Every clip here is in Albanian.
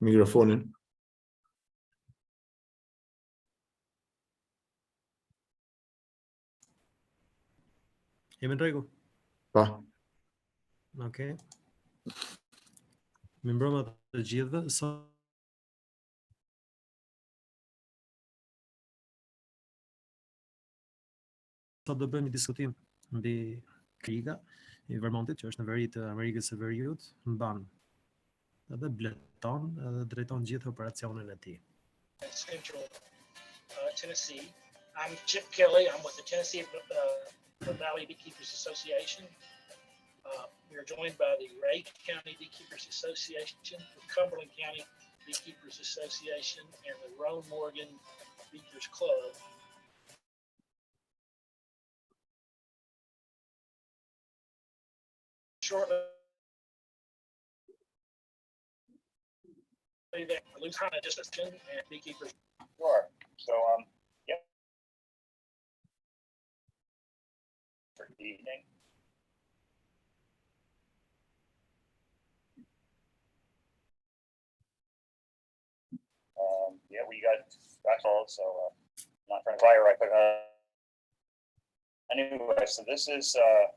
mikrofonin. Jemi në rregull. Pa. Okej. Mirëmbrëma të gjithëve. Sot do bëjmë një diskutim mbi kriga i Vermontit, që është në veri të Amerikës së Veriut, mban edhe bleton edhe drejton gjithë operacionin e tij. Central Tennessee. I'm Chip Kelly. I'm with the Tennessee Valley Beekeepers Association. We are joined by the Ray County Beekeepers Association, the Cumberland County Beekeepers Association, and the Roan Morgan Beakers Club. Shortly, that Lieutenant Assistant and Beekeepers. Sure. So, yeah. For the evening. Yeah, we got called, so not trying to fire right, but anyway, so this is a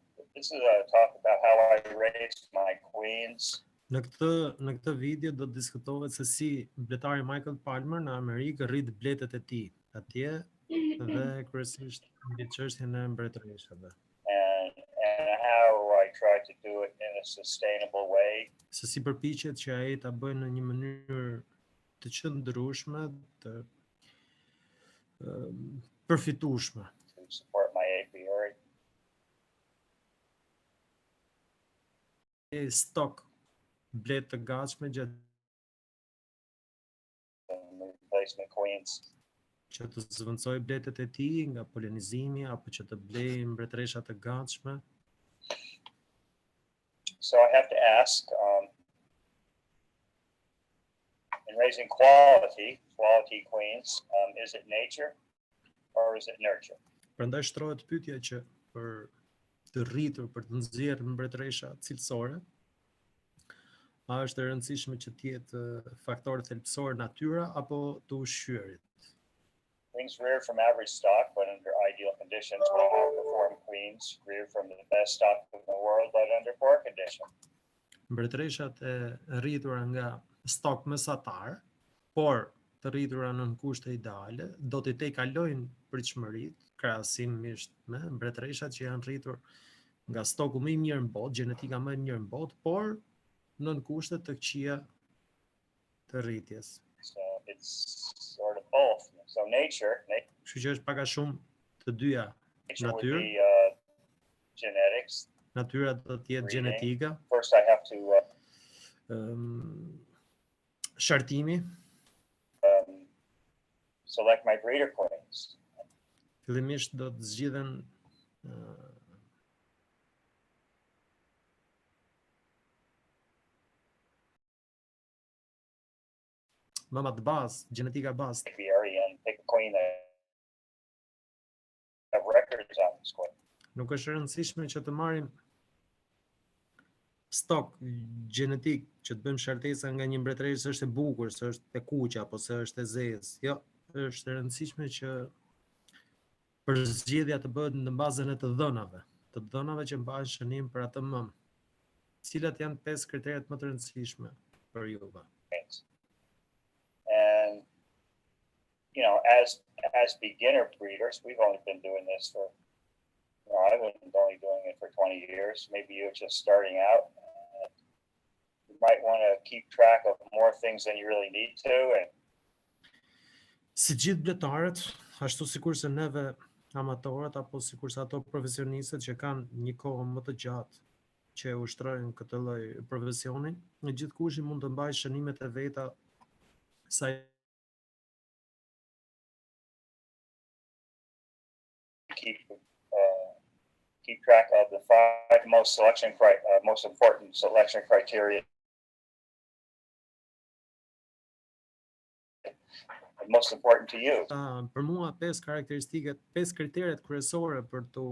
talk about how I raised my queens. Në këtë video do të diskutohet se si bletari Michael Palmer në Amerikë rrit bletet e tij atje dhe kryesisht mbi çështjen e mbretëreshave. And how I try to do it in a sustainable way. Se si përpiqet që ai ta bëjë në një mënyrë të qëndrueshme, të përfitueshme. To support my apiary. Stok blet të gatshme gjatë Replacement queens. që të zvendçoj bletet e tij nga polenizimi apo që të blej mbretëresha të gatshme. So I have to ask, in raising quality queens, is it nature or is it nurture? Prandaj shtrohet pyetja që për të rritur, për të nxjerrë mbretëresha cilësore, a është e rëndësishme që të jetë faktor thelbësor natyra apo të ushqyerit? Queens rear from average stock, but under ideal conditions. We outperform queens rear from the best stock in the world, but under poor conditions. Mbretëreshat e rritura nga stok mesatar, por të rritura në kushte ideale, do të tejkalojnë pritshmëritë krahasimisht me mbretëreshat që janë rritur nga stoku më i mirë në botë, gjenetika më e mirë në botë, por në kushte të këqija të rritjes. So it's sort of both. So nature Kështu që është pak a shumë të dyja. would Natyrë, be genetics. natyra do të jetë Breeding. gjenetika, First, I have to shartimi, select my breeder queens. fillimisht do të zgjidhen mamat bazë, gjenetika bazë. Apiary and pick a queen that have records on this queen. Nuk është e rëndësishme që të marrim stok gjenetik, që të bëjmë shartesa nga një mbretëresë se është e bukur, se është e kuqe apo se është e zezë. Jo, është e rëndësishme që përzgjedhja të bëhet në bazën e të dhënave që mbajnë shënim për atë mëm. Cilat janë 5 kriteret më të rëndësishme për juve? And you know, as beginner breeders, we've only been doing this for, you know, I've been only doing it for 20 years. Maybe you're just starting out. You might want to keep track of more things than you really need to. And Si gjithë bletarët, ashtu sikur se neve amatorët apo sikur se ato profesionistët që kanë një kohë më të gjatë që ushtrojnë këtë lloj profesioni, në gjithkush i mund të mbajë shënimet e veta sa keep track of the 5 most important selection criteria. Most important to you. Për mua 5 karakteristikat, 5 kriteret kryesore për të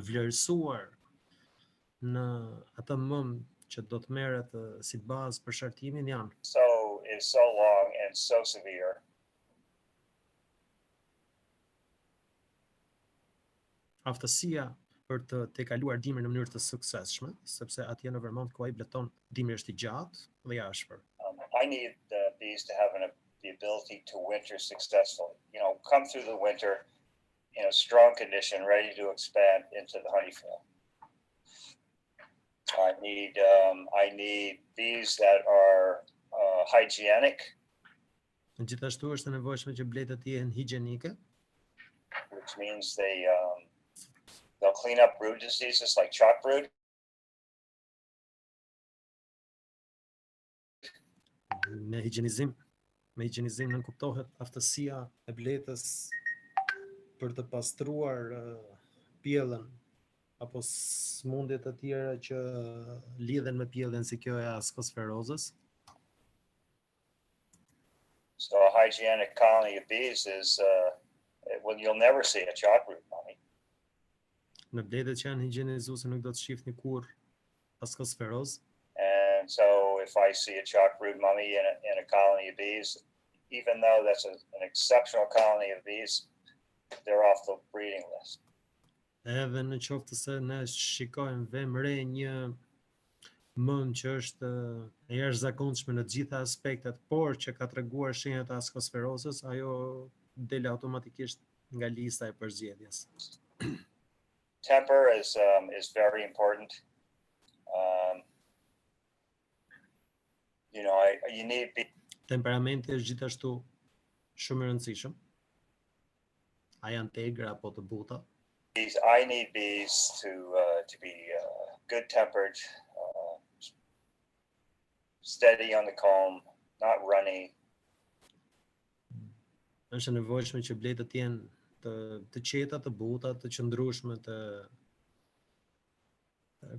vlerësuar në atë mëm që do të merret si bazë për shartimin janë. So is so long and so severe. Aftësia për të kaluar dimrin në mënyrë të suksesshme, sepse atje në Vermont ku ai bleton dimri është I gjatë dhe I ashpër. I need the bees to have the ability to winter successfully. Come through the winter in a strong condition, ready to expand into the honey field. I need bees that are hygienic. Gjithashtu është e nevojshme që bletët të jenë higjienike, which means they'll clean up brood diseases like chalk brood. Me higjienizim nën kuptohet aftësia e bletës për të pastruar pjellën apo smundjet të tjera që lidhen me pjellën si kjo e askosferozës. So a hygienic colony of bees is when you'll never see a chalk brood mummy. Në bletët që janë higjienizuese nuk do të shihni kurrë askosferozë. And so if I see a chalk brood mummy in a colony of bees, even though that's an exceptional colony of bees, they're off the breeding list. Edhe në qoftë se ne shikojmë vemre një mëm që është e jashtëzakonshme në të gjitha aspektet, por që ka treguar shenjat e askosferozës, ajo del automatikisht nga lista e përzgjedhjes. Temper is very important. You need Temperamenti është gjithashtu shumë I rëndësishëm. A janë të egra apo të buta? I need bees to be good tempered, steady on the comb, not runny. Është e nevojshme që bletët të jenë të qeta, të buta, të qëndrueshme, të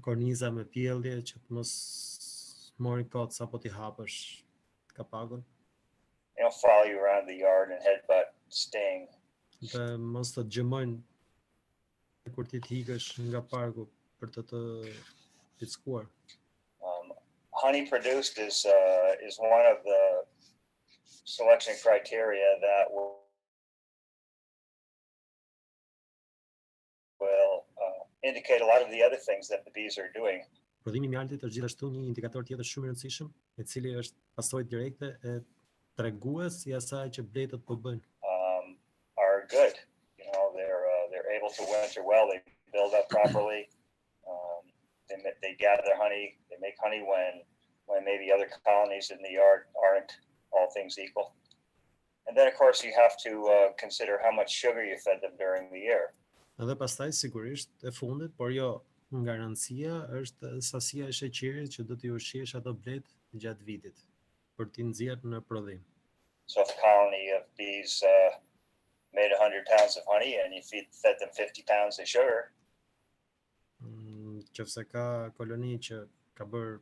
korniza me pjellje që të mos mori kot apo t'i hapësh kapagun. They don't follow you around the yard and headbutt, sting. Dhe mos të gjëmojnë kur ti t'ikësh nga parku për të pickuar. Honey produced is one of the selection criteria that will indicate a lot of the other things that the bees are doing. Prodhimi I mjaltit është gjithashtu një indikator tjetër shumë I rëndësishëm, I cili është pasojë direkte e tregues I asaj që bletët po bëjnë. Are good. They're able to winter well. They build up properly. They gather honey. They make honey when maybe other colonies in the yard aren't, all things equal. And then of course you have to consider how much sugar you fed them during the year. Edhe pastaj sigurisht e fundit, por jo nga rëndësia, është sasia e sheqerit që do t'i ushqesh ato blet gjatë vitit për t'i nxjerrë në prodhim. So if a colony of bees made 100 pounds of honey and you fed them 50 pounds of sugar. Qofse ka koloni që ka bërë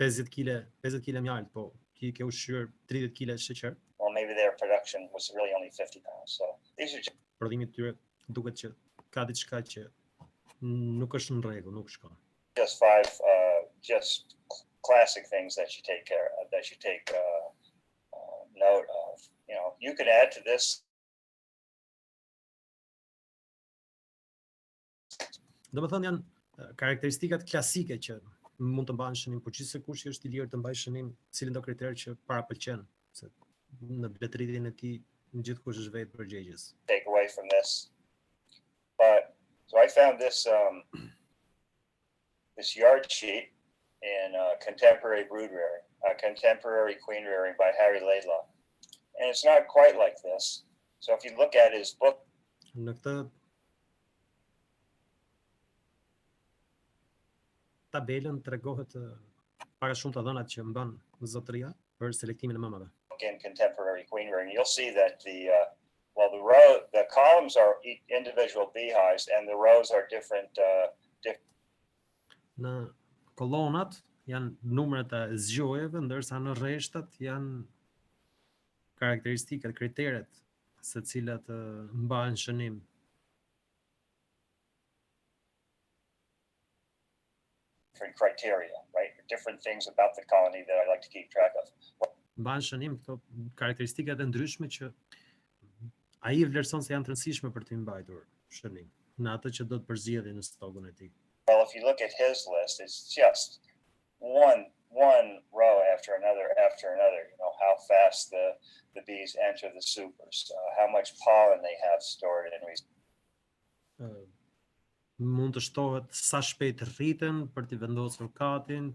50 kg mjalt, po ti ke ushqyer 30 kg sheqer. Well, maybe their production was really only 50 pounds. So these are just Prodhimi I tyre duket që ka diçka që nuk është në rregull, nuk shkon. just just classic things that you take care of, that you take note of. You could add to this. Domethënë janë karakteristikat klasike që mund të mbajnë shënim, por gjithsesi është I lirë të mbajë shënim cilin do kriter që parapëlqen, se në bletëritjen e tij gjithkush është vetë përgjegjës. Take away from this, but so I found this this yard sheet in contemporary brood rearing, contemporary queen rearing by Harry Laidlaw, and it's not quite like this. So if you look at his book, Në këtë tabelën tregohet para shumë të dhënat që mban zotëria për selektimin e mamave. in contemporary queen rearing, you'll see that the columns are individual beehives and the rows are different. Në kolonat janë numrat e zgjojeve, ndërsa në rreshtat janë karakteristikat, kriteret se cilat mbahen shënim. different criteria, right? Different things about the colony that I like to keep track of. Mban shënim këto karakteristikat e ndryshme që ai i vlerëson se janë të rëndësishme për të mbajtur shënim në atë që do të përzjedhë në stokun e tij. Well, if you look at his list, it's just one row after another. You know, how fast the bees enter the supers, how much pollen they have stored in Mund të shtohet sa shpejt rriten për të vendosur katin,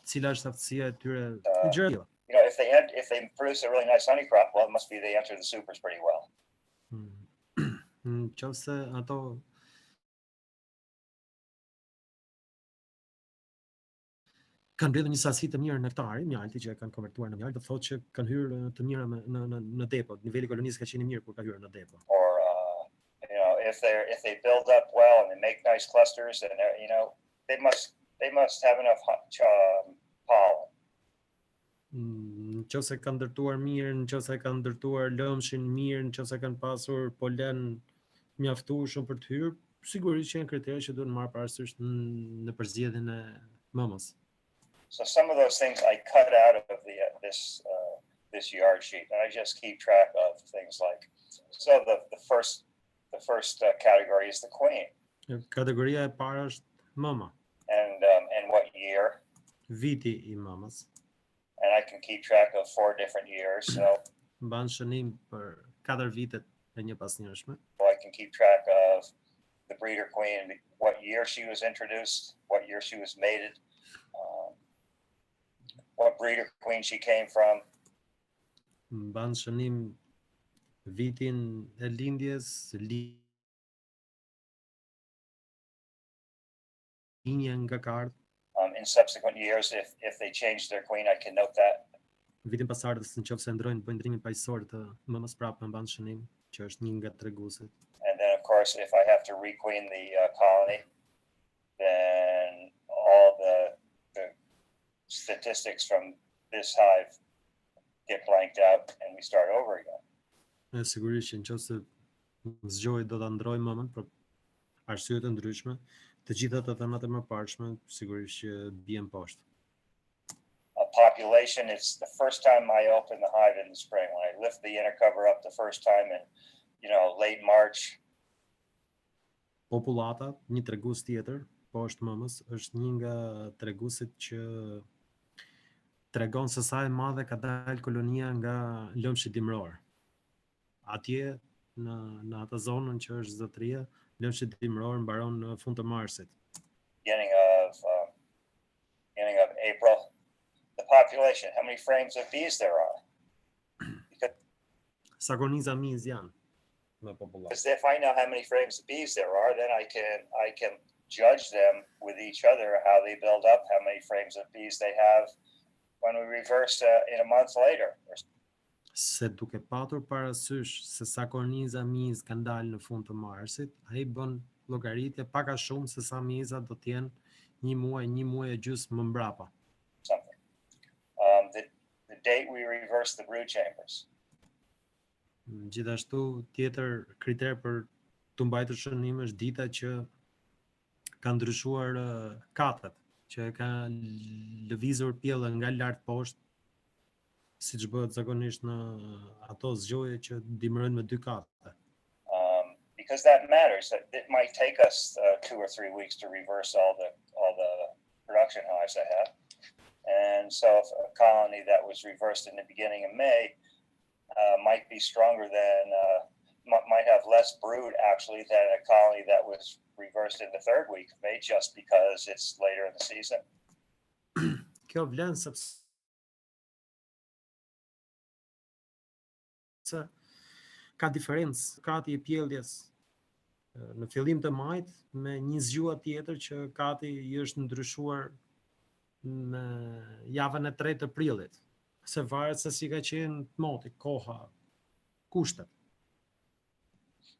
cila është aftësia e tyre gjëra. You know, if they produce a really nice honey crop, well, it must be they enter the supers pretty well. Nëse ato kanë mbledhur një sasi të mirë nektari, mjalti që e kanë konvertuar në mjalt, do thotë që kanë hyrë të mira në depo. Niveli i kolonisë ka qenë i mirë kur ka hyrë në depo. Or you know, if they build up well and they make nice clusters, and you know, they must have enough pollen. Nëse kanë ndërtuar mirë, nëse kanë ndërtuar lëmshin mirë, nëse kanë pasur polen mjaftueshëm për të hyrë, sigurisht që janë kritere që duhen marrë parasysh në përzgjedhjen e mëmës. So some of those things I cut out of this yard sheet, and I just keep track of things like. So the first category is the queen. Kategoria e parë është mëma. And what year? Viti i mëmës. And I can keep track of 4 different years. So mban shënim për 4 vitet e njëpasnjëshme. I can keep track of the breeder queen, what year she was introduced, what year she was mated, what breeder queen she came from. Mban shënim vitin e lindjes, linja nga kartë. In subsequent years, if they change their queen, I can note that. Vitin pasardhës, nëse ndrojnë bëjnë ndrimin paqësor të mëmës prapë mban shënim, që është një nga treguesit. And then of course, if I have to requeen the colony, then all the statistics from this hive get blanked out and we start over again. Sigurisht që nëse zgjoj do ta ndroj mëmën për arsye të ndryshme, të gjitha të thënat e mëparshme sigurisht që bien poshtë. A population, it's the first time I open the hive in the spring, when I lift the inner cover up the first time in, you know, late March. Popullata, një tregues tjetër poshtë mëmës, është një nga treguesit që tregon se sa e madhe ka dalë kolonia nga lëmshi dimror. Atje në atë zonën që është zotëria, lëmshi dimror mbaron në fund të marsit. Beginning of April, the population, how many frames of bees there are? Sa korniza miz janë me popullatë. Because if I know how many frames of bees there are, then I can judge them with each other, how they build up, how many frames of bees they have when we reverse in a month later. Se duke patur parasysh se sa korniza miz kanë dalë në fund të marsit, ai bën llogaritje pak a shumë se sa miza do të jenë një muaj e gjysmë më mbrapa. The date we reverse the brood chambers. Gjithashtu tjetër kriter për të mbajtur shënim është dita që ka ndryshuar katët, që ka lëvizur pjellën nga lart poshtë, siç bëhet zakonisht në ato zgjoje që dimrojnë me 2 katë. Because that matters. It might take us 2 or 3 weeks to reverse all the production hives I have. And so if a colony that was reversed in the beginning of May might be stronger than, might have less brood actually than a colony that was reversed in the 3rd week of May, just because it's later in the season. Kjo vlen sepse ka diferencë kati i pjelljes në fillim të majit me një zgjua tjetër që kati i është ndryshuar në javën e 3 të prillit, se varet se si ka qenë moti, koha, kushtet.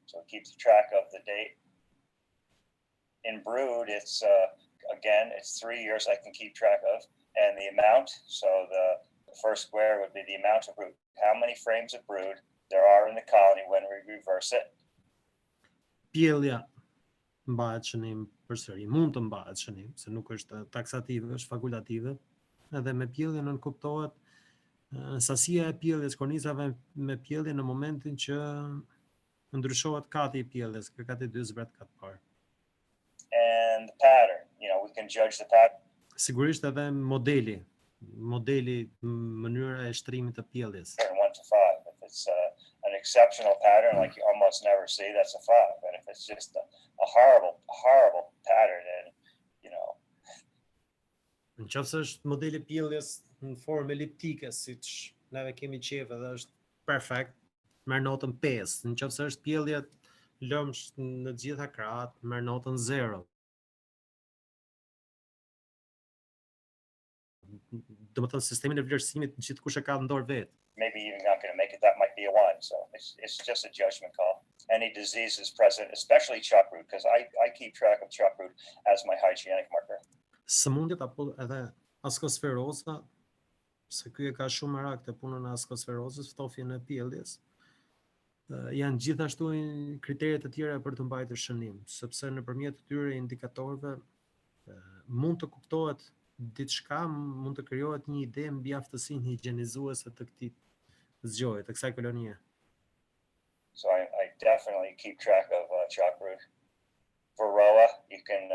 So it keeps track of the date. In brood, it's again, it's 3 years I can keep track of, and the amount. So the first square would be the amount of brood. How many frames of brood there are in the colony when we reverse it. Pjellja mbahet shënim përsëri, mund të mbahet shënim, se nuk është taksative, është fakultative, edhe me pjellje nën kuptohet sasia e pjelljes kornisave me pjellje në momentin që ndryshohet kati i pjelljes, ka kati 2 zbret katë parë. And the pattern, we can judge the pattern. Sigurisht edhe modeli, mënyra e shtrimit të pjelljes. 1 to 5. If it's an exceptional pattern like you almost never see, that's a 5. And if it's just a horrible pattern, then Në qoftë është modeli pjelljes në formë eliptike, siç neve kemi qef edhe është perfekt, merr notën 5. Në qoftë është pjellje lëmsh në të gjitha krahat, merr notën 0. Domethënë sistemin e vlerësimit gjithkush e ka në dorë vetë. maybe you're not going to make it, that might be a 1. So it's just a judgment call. Any diseases present, especially chalk root, because I keep track of chalk root as my hygienic marker. Sëmundjet apo edhe askosferoza, se ky e ka shumë merak të punën e askosferozës, ftofjen e pjelljes, janë gjithashtu kriteret e tjera për të mbajtur shënim, sepse nëpërmjet këtyre indikatorëve mund të kuptohet diçka, mund të krijohet një ide mbi aftësinë higjenizuese të këtij zgjoje, të kësaj kolonie. So I definitely keep track of chalk root. Varroa, you can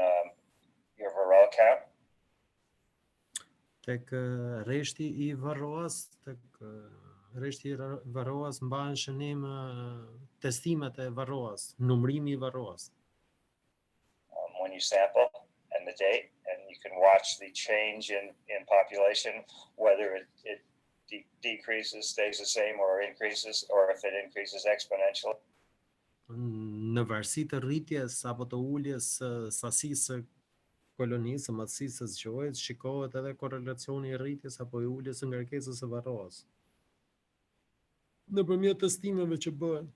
your varroa count. Tek rreshti i varroas, mbahen shënim testimet e varroas, numrimi I varroas. When you sample and the date, and you can watch the change in population, whether it decreases, stays the same, or increases, or if it increases exponentially. Në varësi të rritjes apo të uljes së sasisë së kolonisë, së madhësisë së zgjojes, shikohet edhe korrelacioni I rritjes apo I uljes së ngarkesës së varroas. Nëpërmjet testimeve që bëhen.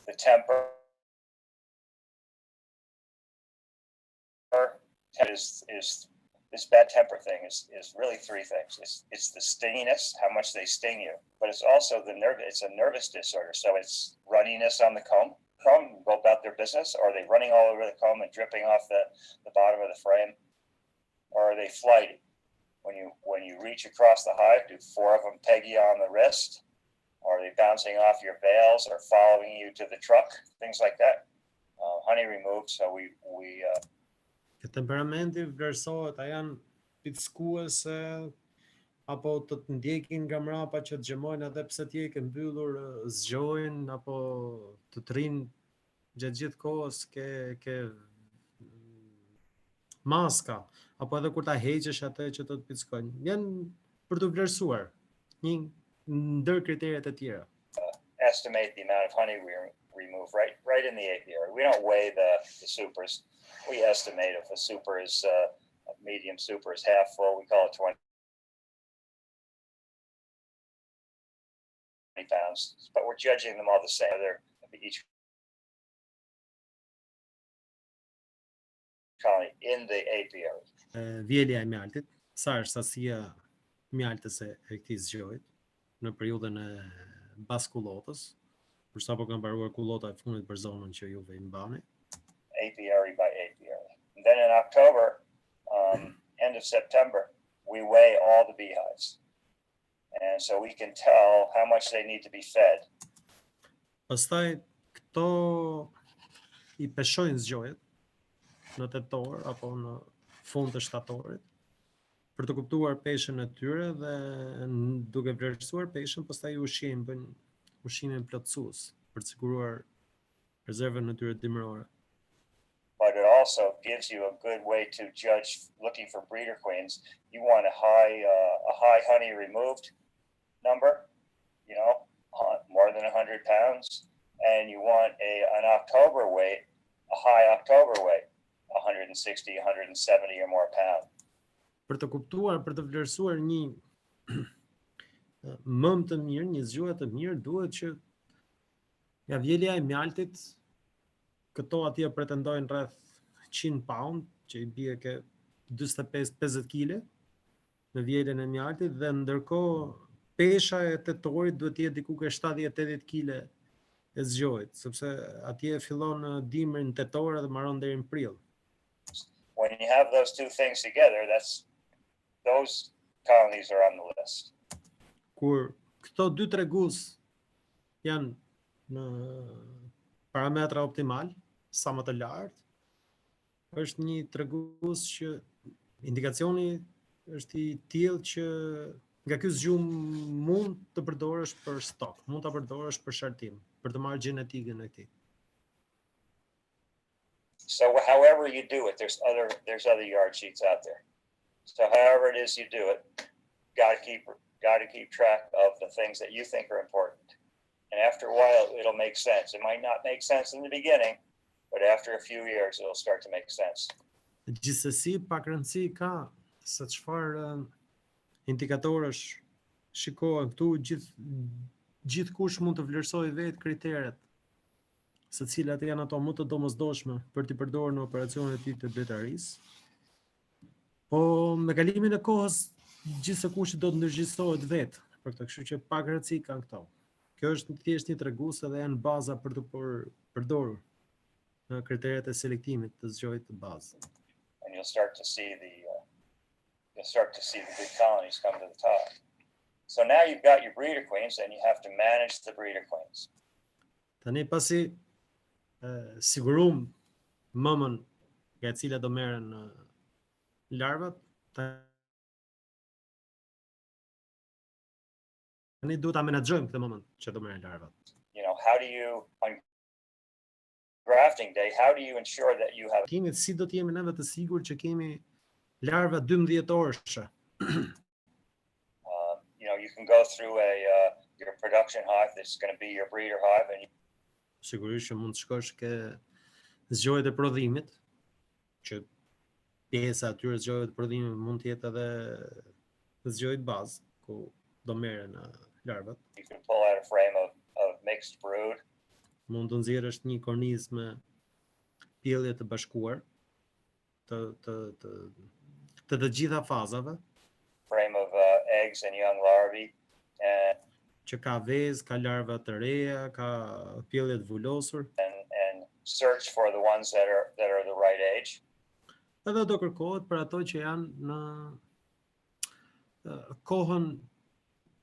The temper is this bad temper thing is really 3 things. It's the stinginess, how much they sting you, but it's also it's a nervous disorder. So it's runniness on the comb go about their business, or are they running all over the comb and dripping off the bottom of the frame, or are they flighty? When you reach across the hive, do 4 of them peg you on the wrist? Or are they bouncing off your veils or following you to the truck? Things like that. Honey removed, so we Temperamenti vlerësohet, a janë pickuese apo të ndjekin nga mrapa që të xhemojnë edhe pse ti ke mbyllur zgjojnë apo të trin gjatë gjithë kohës ke maska apo edhe kur ta heqësh atë që të pickojnë. Janë për të vlerësuar një ndër kriteret e tjera. Estimate the amount of honey we remove right in the apiary. We don't weigh the supers. We estimate if a super is a medium super is half full, we call it 20 pounds. But we're judging them all the same. They're each colony in the apiary. Vjelja e mjaltit, sa është sasia mjaltëse e këtij zgjoje në periudhën e baskullotës, për sa po kanë mbaruar kullota e fundit për zonën që juve I mbani. Apiary by apiary. And then in October, end of September, we weigh all the beehives. And so we can tell how much they need to be fed. Pastaj këto I peshojnë zgjojet në tetor apo në fund të shtatorit për të kuptuar peshën e tyre dhe duke vlerësuar peshën, pastaj bëjnë ushimin plotësues për të siguruar rezervën e tyre dimërore. But it also gives you a good way to judge looking for breeder queens. You want a high honey removed number, more than 100 pounds, and you want an October weight, a high October weight, 160, 170 or more pound. Për të kuptuar, për të vlerësuar një mëm të mirë, një zgjoje të mirë, duhet që nga vjelja e mjaltit, këto atje pretendojnë rreth 100 pound, që I bie ke 45-50 kg në vjeljen e mjaltit, dhe ndërkohë pesha e tetorit duhet të jetë diku ke 70-80 kg e zgjojit, sepse atje fillon dimri në tetor dhe mbaron deri në prill. When you have those two things together, those colonies are on the list. Kur këto dy tregus janë në parametra optimal, sa më të lartë, është një tregus që indikacioni është i tillë që nga ky zgjum mund të përdorësh për stok, mund ta përdorësh për shartim, për të marrë gjenetikën e tij. So however you do it, there's other yard sheets out there. So however it is you do it, got to keep track of the things that you think are important. And after a while, it'll make sense. It might not make sense in the beginning, but after a few years, it'll start to make sense. Gjithsesi, pak rëndësi ka se çfarë indikatorësh shikohen këtu, gjithkush mund të vlerësojë vetë kriteret, se cilat janë ato më të domosdoshme për t'i përdorur në operacionet e tij të bletarisë. Po me kalimin e kohës gjithse kush do të ndërgjegjësohet vetë për këtë, kështu që pak rëndësi kanë këto. Kjo është thjesht një tregues dhe janë baza për të përdorur në kriteret e selektimit të zgjojit të bazë. And you'll start to see the good colonies come to the top. So now you've got your breeder queens, and you have to manage the breeder queens. Tani pasi sigurum mëmën nga e cila do merren larvat, tani duhet ta menaxhojmë këtë moment që do merren larvat. You know, how do you, on grafting day, how do you ensure that you have... Timit si do të jemi neve të sigurt që kemi larva 12 orëshe. You know, you can go through your production hive that's going to be your breeder hive, and Sigurisht që mund të shkosh ke zgjohet e prodhimit, që pjesa e atyre zgjohet e prodhimit mund të jetë edhe zgjohet bazë, ku do merren larvat. you can pull out a frame of mixed brood. Mund të nxjerrësh një kornizë me pjellje të bashkuar të gjitha fazave, Frame of eggs and young larvae, and që ka vezë, ka larva të reja, ka pjellje të vulosur. search for the ones that are the right age. Edhe do kërkohet për ato që janë në kohën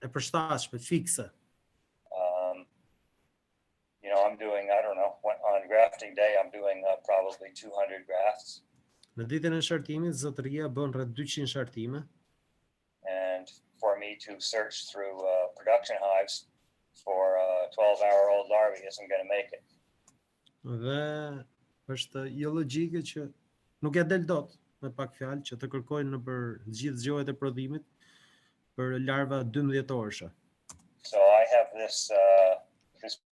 e përshtatshme, fikse. You know, I'm doing, I don't know, on grafting day, I'm doing probably 200 grafts. Në ditën e shartimit, zotëria bën rreth 200 shartime. And for me to search through production hives for 12-hour-old larvae isn't going to make it. Dhe është jo logjike që nuk ja del dot, me pak fjalë, që të kërkojnë nëpër gjithë zgjohet e prodhimit për larva 12 orëshe. So I have this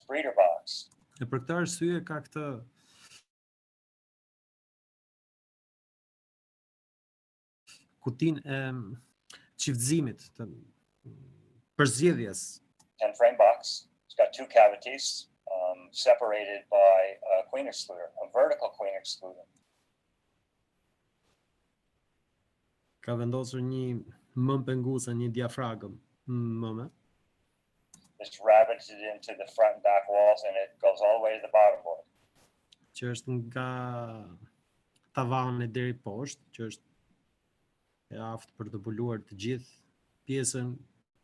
breeder box. E për këtë arsye ka këtë kutinë e çiftëzimit, të përzgjedhjes. 10 frame box. It's got 2 cavities separated by a queen excluder, a vertical queen excluder. Ka vendosur një mëm penguese, një diafragëm mëme, It's rabbeted into the front and back walls, and it goes all the way to the bottom board. që është nga tavani deri poshtë, që është e aftë për të buluar të gjithë pjesën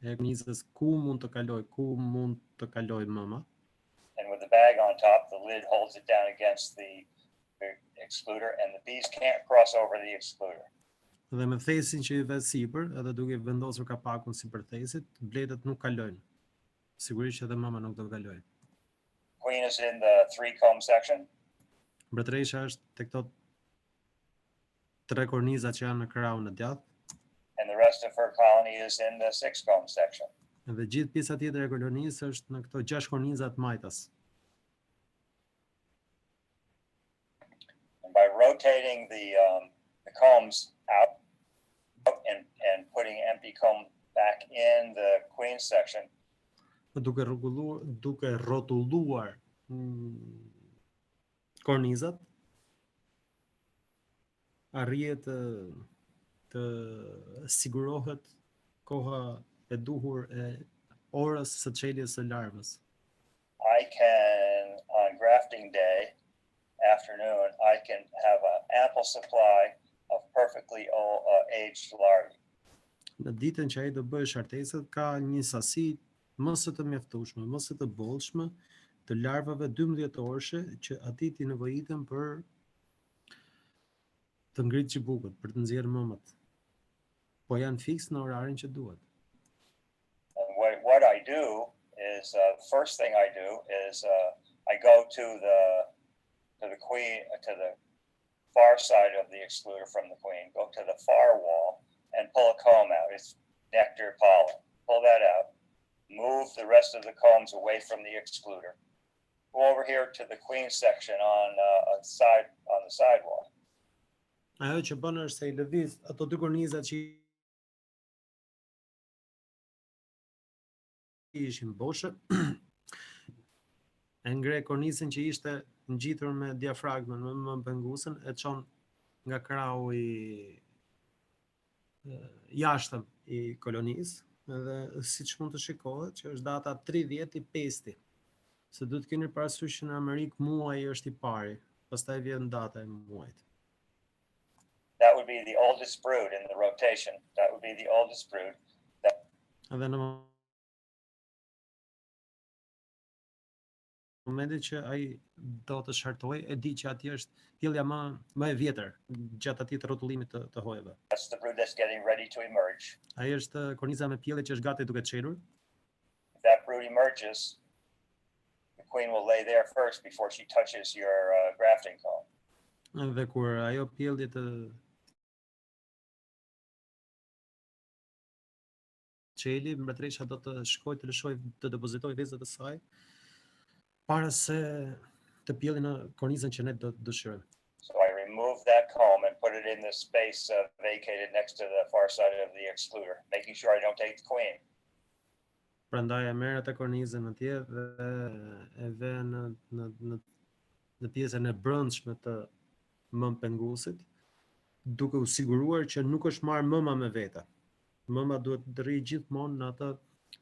e kornizës ku mund të kaloj mëma. And with the bag on top, the lid holds it down against the excluder, and the bees can't cross over the excluder. Dhe me thesin që i vet sipër, edhe duke vendosur kapakun sipër thesit, bletët nuk kalojnë. Sigurisht që edhe mëma nuk do të kalojë. Queen is in the 3-comb section. Mbretëresha është tek këto 3 korniza që janë në krahun e djathtë, And the rest of her colony is in the 6-comb section. dhe gjithë pjesa tjetër e kolonisë është në këto 6 korniza të majtas. And by rotating the combs out and putting empty comb back in the queen section, Duke rrotulluar kornizat, arrihet të sigurohet koha e duhur e orës së çeljes së larvës. I can, on grafting day afternoon, I can have an ample supply of perfectly aged larvae. Në ditën që ai do bëjë shartesat, ka një sasi më së të mjaftueshme, më së të bollshme të larvave 12 orëshe që atij t'i nevojiten për të ngritë çibukët, për të nxjerrë mëmat. Po janë fiks në orarin që duhet. And what I do is, first thing I do is I go to the queen, to the far side of the excluder from the queen, go to the far wall and pull a comb out. It's nectar, pollen. Pull that out. Move the rest of the combs away from the excluder. Go over here to the queen section on the sidewall. Ajo që bën është se I lëviz ato dy kornizat që ishin boshe, e ngre kornizën që ishte ngjitur me diafragmën, me pengusën, e çon nga krahu I jashtëm I kolonisë, edhe siç mund të shikohet që është data 30 I pesti. Se duhet keni parasysh që në Amerikë muaji është I pari, pastaj vjen data e muajit. That would be the oldest brood in the rotation. That would be the oldest brood. Edhe në momentin që ai do të shartoj, e di që atje është pjellja më e vjetër gjatë atij të rrotullimit të hojeve. That's the brood that's getting ready to emerge. Ai është korniza me pjellje që është gati duke çelur. If that brood emerges, the queen will lay there first before she touches your grafting comb. Dhe kur ajo pjellje të çeli, mbretëresha do të shkojë të lëshojë të depozitojë vezët e saj para se të pjellë në kornizën që ne do dëshirojmë. So I remove that comb and put it in the space vacated next to the far side of the excluder, making sure I don't take the queen. Prandaj e merr atë kornizën atje dhe e vë në pjesën e brendshme të mëmpengusit, duke u siguruar që nuk është marrë mëma me vete. Mëma duhet të rrijë gjithmonë në atë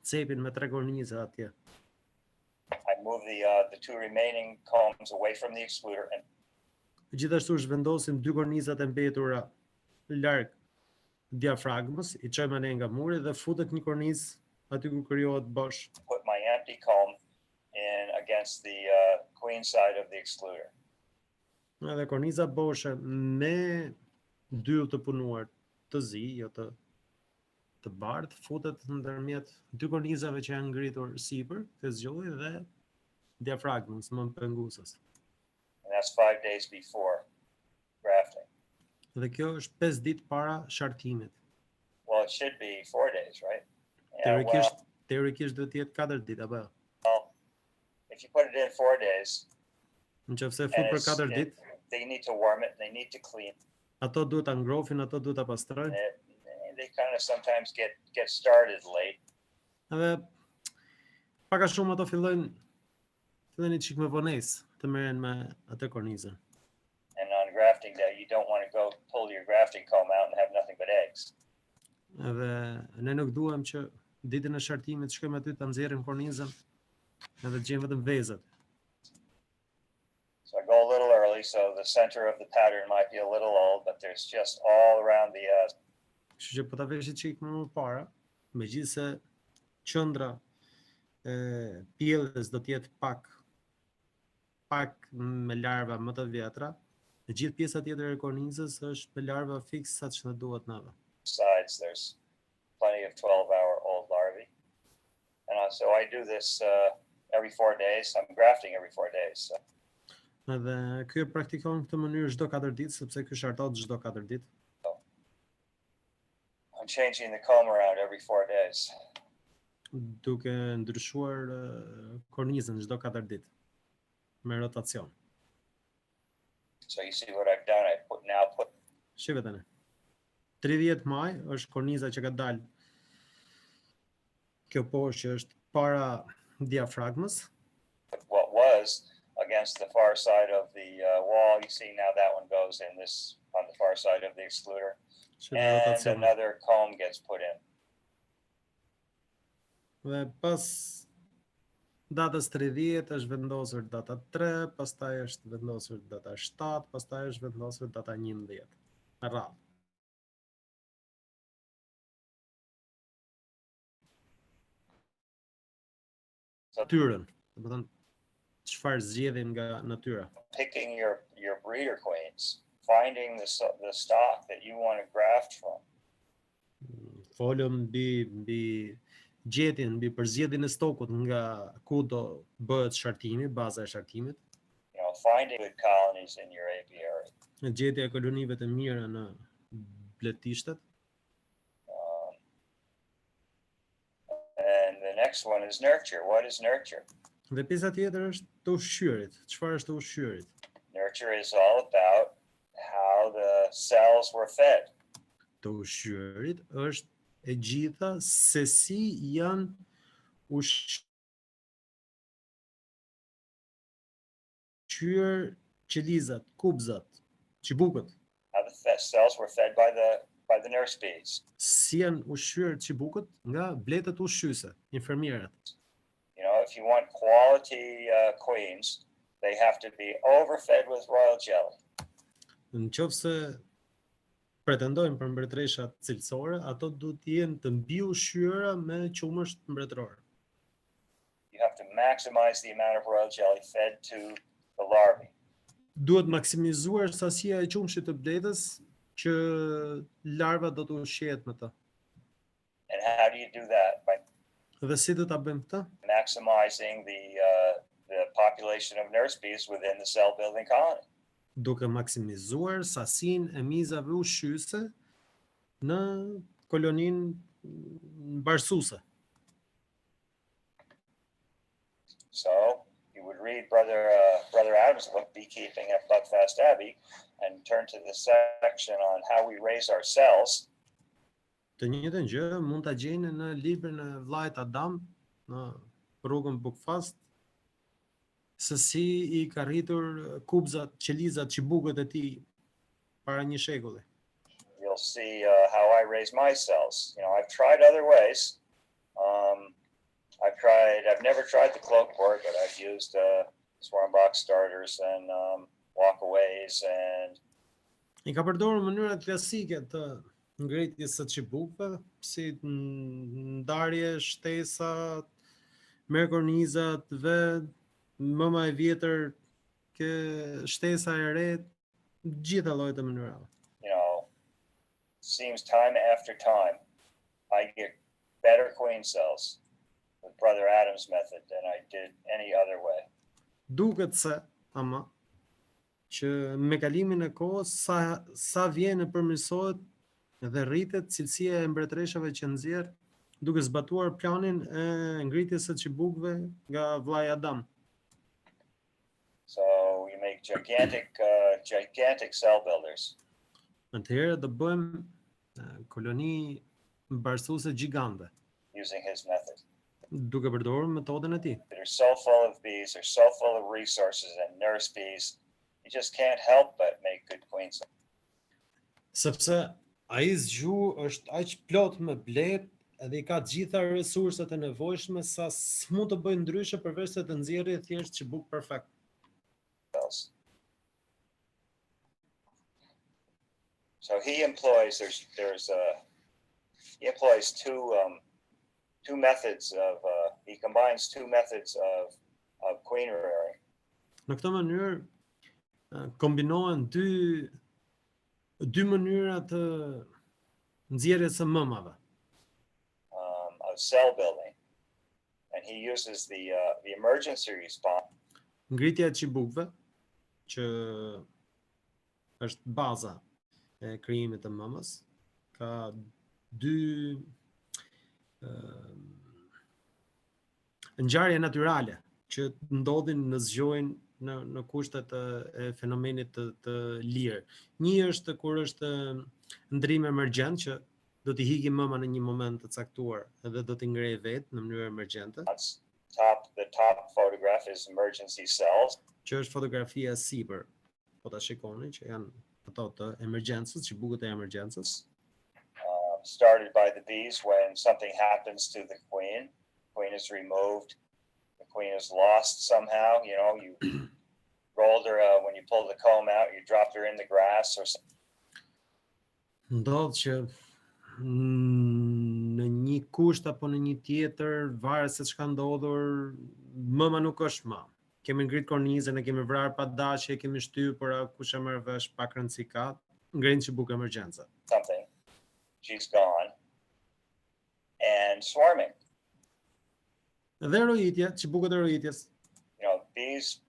cepin me 3 korniza atje. I move the two remaining combs away from the excluder and Gjithashtu zhvendosim 2 kornizat e mbetura larg diafragmës, I çojmë ne nga muri dhe futet një kornizë aty ku krijohet bosh. put my empty comb in against the queen side of the excluder. Edhe korniza boshe me dyll të punuar të zi, jo të bardhë, futet ndërmjet 2 kornizave që janë ngritur sipër të zgjollë dhe diafragmës mëmpengusës. And that's 5 days before grafting. Dhe kjo është 5 ditë para shartimit. Well, it should be 4 days, right? Teorikisht duhet të jetë 4 ditë apo jo? Well, if you put it in 4 days, Nëse fut për 4 ditë, they need to warm it, they need to clean. ato duhet ta ngrofin, ato duhet ta pastrojnë. They kind of sometimes get started late. Edhe pak a shumë ato fillojnë një çik me vonesë të merren me atë kornizën. And on grafting day, you don't want to go pull your grafting comb out and have nothing but eggs. Edhe ne nuk duhem që ditën e shartimit të shkojmë aty ta nxjerrim kornizën edhe të gjejmë vetëm vezët. So I go a little early, so the center of the pattern might be a little old, but there's just all around the Kështu që po ta vesh një çik më para, megjithëse qendra e pjellës do të jetë pak me larva më të vjetra, e gjithë pjesa tjetër e kornizës është me larva fikse sa që duhet nave. sides. There's plenty of 12-hour-old larvae. And so I do this every 4 days. I'm grafting every 4 days. So. Edhe ky e praktikon në këtë mënyrë çdo 4 ditë, sepse ky shartohet çdo 4 ditë. I'm changing the comb around every 4 days. Duke ndryshuar kornizën çdo 4 ditë me rotacion. So you see what I've done. I put Shive tani. 30 maj është korniza që ka dalë. Kjo poshtë që është para diafragmës. what was against the far side of the wall. You see now that one goes in this on the far side of the excluder. And another comb gets put in. Dhe pas datës 30 është vendosur data 3, pastaj është vendosur data 7, pastaj është vendosur data 11. Radhë. Natyrën, domethënë çfarë zgjedhin nga natyra. Picking your breeder queens, finding the stock that you want to graft from. Folëm mbi gjetjen, mbi përzgjedhjen e stokut nga ku do bëhet shartimi, baza e shartimit. Finding good colonies in your apiary. Gjetja e kolonive të mira në bletishtet. And the next one is nurture. What is nurture? Dhe pjesa tjetër është të ushqyerit. Çfarë është të ushqyerit? Nurture is all about how the cells were fed. Të ushqyerit është e gjitha se si janë ushqyer qelizat, kubzat, çibukët. How the cells were fed by the nurse bees. Si janë ushqyer çibukët nga bletët ushqyese, infermierat. If you want quality queens, they have to be overfed with royal jelly. Në qoftë se pretendojnë për mbretëresha cilësore, ato duhet të jenë të mbi ushqyera me qumësht mbretërore. You have to maximize the amount of royal jelly fed to the larvae. Duhet maksimizuar sasia e qumshit të bletës që larva do të ushqehet me të. And how do you do that? By Dhe si do ta bëjmë këtë? maximizing the population of nurse bees within the cell building colony. Duke maksimizuar sasinë e mizave ushqyese në koloninë mbarësuese. So you would read Brother Adams' book, Beekeeping at Buckfast Abbey, and turn to the section on how we raise our cells. Të njëjtën gjë mund ta gjeni në librin e vllajt Adam në rrugën Buckfast, se si I ka rritur kubzat, qelizat, çibukët e tij para një shekulli. You'll see how I raise my cells. I've tried other ways. I've never tried the cloak board, but I've used swarm box starters and walkaways and I ka përdorur mënyrat klasike të ngritjes së çibukëve, si ndarje, shtesa, merkornizat, ve mëma e vjetër, ke shtesa e re, gjitha llojet e mënyrave. Seems time after time I get better queen cells with Brother Adams' method than I did any other way. Duket se, ama, që me kalimin e kohës sa vjen e përmirësohet dhe rritet cilësia e mbretëreshave që nxjerr duke zbatuar planin e ngritjes së çibukëve nga vllai Adam. So we make gigantic cell builders. Atëherë do bëjmë koloni mbarësuese gjigante. Using his method. Duke përdorur metodën e tij. They're so full of bees, they're so full of resources and nurse bees. You just can't help but make good queens. Sepse ai zgju është aq plot me blet edhe I ka të gjitha resurset e nevojshme sa s'mund të bëjë ndryshe përveç se të nxjerrë thjesht çibuk perfekt. So he employs he employs two methods of he combines two methods of queen rearing. Në këtë mënyrë kombinohen dy mënyra të nxjerrjes së mëmave. Of cell building, and he uses the emergency response. Ngritja e çibukëve, që është baza e krijimit të mëmës, ka dy ngjarje natyrale që ndodhin në zgjojnë në kushtet e fenomenit të lirë. Një është kur është ndrim emergjent që do t'i higi mëma në një moment të caktuar edhe do t'i ngrejë vetë në mënyrë emergjente. The top photograph is emergency cells. Që është fotografia sipër. Po ta shikoni që janë ato të emergjencës, çibukët e emergjencës. Started by the bees when something happens to the queen. queen is removed, the queen is lost somehow. You know, you rolled her when you pulled the comb out, you dropped her in the grass or something. Ndodh që në një kusht apo në një tjetër, varet se çka ndodhur, mëma nuk është më. Kemi ngrit kornizën, e kemi vrarë pa dashje, e kemi shtyr, por kush e merr vesh pak rëndësi ka, ngrenë çibuk emergjenca. Something, she's gone, and swarming. Dhe erojitja, çibukët e erojitjes. You know, bees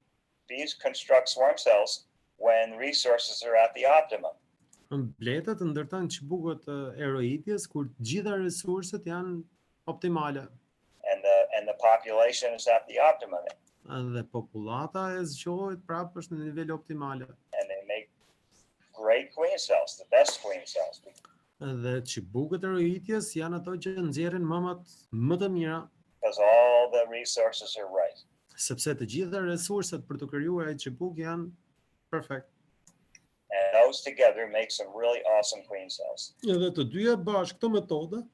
construct swarm cells when resources are at the optimum. Mbletët ndërtojnë çibukët e erojitjes kur gjitha resurset janë optimale. And the population is at the optimum. Dhe popullata e zgjohet prapë është në nivel optimale. And they make great queen cells, the best queen cells. Dhe çibukët e erojitjes janë ato që nxjerrin mëmat më të mira. Because all the resources are right. Sepse të gjitha resurset për të krijuar ai çibuk janë perfekt. And those together make some really awesome queen cells. Edhe të dyja bashkë këto metode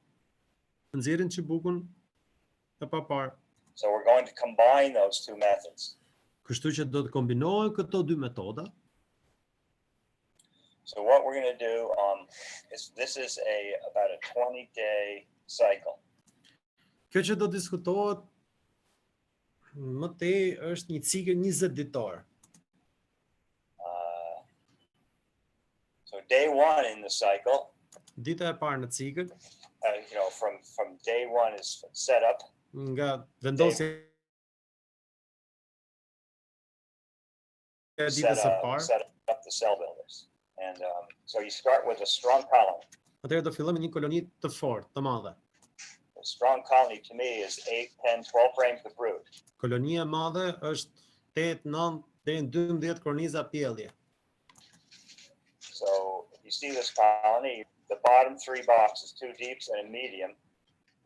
nxjerrin çibukun e paparë. So we're going to combine those two methods. Kështu që do të kombinohen këto dy metoda. So what we're going to do is this is about a 20-day cycle. Kjo që do diskutohet më tej është një cikël 20 ditor. So day 1 in the cycle, Dita e parë në cikël, you know, from day 1 is set up. Nga vendosja e ditës së parë. Set up the cell builders. And so you start with a strong colony. Atëherë do fillojmë me një koloni të fortë, të madhe. A strong colony to me is 8, 10, 12 frames of brood. Kolonia e madhe është 8, 9 deri në 12 korniza pjellje. So you see this colony, the bottom 3 boxes, 2 deeps and a medium,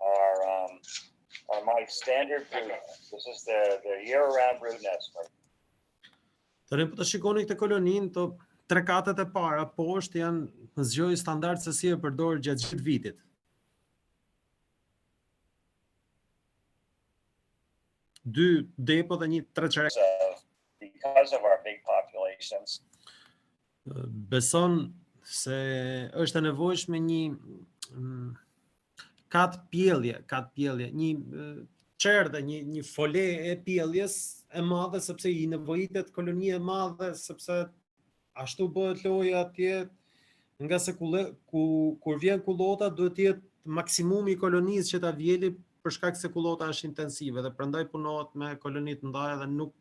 are my standard brood nest. This is the year-round brood nest. Tani po të shikoni këtë koloninë, të 3 katet e para poshtë janë zgjoj standard se si e përdor gjatë gjithë vitit. Dy depo dhe një treqerek. Because of our big populations. Beson se është e nevojshme një kat pjellje, një çerdhe, një fole e pjelljes e madhe, sepse i nevojitet kolonie e madhe, sepse ashtu bëhet loja atje, nga se kur vjen kullota duhet të jetë maksimumi i kolonisë që ta vjeli, për shkak se kullota është intensive dhe prandaj punohet me koloni të mëdha dhe nuk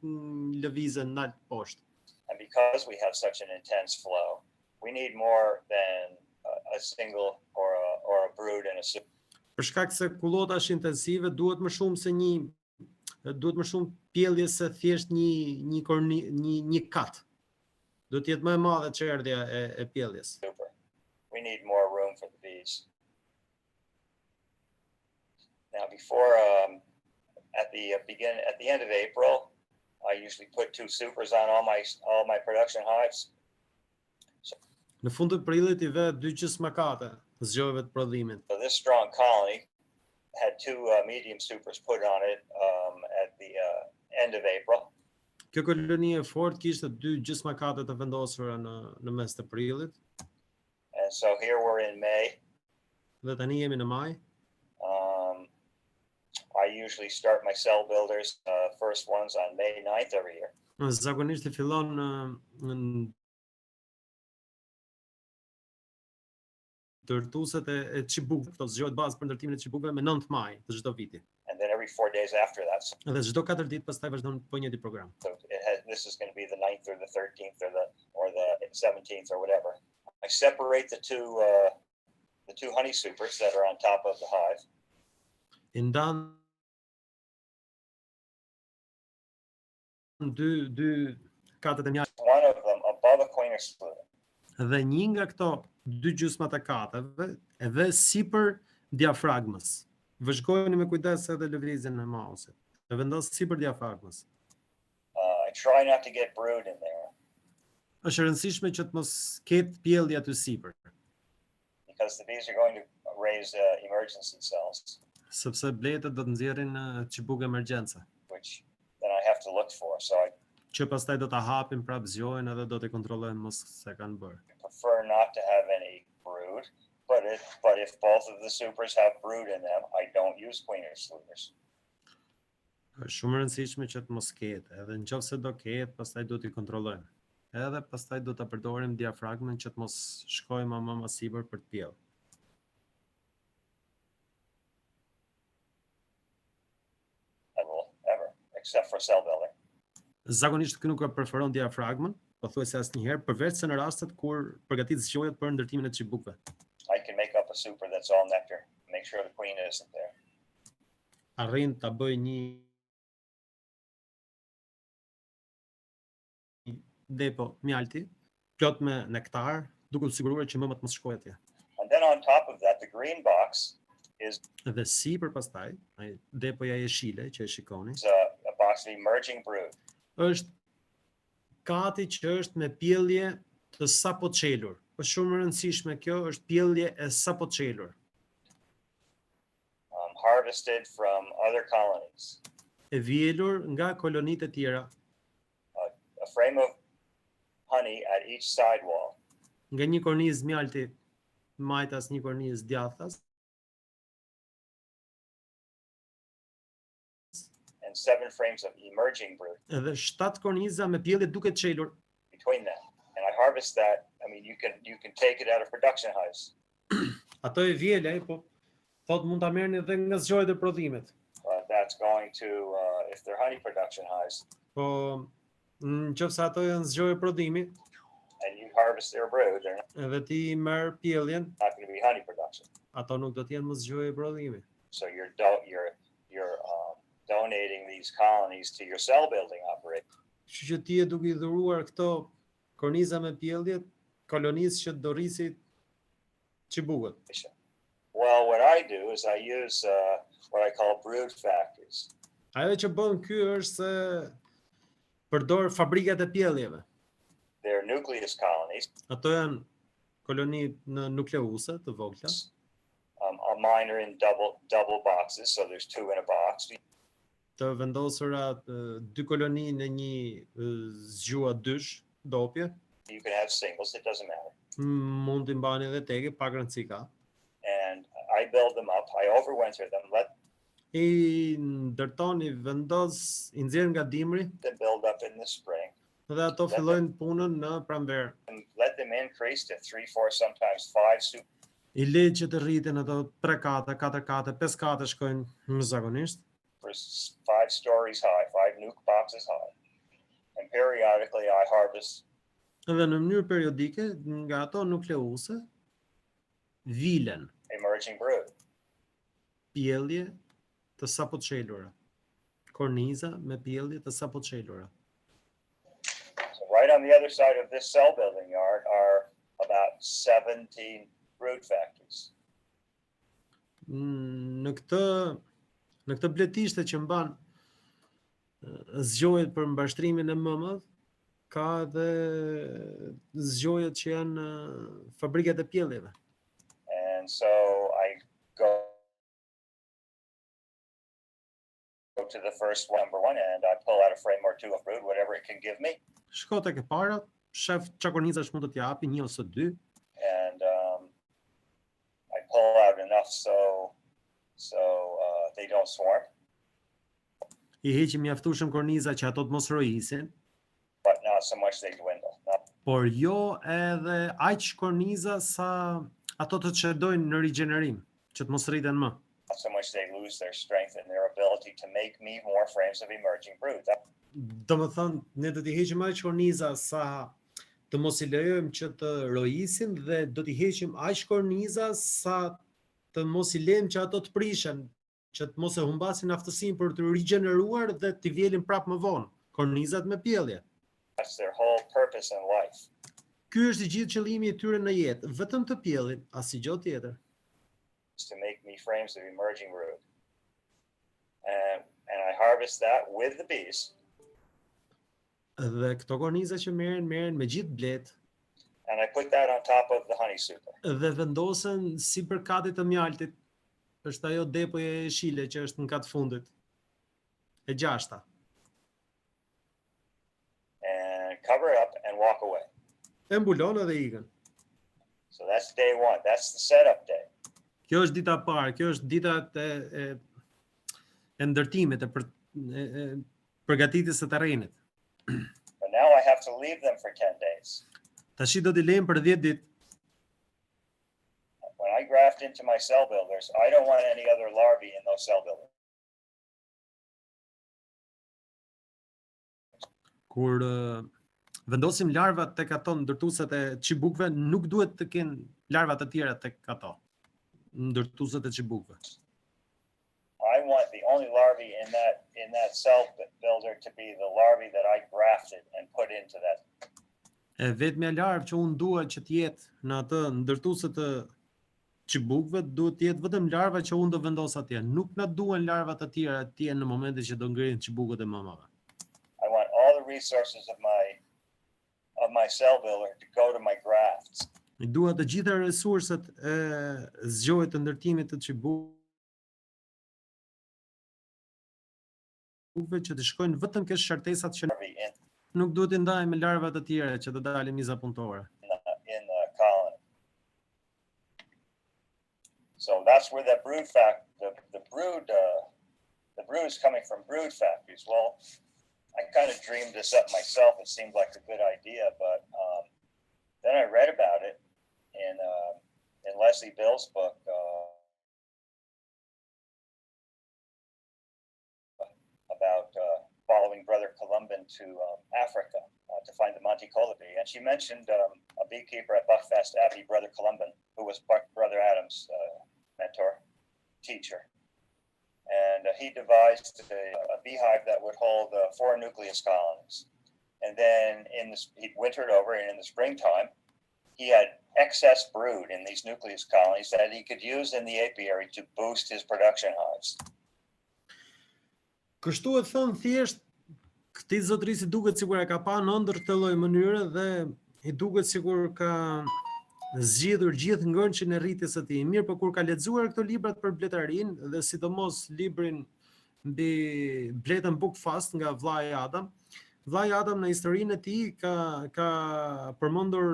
lëvizen lart poshtë. And because we have such an intense flow, we need more than a single or a brood in a super. Për shkak se kullota është intensive, duhet më shumë pjellje se thjesht një kat. Do të jetë më e madhe çerdhja e pjelljes. We need more room for the bees. Now, before at the end of April, I usually put 2 supers on all my production hives. Në fund të prillit I vë 2 gjysmakate të zgjojeve të prodhimit. So this strong colony had 2 medium supers put on it at the end of April. Kjo koloni e fortë kishte 2 gjysmakate të vendosura në mes të prillit. And so here we're in May. Dhe tani jemi në maj. I usually start my cell builders, first ones on May 9th every year. Zakonisht I fillon ndërtueset e çibukëve, këto zgjohet bazë për ndërtimin e çibukëve me 9 maj të çdo viti. And then every 4 days after that. Dhe çdo 4 ditë pastaj vazhdon po njëjti program. So this is going to be the 9th or the 13th or the 17th or whatever. I separate the two honey supers that are on top of the hive. I ndan dy katet e mjalt. One of them above a queen excluder. Dhe një nga këto 2 gjysmat e kateve e vë sipër diafragmës. Vëzhgojeni me kujdes edhe lëvizjen e mouse-it. E vendos sipër diafragmës. I try not to get brood in there. Është e rëndësishme që të mos ketë pjellje aty sipër. Because the bees are going to raise emergency cells. sepse bletët do të nxjerrin çibuk emergjenca, which then I have to look for. So I që pastaj do ta hapin prap zgjohen edhe do të kontrollojnë mos se kanë bërë. prefer not to have any brood, but if both of the supers have brood in them, I don't use queeners sluters. Është shumë e rëndësishme që të mos ketë, edhe nëse do ketë, pastaj do t'i kontrollojmë. Edhe pastaj do ta përdorim diafragmën që të mos shkojë më sipër për të pjellë. Ever, except for cell building. Zakonisht kë nuk e preferon diafragmën, pothuajse asnjëherë, përveç se në rastet kur përgatit zgjohet për ndërtimin e çibukëve. I can make up a super that's all nectar. Make sure the queen isn't there. Arrin ta bëj një depo mjalti, plot me nektar, duke u siguruar që mëmat mos shkojë atje. And then on top of that, the green box is Dhe sipër pastaj, ai depoja e jeshile që e shikoni, a box of emerging brood. është kati që është me pjellje të sapo çelur. Është shumë e rëndësishme kjo, është pjellje e sapo çelur. Harvested from other colonies. E vjelur nga kolonitë e tjera, A frame of honey at each sidewall. nga një kornizë mjalti majtas, një kornizë djathtas, And 7 frames of emerging brood edhe 7 korniza me pjellje duke çelur. between them. And I harvest that. I mean, you can take it out of production hives. Ato e vjele, po thot mund ta merrni edhe nga zgjohet e prodhimit. That's going to, if they're honey production hives, Po nëse ato janë zgjohet e prodhimi, and you harvest their brood, they're edhe ti merr pjelljen, not going to be honey production. ato nuk do të jenë më zgjohet e prodhimi. So you're donating these colonies to your cell building operation. Kështu që ti e duke i dhuruar këto korniza me pjellje kolonisë që do rrisi çibukët. Well, what I do is I use what I call brood factories. Ajo që bën ky është se përdor fabrikat e pjelljeve. They're nucleus colonies. Ato janë koloni në nukleuse të vogla. Mine are in double boxes, so there's 2 in a box. Të vendosura 2 koloni në një zgjua dysh, dopje. You can have singles, it doesn't matter. Mund t'i mbani edhe tege, pak rëndësi ka. And I build them up, I overwinter them, let I ndërton, I vendos, I nxjerr nga dimri, them build up in the spring. dhe ato fillojnë punën në pranverë. And let them increase to 3, 4, sometimes 5 super. I le që të rriten ato 3 kate, 4 kate, 5 kate shkojnë më zakonisht. 5 stories high, 5 nuke boxes high. And periodically I harvest. Edhe në mënyrë periodike nga ato nukleuse vilen Emerging brood. pjellje të sapo çelura. Korniza me pjellje të sapo çelura. So right on the other side of this cell building yard are about 17 brood factories. Në këtë bletishte që mban zgjohet për mbashtrimin e mëmave, ka edhe zgjohet që janë fabrikat e pjelljeve. And so I go to the first number 1 and I pull out a frame or 2 of brood, whatever it can give me. Shko tek e para, shef çka kornizash mund të t'japi, 1 ose 2. And I pull out enough so they don't swarm. I heqim mjaftueshëm korniza që ato të mos rojisin, But not so much they dwindle. por jo edhe aq korniza sa ato të çerdojnë në rigjenerim, që të mos rriten më. Not so much they lose their strength and their ability to make me more frames of emerging brood. Domethënë, ne do t'i heqim aq korniza sa të mos I lejojmë që të rojisin dhe do t'i heqim aq korniza sa të mos I lejmë që ato të prishen, që të mos e humbasin aftësinë për të rigjeneruar dhe të vjelin prapë më vonë, kornizat me pjellje. That's their whole purpose in life. Ky është I gjithë qëllimi I tyre në jetë, vetëm të pjellin, asgjë tjetër. Is to make me frames of emerging brood. And I harvest that with the bees. Dhe këto korniza që merren me gjithë blet And I put that on top of the honey super. dhe vendosen sipër katit të mjaltit. është ajo depoja e Shile që është në katë fundit. E 6-ta. And cover it up and walk away. E mbulon edhe ikën. So that's day one. That's the setup day. Kjo është dita e parë, kjo është dita e ndërtimit, e përgatitjes së terrenit. But now I have to leave them for 10 days. Tashi do t'i lejmë për 10 ditë. When I graft into my cell builders, I don't want any other larvae in those cell builders. Kur vendosim larvat tek ato ndërtueset e çibukëve, nuk duhet të kenë larva të tjera tek ato ndërtueset e çibukëve. I want the only larvae in that cell builder to be the larvae that I grafted and put into that. E vetmja larvë që unë dua që të jetë në atë ndërtuese të çibukëve duhet të jetë vetëm larva që unë do vendos atje. Nuk na duhen larva të tjera atje në momentin që do ngrihen çibukët e mamave. I want all the resources of my cell builder to go to my grafts. I dua të gjitha resurset e zgjohjet të ndërtimit të çibukëve që të shkojnë vetëm ke shartesat që nuk duhet të ndajmë me larva të tjera që të dalin miza punëtore. In the colony. So that's where the brood the brood is coming from brood factories. Well, I kind of dreamed this up myself. It seemed like a good idea, but then I read about it in Leslie Bill's book. About following Brother Columban to Africa to find the Monticoloby. And she mentioned a beekeeper at Buckfast Abbey, Brother Columban, who was Brother Adams' mentor, teacher. And he devised a beehive that would hold 4 nucleus colonies. And then he wintered over, and in the springtime, he had excess brood in these nucleus colonies that he could use in the apiary to boost his production hives. Kështu e thënë thjesht, këtij zotërisë duket sikur e ka pa në ëndër këtë lloj mënyre dhe i duket sikur ka zgjidhur gjithë ngërçin e rritjes së tij. Mirë, por kur ka lexuar këto librat për bletarinë dhe sidomos librin mbi bletën Buckfast nga vllai Adam, vllai Adam në historinë e tij ka përmendur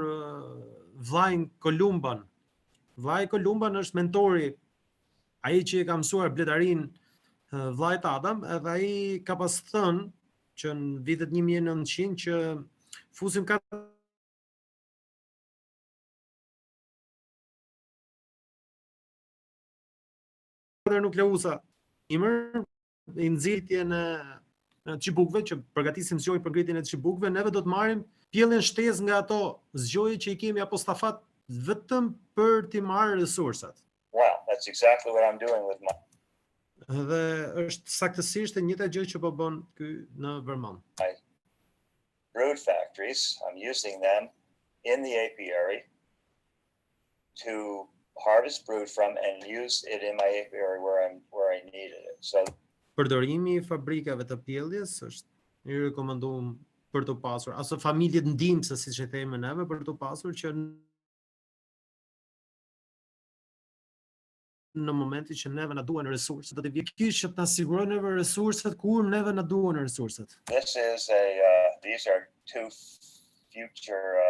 vllain Columban. Vllai Columban është mentori, ai që e ka mësuar bletarinë vllait Adam, edhe ai ka pas thënë që në vitet 1900 që fusim 4 nukleusa i nxitjen e çibukëve që përgatisim zgjohje për ngritjen e çibukëve, neve do të marrim pjellën shtesë nga ato zgjohje që i kemi apo stafat vetëm për t'i marrë resursat. Wow, that's exactly what I'm doing with my Dhe është saktësisht e njëjta gjë që po bën ky në Vermont. Brood factories. I'm using them in the apiary to harvest brood from and use it in my apiary where I needed it. So Përdorimi i fabrikave të pjelljes është i rekomanduar për të pasur, ose familjet ndihmëse siç e themi neve, për të pasur që në momentin që neve na duhen resurset, do të vijë kish që të na sigurojë neve resurset kur neve na duhen resurset. These are 2 future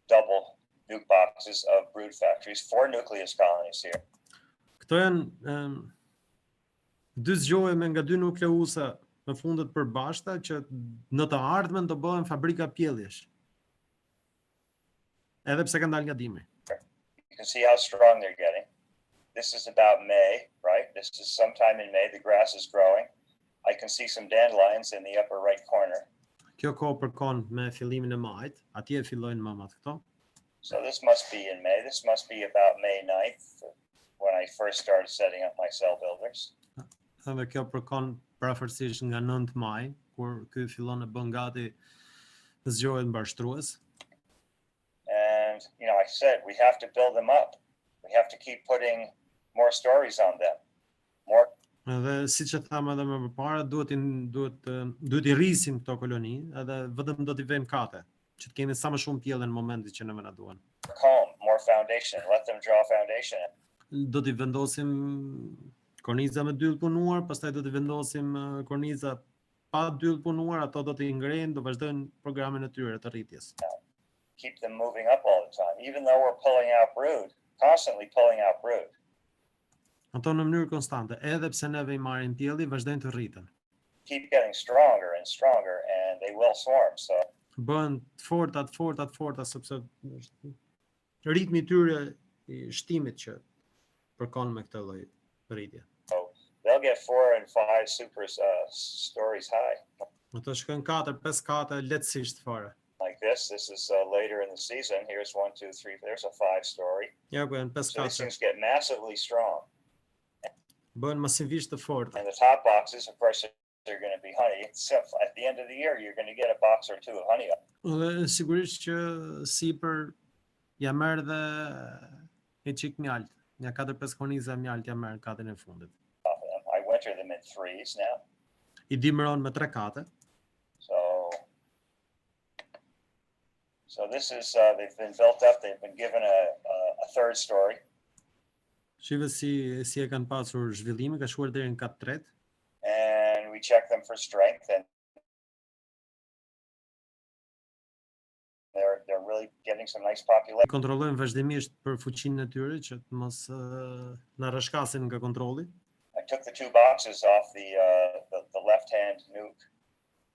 double nuke boxes of brood factories, 4 nucleus colonies here. Këto janë 2 zgjohje me nga 2 nukleusa në fundet përbashkëta që në të ardhmen do bëhen fabrika pjelljesh. Edhe pse kanë dalë nga dimri. You can see how strong they're getting. This is about May, right? This is sometime in May. The grass is growing. I can see some dandelions in the upper right corner. Kjo kohë përkon me fillimin e majit, atje fillojnë mamat këto. So this must be in May. This must be about May 9th when I first started setting up my cell builders. Dhe kjo përkon parafërsisht nga 9 maj, kur ky fillon të bën gati zgjohet mbarështrues. And I said we have to build them up. We have to keep putting more stories on them. More. Edhe siç e tham edhe më përpara, duhet i rrisim këto koloni, edhe vetëm do t'i vëmë kate, që të kemi sa më shumë pjellë në momentin që neve na duan. Comb, more foundation. Let them draw foundation. do t'i vendosim korniza me dyll punuar, pastaj do t'i vendosim korniza pa dyll punuar, ato do t'i ngrenë, do vazhdojnë programin e tyre të rritjes. Keep them moving up all the time, even though we're pulling out brood, constantly pulling out brood. Ato në mënyrë konstante, edhe pse neve I marrim pjelli, vazhdojnë të rriten. Keep getting stronger and stronger, and they will swarm. So Bëhen të forta, sepse ritmi I tyre I shtimit që përkon me këtë lloj rritje. they'll get 4 and 5 super stories high. Ato shkojnë 4-5 kate lehtësisht fare. Like this is later in the season. Here's 1, 2, 3. There's a 5-story. Ja ku janë 5 So these kate. things get massively strong. Bëhen masivisht të forta. And the top boxes, of course, they're going to be honey. Except at the end of the year, you're going to get a box or two of honey. Dhe sigurisht që sipër ja merr dhe e çik mjalt. Nga 4-5 korniza mjalt ja merr katën e fundit. Off of them. I winter them in 3s now. I dimëron me 3 kate. So this is they've been built up. They've been given a 3rd story. Shive si e kanë pasur zhvillimi, ka shkuar deri në katë tretë. And we check them for strength, and they're really getting some nice population. Kontrollojmë vazhdimisht për fuqinë e tyre që të mos na rrashkasin nga kontrolli. I took the 2 boxes off the left-hand nuke.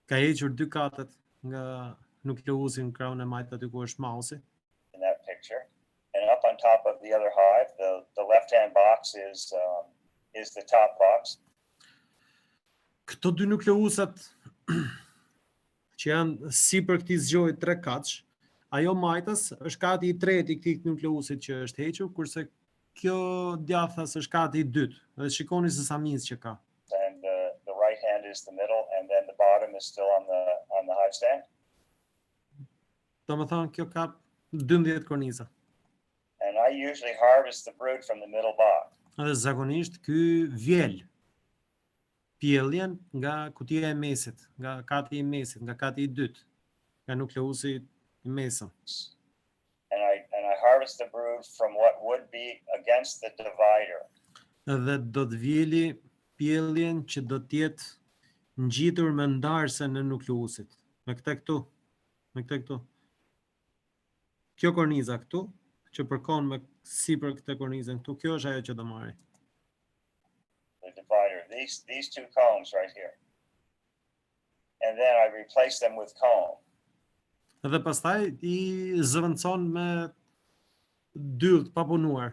Ka hequr 2 katet nga nukleusi në krahun e majt aty ku është mausi. In that picture, and up on top of the other hive, the left-hand box is the top box. Këto 2 nukleusat që janë sipër këtij zgjoji 3 katësh, ajo majtas është kati I tretë I këtij nukleusit që është hequr, kurse kjo djathas është kati I dytë. Dhe shikoni se sa miz që ka. And the right hand is the middle, and then the bottom is still on the hive stand. Domethënë kjo ka 12 korniza. And I usually harvest the brood from the middle box. Dhe zakonisht ky vjel pjelljen nga kutia e mesit, nga kati I mesit, nga kati I dytë, nga nukleusi I mesëm. And I harvest the brood from what would be against the divider. Dhe do të vjeli pjelljen që do të jetë ngjitur me ndarsen e nukleusit. Me këtë këtu. Kjo korniza këtu, që përkon me sipër këtë kornizën këtu, kjo është ajo që do marrë. The divider. These 2 combs right here. And then I replace them with comb. Dhe pastaj I zëvendëson me dyll të papunuar.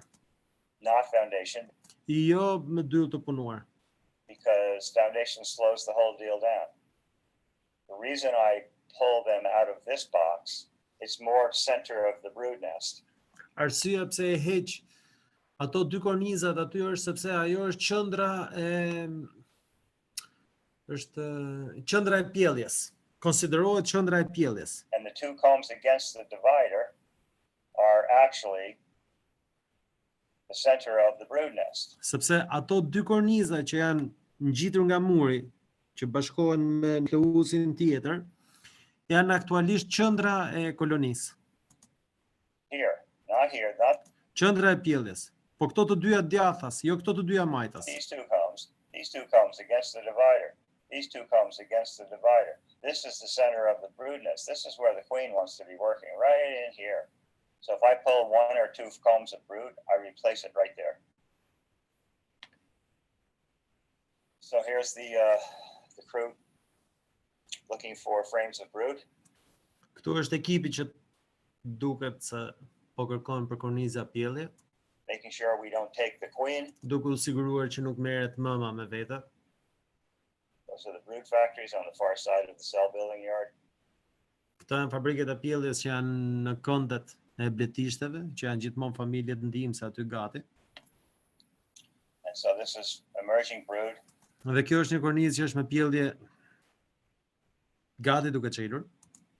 Not foundation, Jo me dyll të punuar. because foundation slows the whole deal down. The reason I pull them out of this box, it's more center of the brood nest. Arsyeja pse e heq ato 2 kornizat aty është sepse ajo është qendra e pjelljes. Konsiderohet qendra e pjelljes. And the 2 combs against the divider are actually the center of the brood nest. Sepse ato 2 korniza që janë ngjitur nga muri, që bashkohen me nukleusin tjetër, janë aktualisht qendra e kolonisë. Here, not Qendra e pjelljes. Po këto të dyja djathas, jo këto të dyja majtas. these 2 combs. These 2 combs against the divider. These 2 combs against the divider. This is the center of the brood nest. This is where the queen wants to be working, right in here. So if I pull 1 or 2 combs of brood, I replace it right there. So here's the crew looking for frames of brood. Këtu është ekipi që duket se po kërkojnë për korniza pjellje, Making sure we don't take the queen. duke u siguruar që nuk merret mëma me vete. Those are the brood factories on the far side of the cell building yard. Këto janë fabriket e pjelljes që janë në këndet e bletishteve, që janë gjithmonë familjet ndihmëse aty gati. And so this is emerging brood. Dhe kjo është një kornizë që është me pjellje gati duke çelur.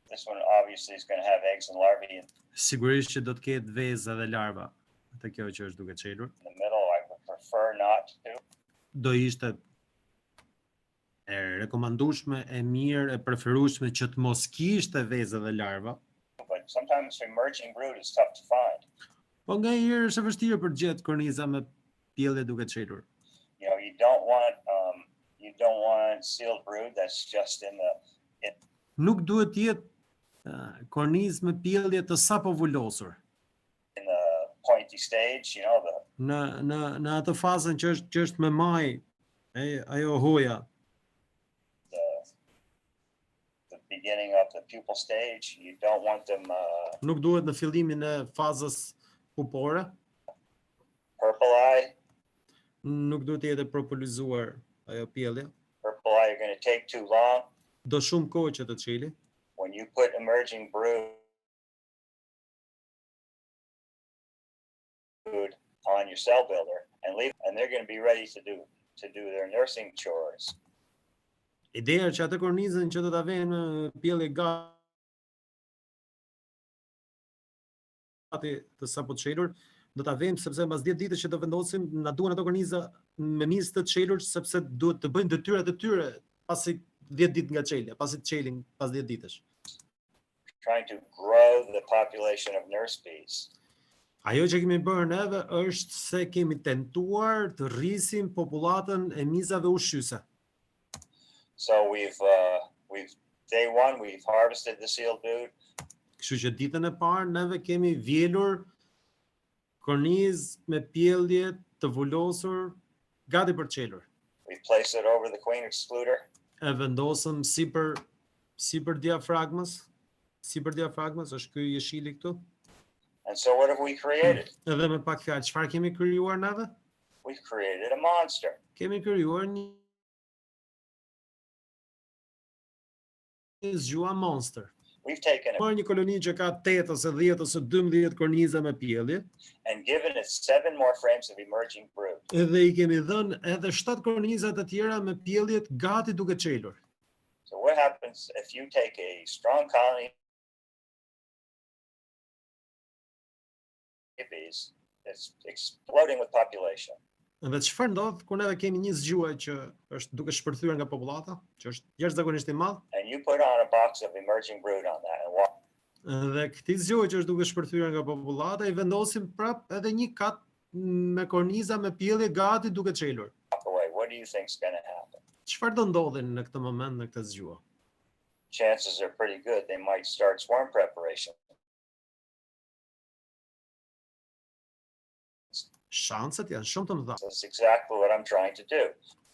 This one obviously is going to have eggs and larvae in Sigurisht që do të ketë vezë dhe larva. Atë kjo që është duke çelur. the middle. I would prefer not to. Do ishte e rekomandueshme, e mirë, e preferueshme që të mos kishte vezë dhe larva. But sometimes emerging brood is tough to find. Po nga herë është e vështirë për gjetë korniza me pjellje duke çelur. You know, you don't want sealed brood that's just in the Nuk duhet të jetë kornizë me pjellje të sapo vulosur. pointy stage, you know, Në atë fazën që është me maj, ajo hoja. the beginning of the pupal stage. You don't want them Nuk duhet në fillimin e fazës pupore. purple eye. Nuk duhet të jetë propolizuar ajo pjellje. Purple eye are going to take too long. Do shumë kohë që të çeli. When you put emerging brood on your cell builder and leave, and they're going to be ready to do their nursing chores. Ideja që atë kornizën që do ta vënë në pjellje gati të sapo të çelur, do ta vëmë sepse mbas 10 ditësh që do vendosim, na duan ato korniza me mizë të çelur sepse duhet të bëjnë detyrat e tyre pasi 10 ditë nga çelja, pasi të çelin pas 10 ditësh. Trying to grow the population of nurse bees. Ajo që kemi bërë neve është se kemi tentuar të rrisim popullatën e mizave ushqyese. So we've day one we've harvested the sealed brood. Kështu që ditën e parë neve kemi vjelur kornizë me pjellje të vulosur gati për çelur. We place it over the queen excluder. E vendosëm sipër diafragmës. Sipër diafragmës është ky jeshili këtu. And so what have we created? Edhe me pak fjalë, çfarë kemi krijuar neve? We've created a monster. Kemi krijuar një zgjua monster. We've taken it Marr një koloni që ka 8 ose 10 ose 12 korniza me pjellje, and given it 7 more frames of emerging brood. edhe i kemi dhënë edhe 7 korniza të tjera me pjelljet gati duke çelur. So what happens if you take a strong colony of bees that's exploding with population? Dhe çfarë ndodh kur neve kemi një zgjuar që është duke shpërthyer nga popullata, që është jashtëzakonisht i madh, And you put on a box of emerging brood on that and walk dhe këtij zgjuar që është duke shpërthyer nga popullata i vendosim prap edhe një kat me korniza me pjellje gati duke çelur. away. What do you think's going to happen? Çfarë do ndodhin në këtë moment në këtë zgjuar? Chances are pretty good they might start swarm preparation. Shanset janë shumë të mëdha. That's exactly what I'm trying to do.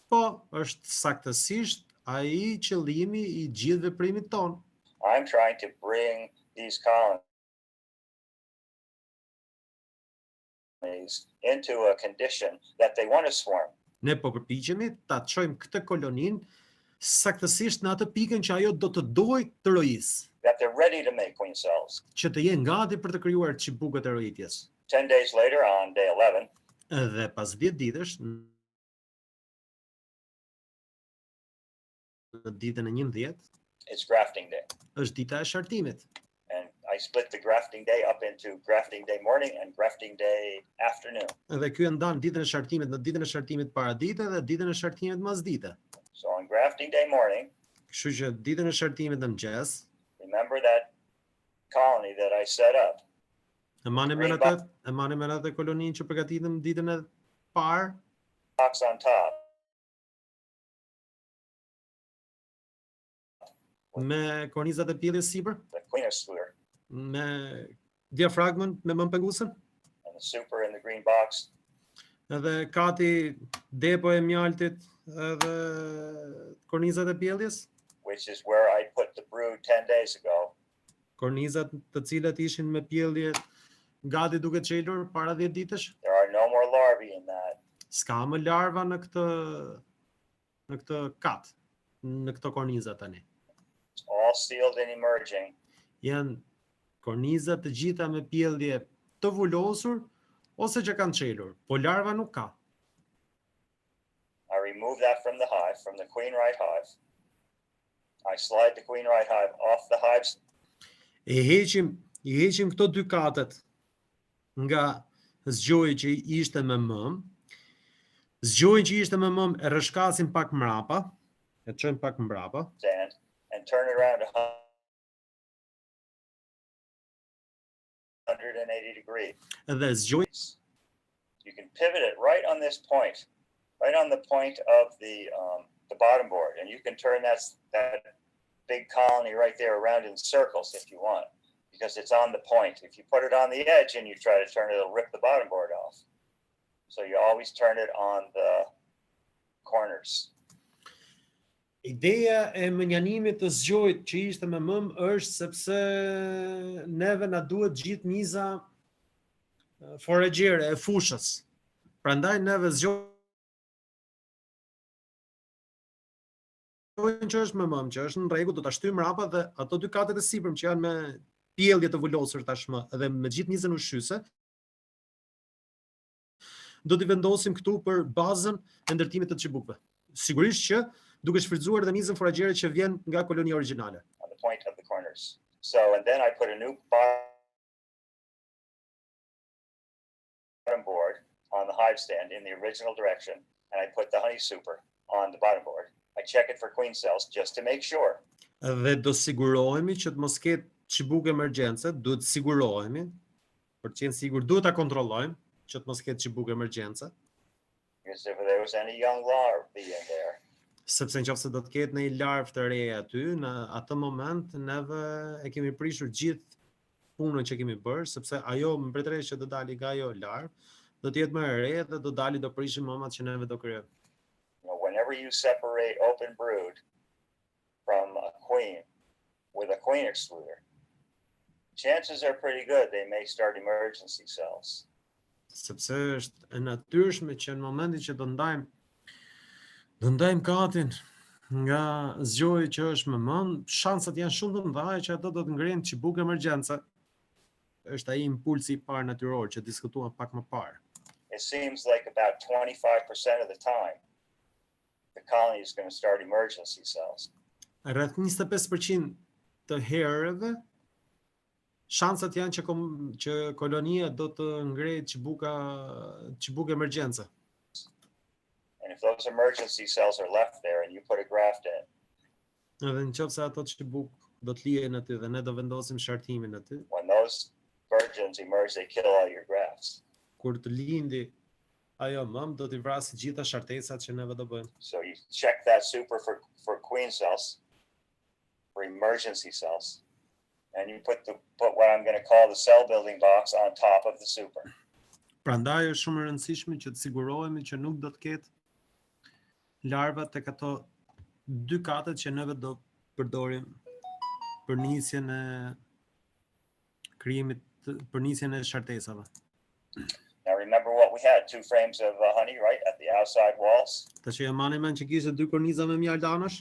Po, është saktësisht ai qëllimi i gjithë veprimit ton. I'm trying to bring these colonies into a condition that they want to swarm. Ne po përpiqemi ta çojmë këtë kolonin saktësisht në atë pikën që ajo do të dojë të rojisë, That they're ready to make queen cells. që të jenë gati për të krijuar çibukët e rojitjes. 10 days later, on day 11, Edhe pas 10 ditësh, në ditën e 11, it's grafting day. është dita e shartimit. And I split the grafting day up into grafting day morning and grafting day afternoon. Edhe ky e ndan ditën e shartimit në ditën e shartimit paradite dhe ditën e shartimit masdite. So on grafting day morning, Kështu që ditën e shartimit në mëngjes, remember that colony that I set up. e manim me atë koloninë që përgatitëm ditën e parë, Box on top. me kornizat e pjelljes sipër, The queen excluder me diafragmën me mëmpengusën, and the super in the green box. edhe kati depo e mjaltit, edhe kornizat e pjelljes, Which is where I put the brood 10 days ago. kornizat të cilat ishin me pjellje gati duke çelur para 10 ditësh. There are no more larvae in that. S'ka më larva në këtë kat, në këto korniza tani. It's all sealed and emerging. Janë korniza të gjitha me pjellje të vulosur ose që kanë çelur, po larva nuk ka. I remove that from the hive, from the queen right hive. I slide the queen right hive off the hives. I heqim këto dy katet nga zgjoji që ishte me mëm. Zgjojin që ishte me mëm e rrëshkasim pak mrapa, e çojmë pak mbrapa. And turn it around 180 degrees. Edhe zgjoj You can pivot it right on this point, right on the point of the bottom board, and you can turn that big colony right there around in circles if you want, because it's on the point. If you put it on the edge and you try to turn it, it'll rip the bottom board off. So you always turn it on the corners. Ideja e mënjanimit të zgjojt që ishte me mëm është sepse neve na duhet gjithë miza foragjere e fushës. Prandaj neve zgjojnë që është me mëm, që është në rregull, do ta shtyjmë mbrapa dhe ato dy katet e sipërm që janë me pjellje të vulosur tashmë dhe me gjithë mizën ushqyese, do t'i vendosim këtu për bazën e ndërtimit të xhibukëve. Sigurisht që duke shfrytzuar edhe mizën foragjere që vjen nga kolonia origjinale. On the point of the corners. So, and then I put a new bottom board on the hive stand in the original direction, and I put the honey super on the bottom board. I check it for queen cells just to make sure. Dhe do sigurohemi që të mos ketë çibukë emergjence, duhet sigurohemi, për të qenë sigur duhet ta kontrollojmë që të mos ketë çibukë emergjence. Because if there was any young larvae in there, sepse nëse do të ketë një larvë të reja aty, në atë moment neve e kemi prishur gjithë punën që kemi bërë, sepse ajo mbretëresha që do dali nga ajo larvë, do të jetë më e re dhe do dali do prishim mamat që neve do krijojmë. whenever you separate open brood from a queen with a queen excluder, chances are pretty good they may start emergency cells. Sepse është e natyrshme që në momentin që do ndajmë katin nga zgjoji që është më mëm, shansat janë shumë të mëdha që ato do të ngrenë çibukë emergjence. Është ai impulsi i parë natyror që diskutuam pak më parë. It seems like about 25% of the time, the colony is going to start emergency cells. Rreth 25% të herëve shansat janë që kolonia do të ngrejë çibukë emergjence. And if those emergency cells are left there and you put a graft in, Edhe nëse ato çibukë do të lihen aty dhe ne do vendosim shartimin aty. when those virgins emerge, they kill all your grafts. Kur të lindi ajo mëm, do t'i vrasë gjitha shartesat që neve do bëjmë. So you check that super for queen cells, for emergency cells, and you put what I'm going to call the cell building box on top of the super. Prandaj është shumë e rëndësishme që të sigurohemi që nuk do të ketë larva tek ato dy katet që neve do përdorim për nisjen e krijimit, për nisjen e shartesave. Now remember what we had, 2 frames of honey, right, at the outside walls. Tash e mani mend që kishte dy korniza me mjaltë anësh,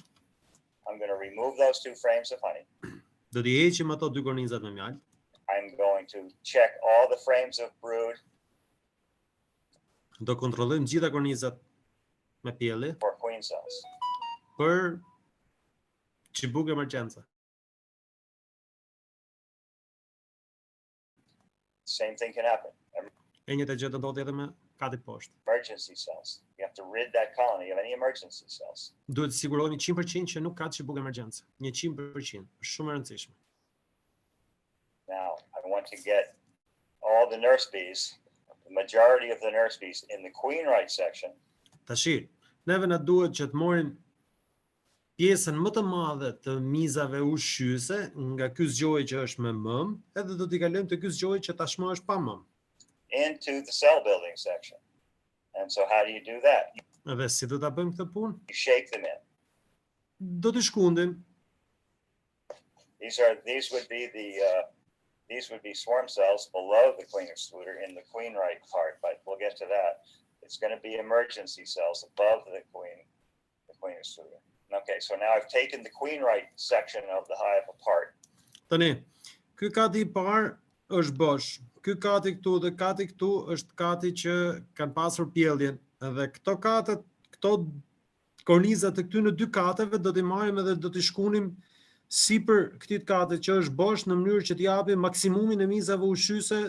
I'm going to remove those 2 frames of honey. do t'i heqim ato dy kornizat me mjaltë. I'm going to check all the frames of brood Do kontrollojmë gjitha kornizat me pjelli for queen cells. për çibukë emergjence. Same thing can happen. E njëjta gjë do ndodhi edhe me katit poshtë. Emergency cells. You have to rid that colony of any emergency cells. Duhet të sigurohemi 100% që nuk ka çibukë emergjence. 100%. Është shumë e rëndësishme. Now, I want to get all the nurse bees, the majority of the nurse bees in the queen right section. Tashi, neve na duhet që të morim pjesën më të madhe të mizave ushqyese nga ky zgjoj që është me mëm, edhe do t'i kalojmë te ky zgjoj që tashmë është pa mëm. Into the cell building section. And so how do you do that? Edhe si do ta bëjmë këtë punë? You shake them in. Do t'i shkundim. These would be swarm cells below the queen excluder in the queen right part, but we'll get to that. It's going to be emergency cells above the queen excluder. Okay, so now I've taken the queen right section of the hive apart. Tani, ky kati i parë është bosh. Ky kati këtu dhe kati këtu është kati që kanë pasur pjelljen. Edhe këto katet, këto kornizat të këtyre dy kateve do t'i marrim edhe do t'i shkunim sipër këtij kate që është bosh në mënyrë që t'japim maksimumin e mizave ushqyese,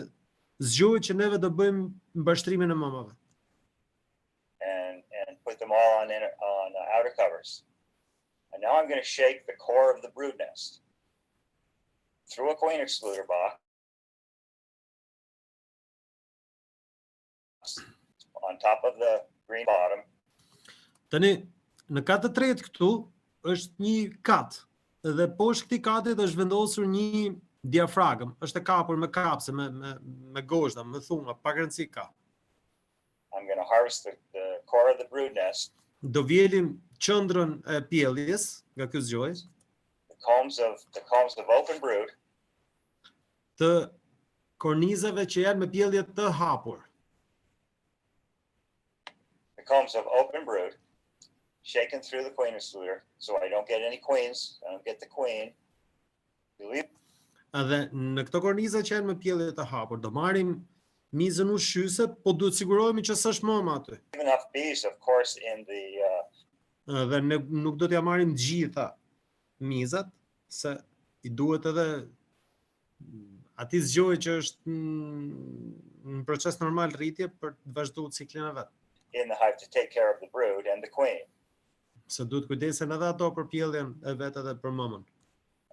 zgjohet që neve do bëjmë mbashtrimin e mamave. And put them all on outer covers. And now I'm going to shake the core of the brood nest through a queen excluder box on top of the green bottom. Tani, në kat të tretë këtu është një kat. Dhe poshtë këtij katit është vendosur një diafragëm, është e kapur me kapse, me gozhda, me thunga, pak rëndësi ka. I'm going to harvest the core of the brood nest, Do vjelim qendrën e pjelljes nga ky zgjoj, the combs of open brood, të kornizave që janë me pjellje të hapur. the combs of open brood, shaken through the queen excluder, so I don't get any queens. I don't get the queen. You leave Edhe në këto korniza që janë me pjellje të hapur, do marrim mizën ushqyese, po duhet sigurohemi që s'është mëma aty. enough bees, of course, in the Dhe ne nuk do t'ja marrim gjitha mizat, se i duhet edhe atij zgjoj që është në proces normal rritje për të vazhduar ciklin e vet. in the hive to take care of the brood and the queen. Se duhet kujdesen edhe ato për pjelljen e vet edhe për mëmën.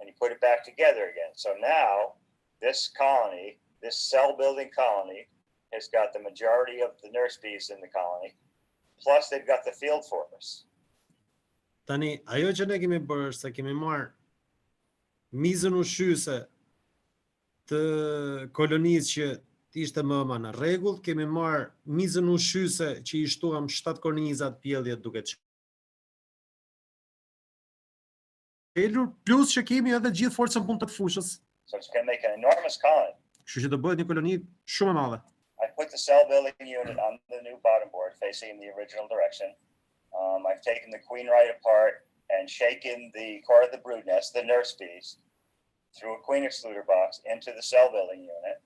And you put it back together again. So now this colony, this cell building colony, has got the majority of the nurse bees in the colony, plus they've got the field force. Tani, ajo që ne kemi bërë është se kemi marrë mizën ushqyese të kolonisë që ishte mëma në rregull, kemi marrë mizën ushqyese që i shtuam 7 kornizat pjellje duke çelur, plus që kemi edhe gjithë forcën punë të fushës. So it's going to make an enormous colony. Kështu që do bëhet një koloni shumë e madhe. I put the cell building unit on the new bottom board facing in the original direction. I've taken the queen right apart and shaken the core of the brood nest, the nurse bees, through a queen excluder box into the cell building unit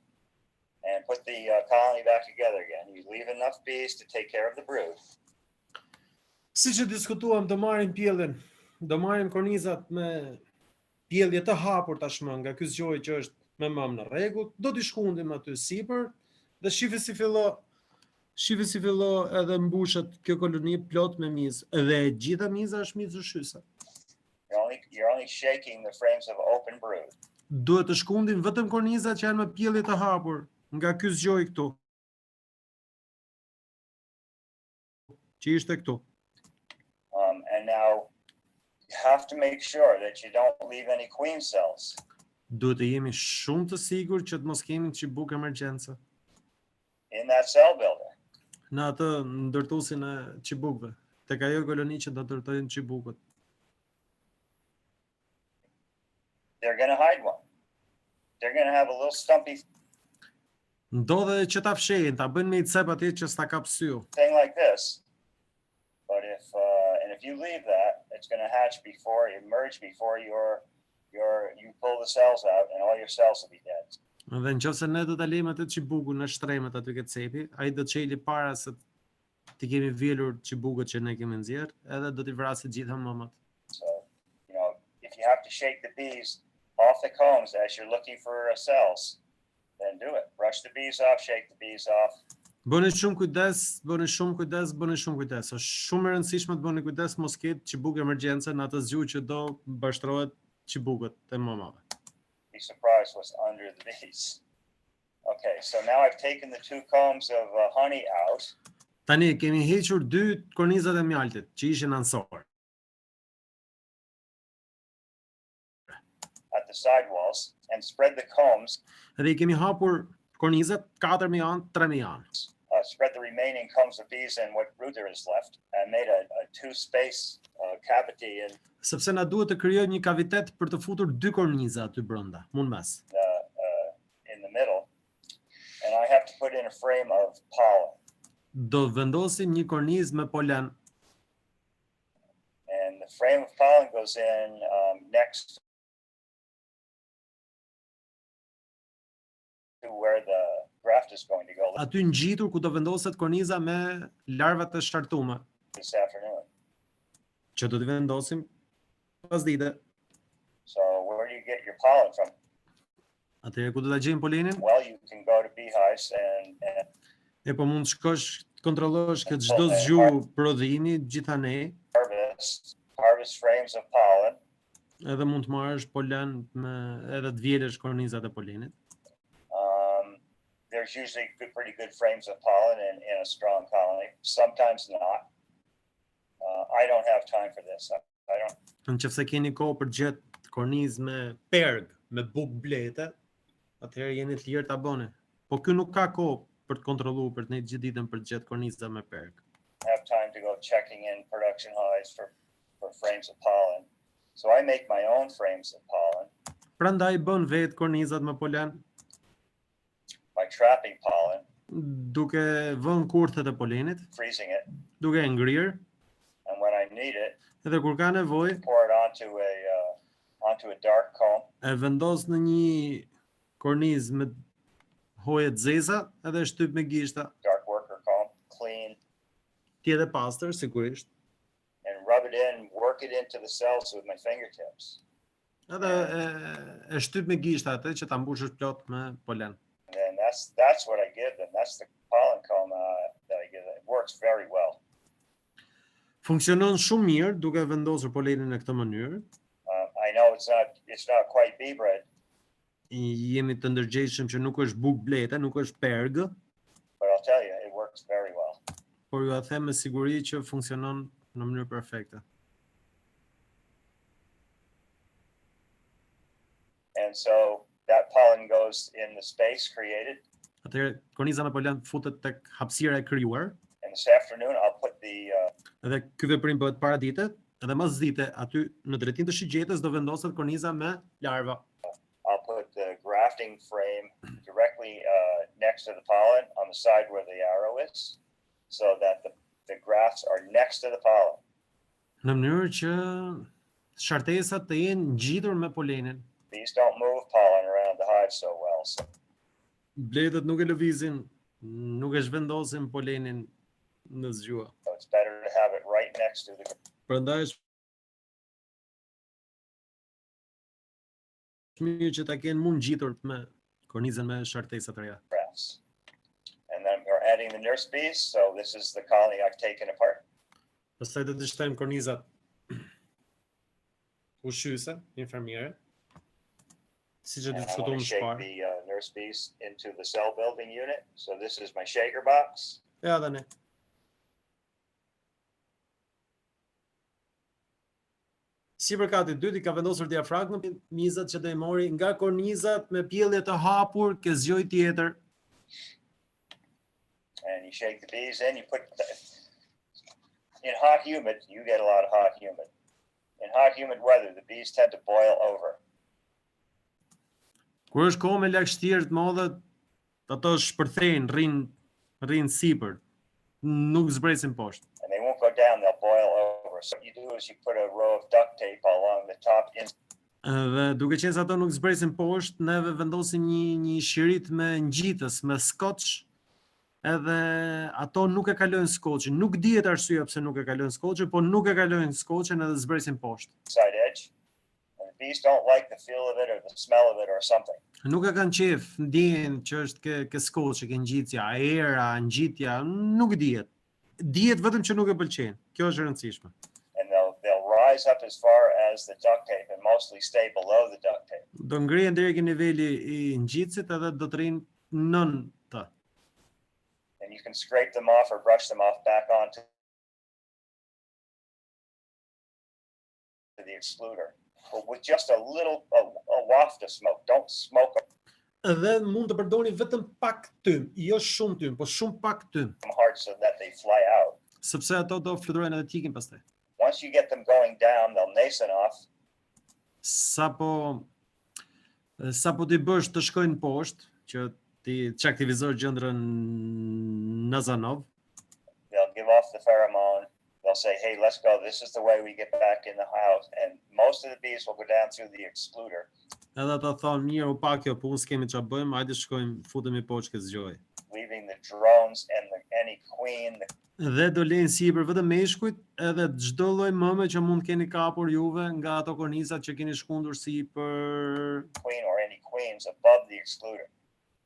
and put the colony back together again. You leave enough bees to take care of the brood. Siç e diskutuam, do marrim pjelljen, do marrim kornizat me pjellje të hapur tashmë nga ky zgjoj që është me mëmë në rregull, do t'i shkundim aty sipër dhe shifi si fillo edhe mbushet kjo koloni plot me mizë. Edhe e gjitha miza është mizë ushqyese. You're only shaking the frames of open brood. Duhet të shkundim vetëm kornizat që janë me pjellje të hapur nga ky zgjoj këtu. Që ishte këtu. And now you have to make sure that you don't leave any queen cells. Duhet të jemi shumë të sigurt që të mos kemi çibuk emergjencë In that cell builder. në atë ndërtuesin e çibukëve, tek ajo koloni që do ndërtojnë çibukët. They're going to hide one. They're going to have a little stumpy Ndodhe që ta fshehin, ta bëjnë me i cep atje që s'ta kap syu. thing like this. But if you leave that, it's going to hatch emerge before you pull the cells out, and all your cells will be dead. Dhe nëse ne do ta lejmë atë çibukun në shtremet aty ke cepi, ai do të çeli para se ti kemi vjelur çibukët që ne kemi nxjerr, edhe do t'i vrasë gjitha mëmat. So, if you have to shake the bees off the combs as you're looking for cells, then do it. Brush the bees off, shake the bees off. Bëni shumë kujdes, bëni shumë kujdes. Është shumë e rëndësishme të bëni kujdes mos ketë çibuk emergjence në atë zgjuar që do mbashtrohet çibukët e mëmave. Be surprised what's under the bees. Okay, so now I've taken the 2 combs of honey out. Tani kemi hequr 2 kornizat e mjaltit që ishin anësor. At the sidewalls and spread the combs. Dhe I kemi hapur kornizat 4 me anë, 3 me anë. Spread the remaining combs of bees in what brood there is left and made a 2-space cavity Sepse na duhet të krijojmë një kavitet për të futur 2 korniza aty brenda, mund mes. in the middle. And I have to put in a frame of pollen. Do vendosim një kornizë me polen. And the frame of pollen goes in next to where the graft is going to go Aty ngjitur ku do vendoset korniza me larvat e shtartume, this afternoon. që do t'i vendosim pasdite. So where do you get your pollen from? Atëherë ku do ta gjejmë polenin? Well, you can go to beehives and Po mund të shkosh të kontrollosh që çdo zgju prodhimi gjithanej, harvest frames of pollen. edhe mund të marrësh polen edhe të vjelësh kornizat e polenit. there's usually pretty good frames of pollen in a strong colony. Sometimes not. I don't have time for this. I don't. Nëse keni kohë për gjetë kornizë me perg, me buk blete, atëherë jeni të lirë ta bëni. Po ky nuk ka kohë për të kontrolluar për të nejtë gjithë ditën për të gjetë korniza me perg. Have time to go checking in production hives for frames of pollen. So I make my own frames of pollen Prandaj bën vetë kornizat me polen by trapping pollen, duke vënë kurthet e polenit, freezing it, duke e ngrirë, and when I need it, edhe kur ka nevojë, pour it onto a dark comb, e vendos në një kornizë me hoje të zeza edhe e shtyp me gishta. dark worker comb, clean, Tjetë e pastër, sigurisht. and rub it in, work it into the cells with my fingertips. Edhe e shtyp me gishta atë që ta mbushësh plot me polen. And then that's what I give them. That's the pollen comb that I give them. It works very well. Funksionon shumë mirë duke vendosur polenin në këtë mënyrë. I know it's not quite bee bread, Jemi të ndërgjegjshëm që nuk është buk blete, nuk është perg, but I'll tell you, it works very well. por ju a them me siguri që funksionon në mënyrë perfekte. And so that pollen goes in the space created. Atëherë korniza me polen futet tek hapësira e krijuar, And this afternoon, I'll put the edhe ky veprim bëhet para ditës, edhe mas dite aty në drejtim të shigjetës do vendoset korniza me larva. I'll put the grafting frame directly next to the pollen on the side where the arrow is, so that the grafts are next to the pollen. Në mënyrë që shartesat të jenë ngjitur me polenin. Bees don't move pollen around the hive so well. So Bletët nuk e lëvizin, nuk e zhvendosin polenin në zgjuar. it's better to have it right next to the Prandaj është mirë që ta kenë mund ngjitur me kornizën me shartesa të reja. grafts. And then we're adding the nurse bees. So this is the colony I've taken apart. Pastaj do të shtojmë kornizat ushqyese, infermiere. Siç e And I'm diskutuam going më to shake parë. the nurse bees into the cell building unit. So this is my shaker box. Ja tani. Sipërkati i dytë i ka vendosur diafragmën mizat që do i mori nga kornizat me pjellje të hapur ke zgjoj tjetër. And you shake the bees in, you put in hot humid, you get a lot of hot humid. In hot humid weather, the bees tend to boil over. Kur është kohë me lagështirë të mëdha, ato shpërthejnë, rrin sipër. Nuk zbresin poshtë. And they won't go down, they'll boil over. So what you do is you put a row of duct tape along the top Dhe duke qenë se ato nuk zbresin poshtë, neve vendosim një shirit me ngjitës, me scotch, edhe ato nuk e kalojnë scotchin. Nuk dihet arsyeja pse nuk e kalojnë scotchin, po nuk e kalojnë scotchin edhe zbresin poshtë. inside edge. And the bees don't like the feel of it or the smell of it or something. Nuk e kanë qef, ndjen që është ke scotch, ke ngjitja, era, ngjitja, nuk dihet. Dihet vetëm që nuk e pëlqen. Kjo është e rëndësishme. And they'll rise up as far as the duct tape and mostly stay below the duct tape. Do ngrihen deri ke niveli i ngjitësit edhe do të rrinë nën të. And you can scrape them off or brush them off back onto the excluder. But with just a little a waft of smoke. Don't smoke them Edhe mund të përdorni vetëm pak tym, jo shumë tym, po shumë pak tym, hard so that they fly out. sepse ato do fluturojnë edhe të ikin pastaj. Once you get them going down, they'll nason off. Sapo ti bësh të shkojnë poshtë, që ti çaktivizor gjendrën Nazanov, They'll give off the pheromone. They'll say, hey, let's go. This is the way we get back in the house. And most of the bees will go down through the excluder, edhe ata thonë mirë u pa kjo, po unë s'kemi ç'a bëjmë, hajde shkojmë, futemi poshtë ke zgjoj. leaving the drones and any queen, Dhe do lejnë sipër vetëm meshkujt edhe çdo lloj mëme që mund keni kapur juve nga ato kornizat që keni shkundur sipër. queen or any queens above the excluder.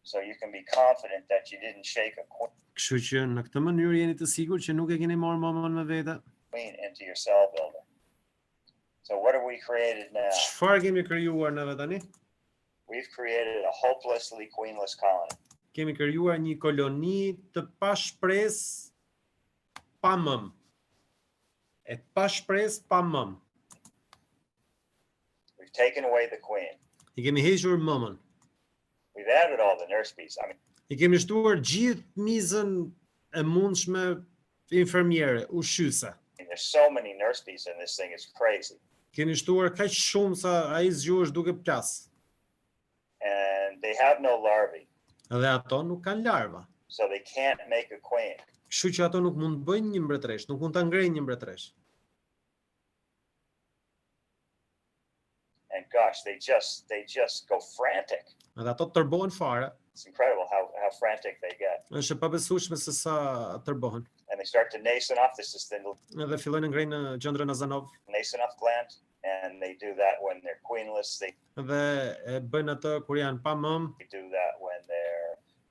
So you can be confident that you didn't shake a Kështu që në këtë mënyrë jeni të sigurt që nuk e keni marrë mëmën me vete. queen into your cell builder. So what have we created now? Çfarë kemi krijuar neve tani? We've created a hopelessly queenless colony. kemi krijuar një koloni të pashpresë pa mëm. E pashpresë pa mëm. We've taken away the queen. I kemi hequr mëmën. We've added all the nurse bees. I mean, I kemi shtuar gjithë mizën e mundshme infermiere, ushqyese. there's so many nurse bees in this thing, it's crazy. Kemi shtuar kaq shumë sa ai zgjuhesh duke plas. And they have no larvae, Dhe ato nuk kanë larva. so they can't make a queen. Kështu që ato nuk mund të bëjnë një mbretëresh, nuk mund ta ngrejnë një mbretëresh. And gosh, they just go frantic. Dhe ato tërbohen fare. It's incredible how frantic they get. Është e pabesueshme se sa tërbohen. And they start to nascent off. This is the Dhe fillojnë ngrejnë në gjendrën Azanov. nascent off gland, and they do that when they're queenless. They Dhe e bëjnë atë kur janë pa mëm, do that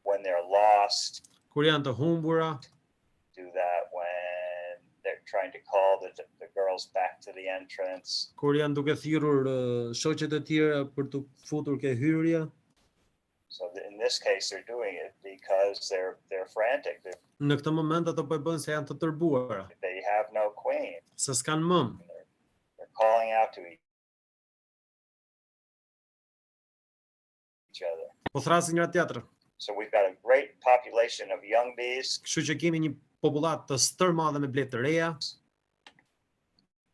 when they're lost. kur janë të humbura, Do that when they're trying to call the girls back to the entrance. kur janë duke thirrur shoqet e tjera për të futur ke hyrja. So in this case, they're doing it because they're frantic. Në këtë moment ato po e bëjnë se janë të tërbuara, They have no queen. se s'kan mëm. They're calling out to each other. Po thrasin njëra tjetrën. So we've got a great population of young bees. Kështu që kemi një popullat të stërmadhe me bletë të reja.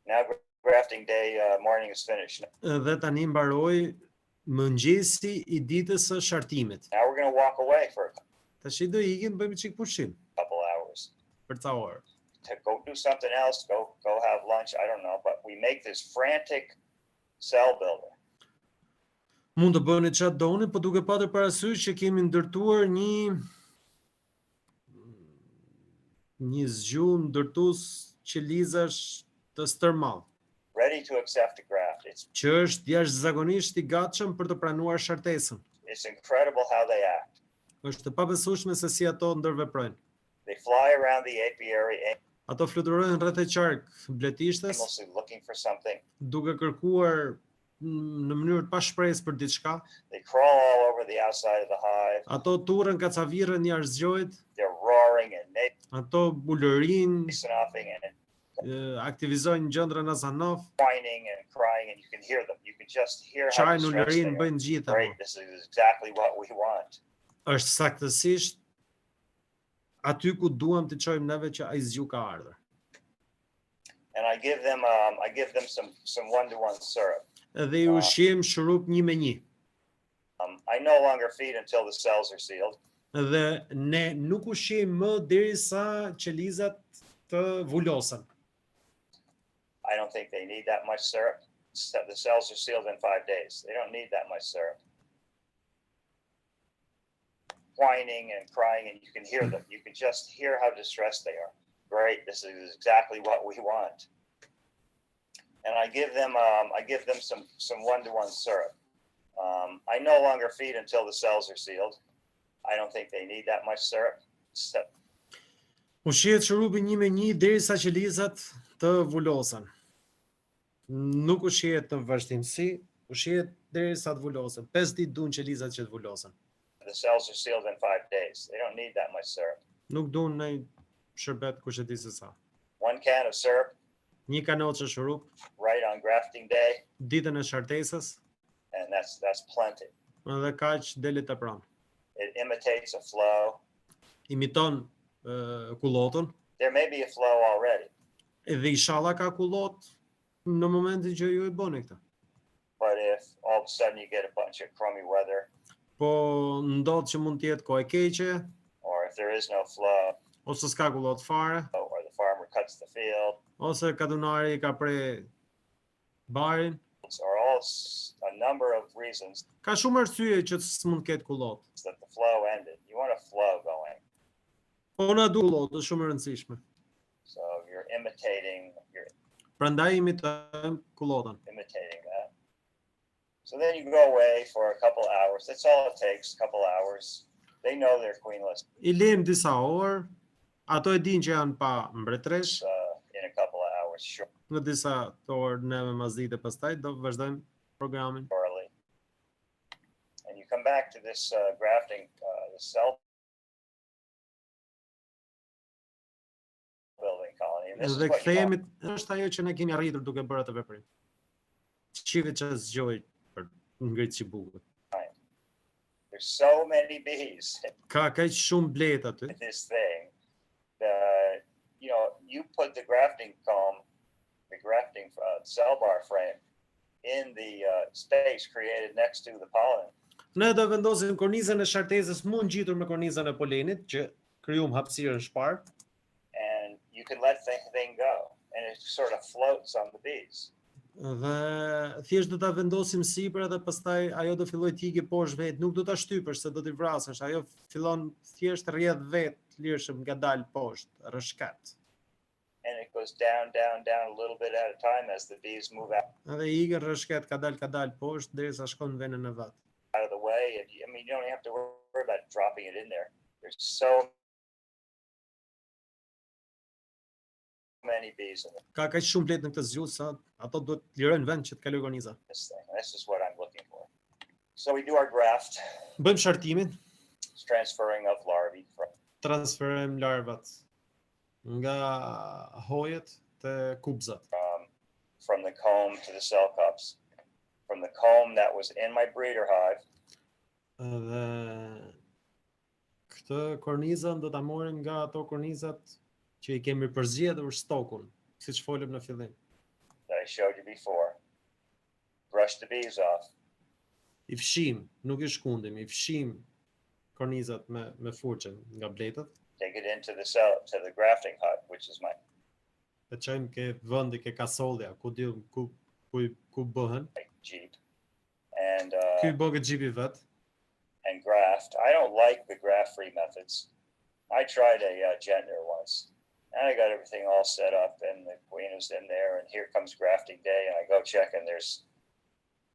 Now grafting day morning is finished. Dhe tani mbaroi mëngjesi i ditës së shartimit. Now we're going to walk away for Tash do ikim, bëjmë çik pushim a couple hours për ca orë. to go do something else, go have lunch, I don't know, but we make this frantic cell builder. Mund të bëni çfarë doni, po duke patur parasysh që kemi ndërtuar një zgjuar ndërtues qelizash të stërmall, Ready to accept a graft. që është jashtëzakonisht i gatshëm për të pranuar shartesën. It's incredible how they act. Është e pabesueshme se si ato ndërveprojnë. They fly around the apiary Ato fluturojnë rreth e qark bletishtes, aimlessly looking for something. duke kërkuar në mënyrë të pashpresë për diçka. They crawl all over the outside of the hive. Ato turren kacavirën jashtë zgjohet, They're roaring and ato bulërin, nascent offing and aktivizojnë gjendrën Azanov, whining and crying, and you can hear them. You can just hear how çajin distressed they ulërin are. bëjnë gjithë ato. Great, this is exactly what we want. Është saktësisht aty ku duam të çojmë neve që ai zgju ka ardhur. And I give them some one-to-one syrup. Edhe ju ushqim shurup 1-me-1. I no longer feed until the cells are sealed. Dhe ne nuk ushqim më derisa qelizat të vulosen. I don't think they need that much syrup. The cells are sealed in 5 days. They don't need that much syrup. Whining and crying, and you can hear them. You can just hear how distressed they are. Great, this is exactly what we want. And I give them some one-to-one syrup. I no longer feed until the cells are sealed. I don't think they need that much syrup. Ushqihet shurupi 1-me-1 derisa qelizat të vulosen. Nuk ushqihet në vazhdimsi, ushqihet derisa të vulosen. 5 ditë duan qelizat që të vulosen. The cells are sealed in 5 days. They don't need that much syrup. Nuk duan në shërbet kush e di se sa. 1 can of syrup Një kanoçë shurup, right on grafting day, ditën e shartesës, and that's plenty. edhe kaq delet të pranë. It imitates a flow. Imiton kullotën, There may be a flow already, edhe inshallah ka kullot në momentin që ju i bëni këtë. but if all of a sudden you get a bunch of crummy weather, Po ndodh që mund të jetë kohë e keqe, or if there is no flow, ose s'ka kullot fare, or the farmer cuts the field, ose kadunari ka pre barin, or a number of reasons ka shumë arsye që s'mund ketë kullot. that the flow ended. You want a flow going. Po na du kullot, është shumë e rëndësishme. So you're imitating Prandaj imitojmë kullotën. that. So then you go away for a couple hours. That's all it takes, a couple hours. They know they're queenless I lejmë disa orë, ato e dinë që janë pa mbretëresh, in a couple of hours, në disa orë neve mas dite pastaj do vazhdojmë programin. surely. And you come back to this grafting, the cell building colony. And this is Dhe what you want. kthehemi, është ajo që ne kemi arritur duke bërë atë veprim. Qive që zgjoj për ngritë çibukut. There's so many bees Ka kaq shumë blet aty. in this thing. You know, you put the grafting comb, the grafting cell bar frame in the space created next to the pollen. Ne do vendosim kornizën e shartezës mund ngjitur me kornizën e polenit që krijuam hapësirën shpar. And you can let the thing go, and it sort of floats on the bees. Dhe thjesht do ta vendosim sipër dhe pastaj ajo do filloj të ikë poshtë vet, nuk do ta shtypësh se do t'i vrasësh, ajo fillon thjesht rrjedh vet lirshëm ngadalë poshtë, rrëshkat. And it goes down, down, down a little bit at a time as the bees move out Edhe ikën rrëshkat kadal poshtë derisa shkon në vendin e vet. of the way. And I mean, you don't even have to worry about dropping it in there. There's so many bees in Ka kaq shumë blet në këtë zgjues sa ato duhet lirojnë vend që të kalojë korniza. this thing. This is what I'm looking for. So we do our graft, Bëjmë shartimin, it's transferring of larvae from transferojmë larvat nga hojet te kubzat. from the comb to the cell cups. From the comb that was in my breeder hive, Dhe këtë kornizën do ta morëm nga ato kornizat që i kemi përzgjedhur stokun, siç folëm në fillim. that I showed you before. Brush the bees off. I fshim, nuk i shkundim, I fshim kornizat me furçën nga bletët, Take it into the cell, to the grafting hut, which is my e çojmë ke vendi ke kasollja, ku bëhen. jeep, and Ky bëhet xhipi vet. and graft. I don't like the graft-free methods. I tried a gentler once, and I got everything all set up, and the queen is in there, and here comes grafting day, and I go check, and there's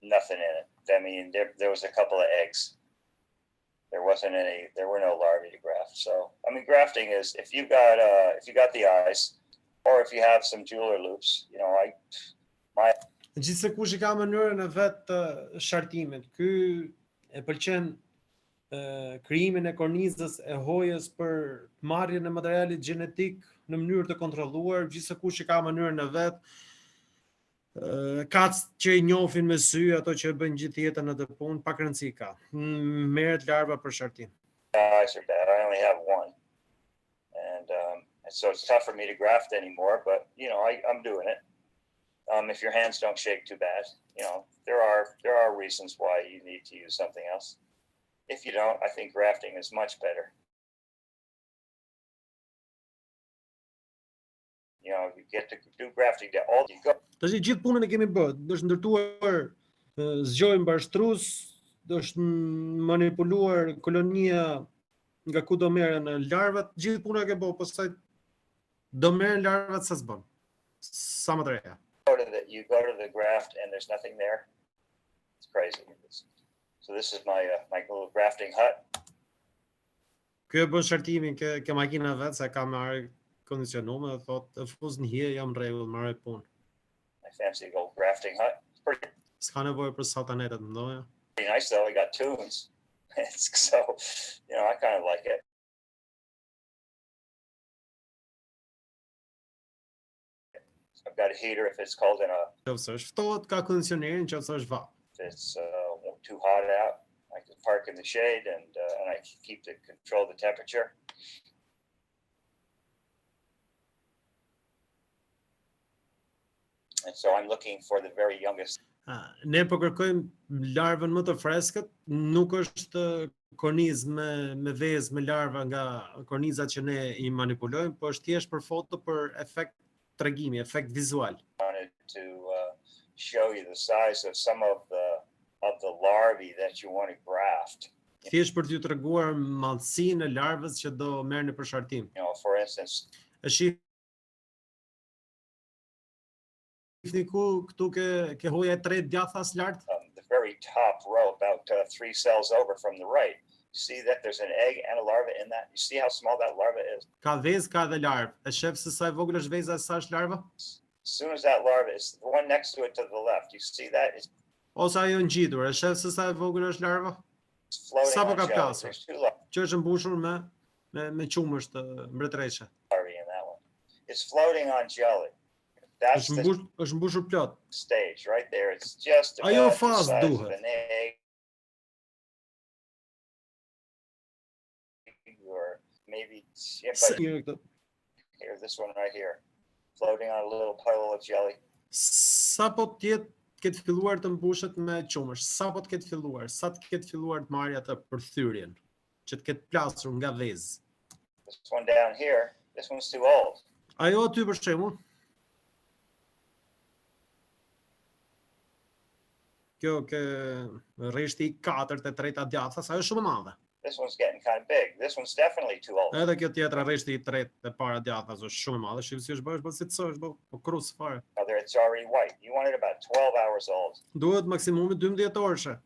nothing in it. I mean, there was a couple of eggs. There were no larvae to graft. So, I mean, grafting is if you got the eyes, or if you have some jeweler loops, you know, Gjithsekush i ka mënyrën e vet të shartimit. Ky e pëlqen krijimin e kornizës e hojës për marrjen e materialit gjenetik në mënyrë të kontrolluar, gjithsekush i ka mënyrën e vet. Kac që i njohin me sy, ato që bëjnë gjithë jetën atë punë, pak rëndësi ka. Merret larva për shartim. eyes are bad. I only have one, and so it's tough for me to graft anymore. But you know, I'm doing it. If your hands don't shake too bad, you know, there are reasons why you need to use something else. If you don't, I think grafting is much better. You know, you get to do grafting to all you go. Tash gjithë punën e kemi bërë, është ndërtuar zgjojmë bashkëtrues, është manipuluar kolonia nga ku do merren larvat, gjithë puna e ke bërë, pastaj do merren larvat sa s'bën. Sa më të reja. You go to the graft and there's nothing there. It's crazy. So this is my little grafting hut. Ky e bën shartimin ke makina vet, sa ka marrë kondicionuar, thotë fuz në hije, jam rregull, marrë punë. My fancy little grafting hut. It's pretty S'ka nevojë për satanetet mëdha. nice though. I got tunes. So, you know, I kind of like it. I've got a heater if it's cold in Nëse është ftohtë, ka kondicionerin, nëse është vallë. if it's too hot out. I can park in the shade and I keep to control the temperature. And so I'm looking for the very youngest. Ne po kërkojmë larvën më të freskët, nuk është kornizë me vezë me larva nga kornizat që ne I manipulojmë, po është thjesht për foto, për efekt tregimi, efekt vizual. I wanted to show you the size of some of the larvae that you want to graft. Thjesht për t'ju treguar madhësinë e larvës që do merrni për shartim. You know, for instance, E shihni këtu ke hoja e tretë djathas lart. the very top row, about 3 cells over from the right. You see that there's an egg and a larva in that? You see how small that larva is? Ka vezë, ka edhe larvë. E shef se sa e vogël është veza, sa është larva? As soon as that larva is the one next to it to the left, you see that it's Ose ajo ngjitur, e shef se sa e vogël është larva? floating Sa po on ka shells. plasur? There's 2 larvae. që është mbushur me qumësht mbretëreshe. larvae in that one. It's floating on jelly. That's the Është mbushur plot. stage right there. It's just Ajo about the fazë size of duhet. an egg, or maybe but here, this one right here, floating on a little puddle of jelly. Sa po ketë filluar të mbushet me qumësh, sa po të ketë filluar, sa të ketë filluar të marrë atë përthyrjen, që të ketë plasur nga vezë. This one down here, this one's too old. Ajo aty për shembull, kjo rreshti i 4 e 3 djathtas, ajo është shumë e madhe. This one's getting kind of big. This one's definitely too old. Edhe kjo tjetra rreshti i 3 e para djathtas është shumë e madhe. Shifë si është bërë, si të së është po krus fare. Now it's already white. You want it about 12 hours old. Duhet maksimumi 12 orëshe.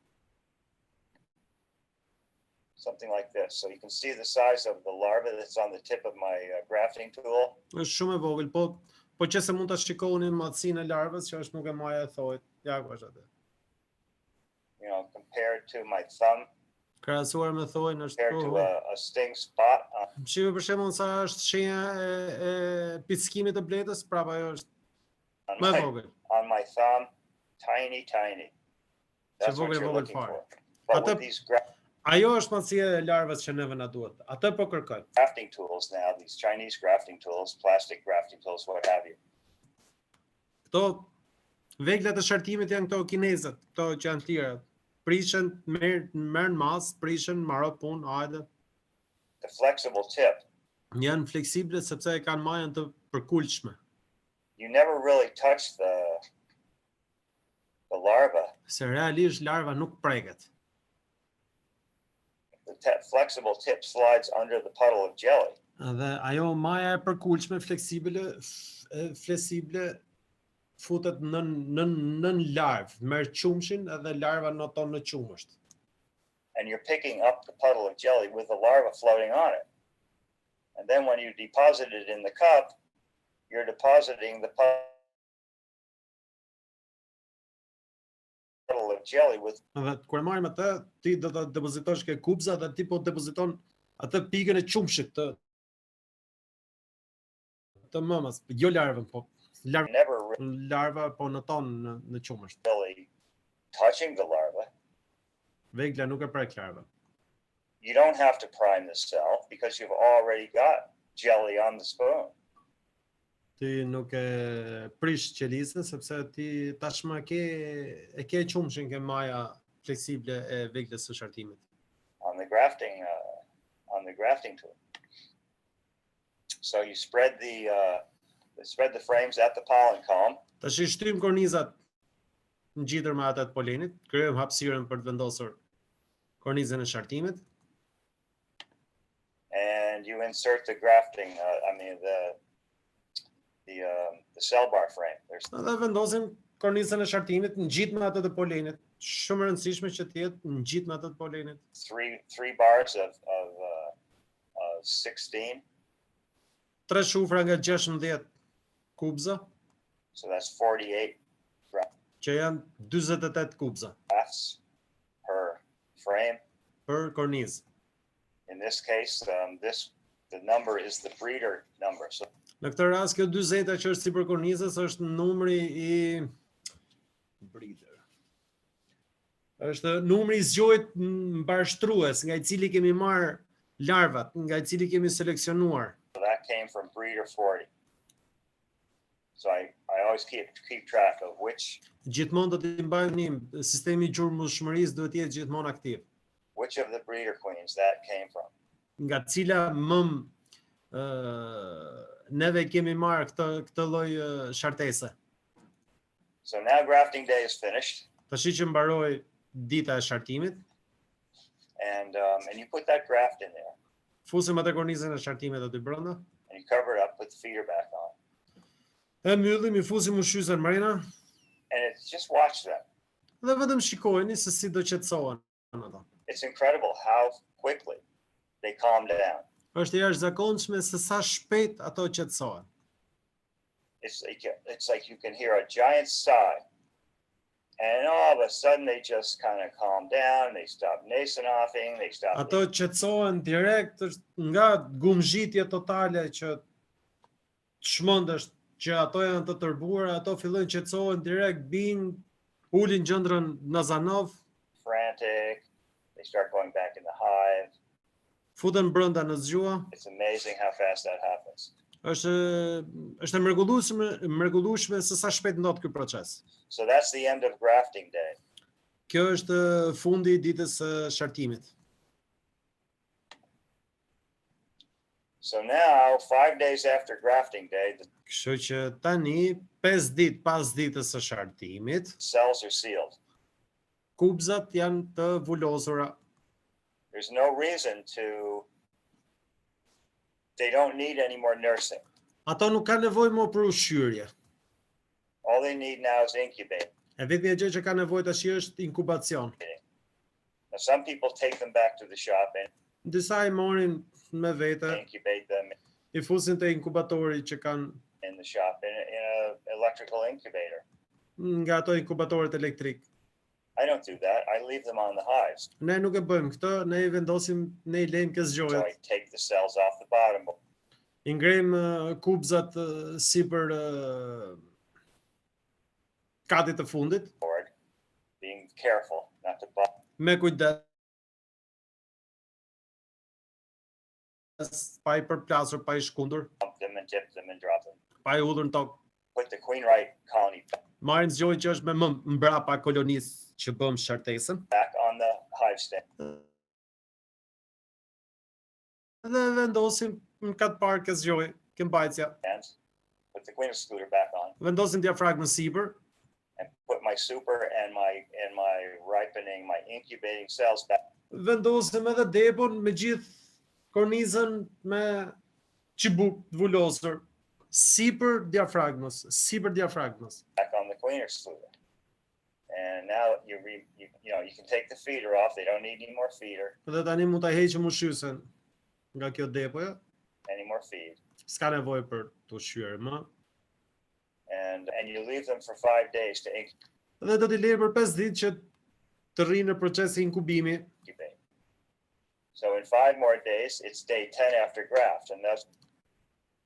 Something like this. So you can see the size of the larva that's on the tip of my grafting tool. Është shumë e vogël, po që se mund ta shikoni matësinë e larvës që është nuk e maja e thojt. Ja ku është atë. You know, compared to my thumb, krahasuar me thojën është compared to a sting spot. Shive për shembull sa është shenja e pickimit të bletës, prapa ajo është më e vogël. On my thumb, tiny. That's what you're looking for. But with these ajo është matësia e larvës që neve na duhet. Atë po kërkoj. Grafting tools now, these Chinese grafting tools, plastic grafting tools, what have you. Këto veglat e shartimit janë këto kinezët, këto që janë tjera. Prishen, merën mas, prishen, marrë punë, hajde. The flexible tip. Janë fleksible sepse e kanë majën të përkulshme. You never really touch the larva. Se realisht larva nuk preket. The flexible tip slides under the puddle of jelly. Dhe ajo maja e përkulshme, fleksible futet nën larvë, merr qumshin edhe larva noton në qumësht. And you're picking up the puddle of jelly with the larva floating on it. And then when you deposit it in the cup, you're depositing the puddle of jelly with. Dhe kur marrim atë, ti do ta depozitosh ke kupza dhe ti po depoziton atë pikën e qumshit të mëmës, jo larvën, po larva po noton në qumësht. Really touching the larva. Vegla nuk e prek larva. You don't have to prime the cell because you've already got jelly on the spoon. Ti nuk e prish qelisën sepse ti tashmë e ke qumshin, ke maja fleksible e veglës së shartimit. On the grafting tool. So you spread the frames at the pollen comb. Tash I shtym kornizat ngjitër me atë të polenit, krijojmë hapësirën për të vendosur kornizën e shartimit. And you insert the grafting, the cell bar frame. Dhe vendosim kornizën e shartimit ngjit me atë të polenit. Shumë e rëndësishme që të jetë ngjit me atë të polenit. Three bars of 16. 3 shufra nga 16 kubza. So that's 48 që janë 48 kubza. Grafts per frame. Per kornizë. In this case, the number is the breeder number. So në këtë rast kjo 40 që është sipër kornizës është numri I breeder. Është numri I zgjohet mbarështrues nga I cili kemi marr larvat, nga I cili kemi seleksionuar. So that came from breeder 40. So I always keep track of which. Gjithmonë do t'i mbajmë sistemi I gjurmëshmërisë duhet të jetë gjithmonë aktiv. Which of the breeder queens that came from? Nga cila neve kemi marrë këtë lloj shartese. So now grafting day is finished. Tashi që mbaroi dita e shartimit. And you put that graft in there. Fusim atë kornizën e shartimit aty brenda. And you cover it up, put the feeder back on. E mbyllim, I fusim ushqyesën mrena. And it's just watch them. Dhe vetëm shikojeni se si do qetësohen ato. It's incredible how quickly they calm down. Është jashtëzakonshme se sa shpejt ato qetësohen. It's like you can hear a giant sigh And all of a sudden they just kind of calm down, they stop nasonoughing, they stop. Ato qetësohen direkt nga gumzhitje totale që çmendesh që ato janë të tërbuara, ato fillojnë qetësohen direkt, ulin gjendrën Nazanov, frantic, they start going back in the hive. futen brenda në zgjua. It's amazing how fast that happens. Është mrekullueshme se sa shpejt ndodh ky proces. So that's the end of grafting day. Kjo është fundi I ditës së shartimit. So now, 5 days after grafting day, the Kështu që tani 5 ditë pas ditës së shartimit, cells are sealed. kubzat janë të vulozura. There's no reason to, they don't need any more nursing. Ato nuk kanë nevojë më për ushqyerje. All they need now is incubate. E vetmja gjë që kanë nevojë tash është inkubacion. Now, some people take them back to the shop and Disa I morin me vete, incubate them I fusin te inkubatori që kanë in the shop in an electrical incubator. nga ato inkubatorët elektrik. I don't do that. I leave them on the hives. Ne nuk e bëjmë këtë, ne I vendosim, ne I lejmë këtë So zgjohet. I take the cells off the bottom. I ngrem kubzat sipër katit të fundit, Board, being careful not to bump. me kujdes, pa I përplasur, pa I shkundur, Them and dip them and drop them. pa I hudhur në tokë. Put the queen right colony Marrin zgjohje që është me më mbrapa kolonisë që bëm shartesën. back on the hive stand. Dhe vendosim në katë parë këtë zgjohje, këtë mbajtja. Hands. Put the queen excluder back on Vendosim diafragmën sipër, and put my super and my ripening, my incubating cells back. vendosim edhe depon me gjithë kornizën me çibuk të vulosur sipër diafragmës, Back on the queen excluder. And now you can take the feeder off. They don't need any more feeder, Dhe tani mund ta heqim ushqyesen nga kjo depoja, any more feed. s'ka nevojë për të ushqyer më. And you leave them for 5 days to Dhe do t'i lejë për 5 ditë që të rrinë në procesi inkubimi. incubate. So in 5 more days, it's day 10 after graft, and that's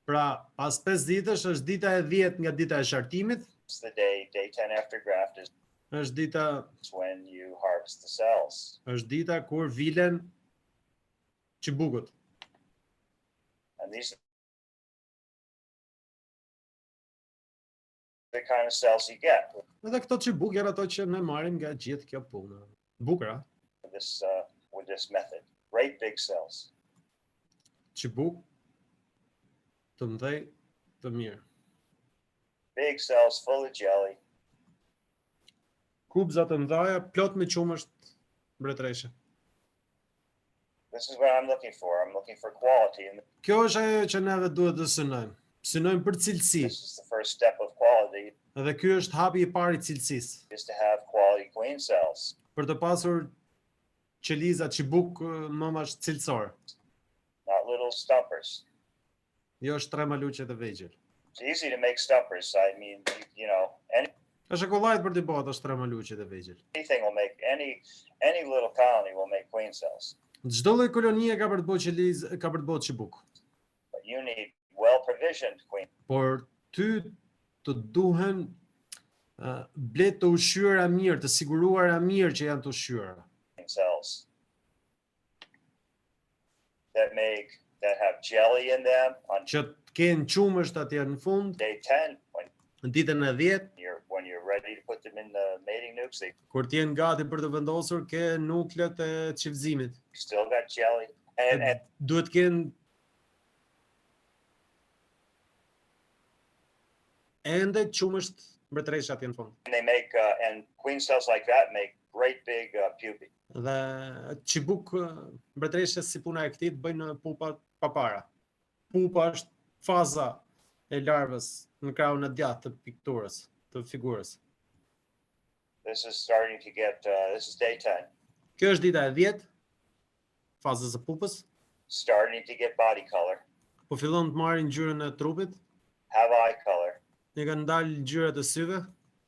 Pra, pas 5 ditësh është dita e 10 nga dita e shartimit, the day 10 after graft is është dita when you harvest the cells. kur vilen çibukut. And these are the kind of cells you get Edhe këto çibuk janë ato që ne marrim nga gjithë kjo punë. Bukura, with this method. Great big cells. çibuk të mëdhej, të mirë. Big cells full of jelly. Kubza të mëdha, plot me qumësht mbretëreshe. This is what I'm looking for. I'm looking for quality, and Kjo është ajo që neve duhet të synojmë. Synojmë për cilësi. this is the first step of quality, Edhe ky është hapi I parë I cilësisë. is to have quality queen cells. Për të pasur qeliza çibuk mëmash cilësor. Not little stumpers. Jo shtremaluqe të vegjël. It's easy to make stumpers. I mean, Është e kollajt për të bërë ato shtremaluqe të vegjël. anything will make any little colony will make queen cells. Çdo lloj kolonie ka për të bërë qelizë, ka për të bërë çibuk. But you need well-provisioned queen Por ty të duhen blet të ushqyera mirë, të siguruara mirë që janë të ushqyera. cells that have jelly in them on Që të kenë qumësht atje në fund, day 10 në ditën e 10, when you're ready to put them in the mating nukes. They kur të jenë gati për të vendosur, ke nuklet e çiftëzimit. still got jelly, and Duhet të kenë ende qumësht mbretëreshe atje në fund. they make and queen cells like that make great big pupae. Dhe çibuk mbretëreshe si puna e këtij bëjnë pupa papara. Pupa është faza e larvës në krahun e djathtë të pikturës, të figurës. This is starting to get. This is day 10, Kjo është dita e 10, fazës së pupës, starting to get body color, po fillon të marrin ngjyrën e trupit, have eye color, ne kanë dalë ngjyrat e syve,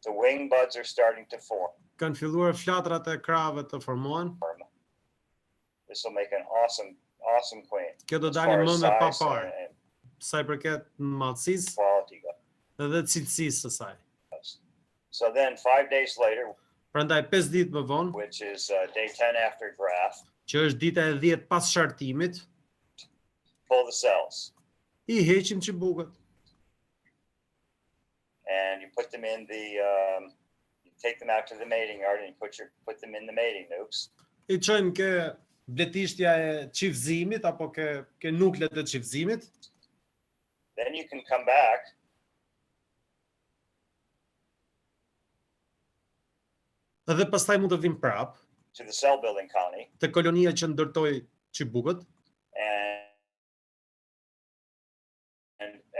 The wing buds are starting to form. Kanë filluar flatrat e krave të formohen. This will make an awesome queen. Kjo do As dalë far më as me pa size parë, and sa i përket madhësisë quality goes. dhe cilësisë së saj. So then 5 days later, Prandaj 5 ditë më vonë, which is day 10 after graft, që është dita e 10 pas shartimit, pull the cells I heqim çibukët. and you put them in the, you take them out to the mating yard and you put them in the mating nukes. I çojmë ke blettishtja e çiftëzimit apo ke nuklet e çiftëzimit. Then you can come back Dhe pastaj mund të vim prap to the cell building colony te kolonia që ndërtoi çibukët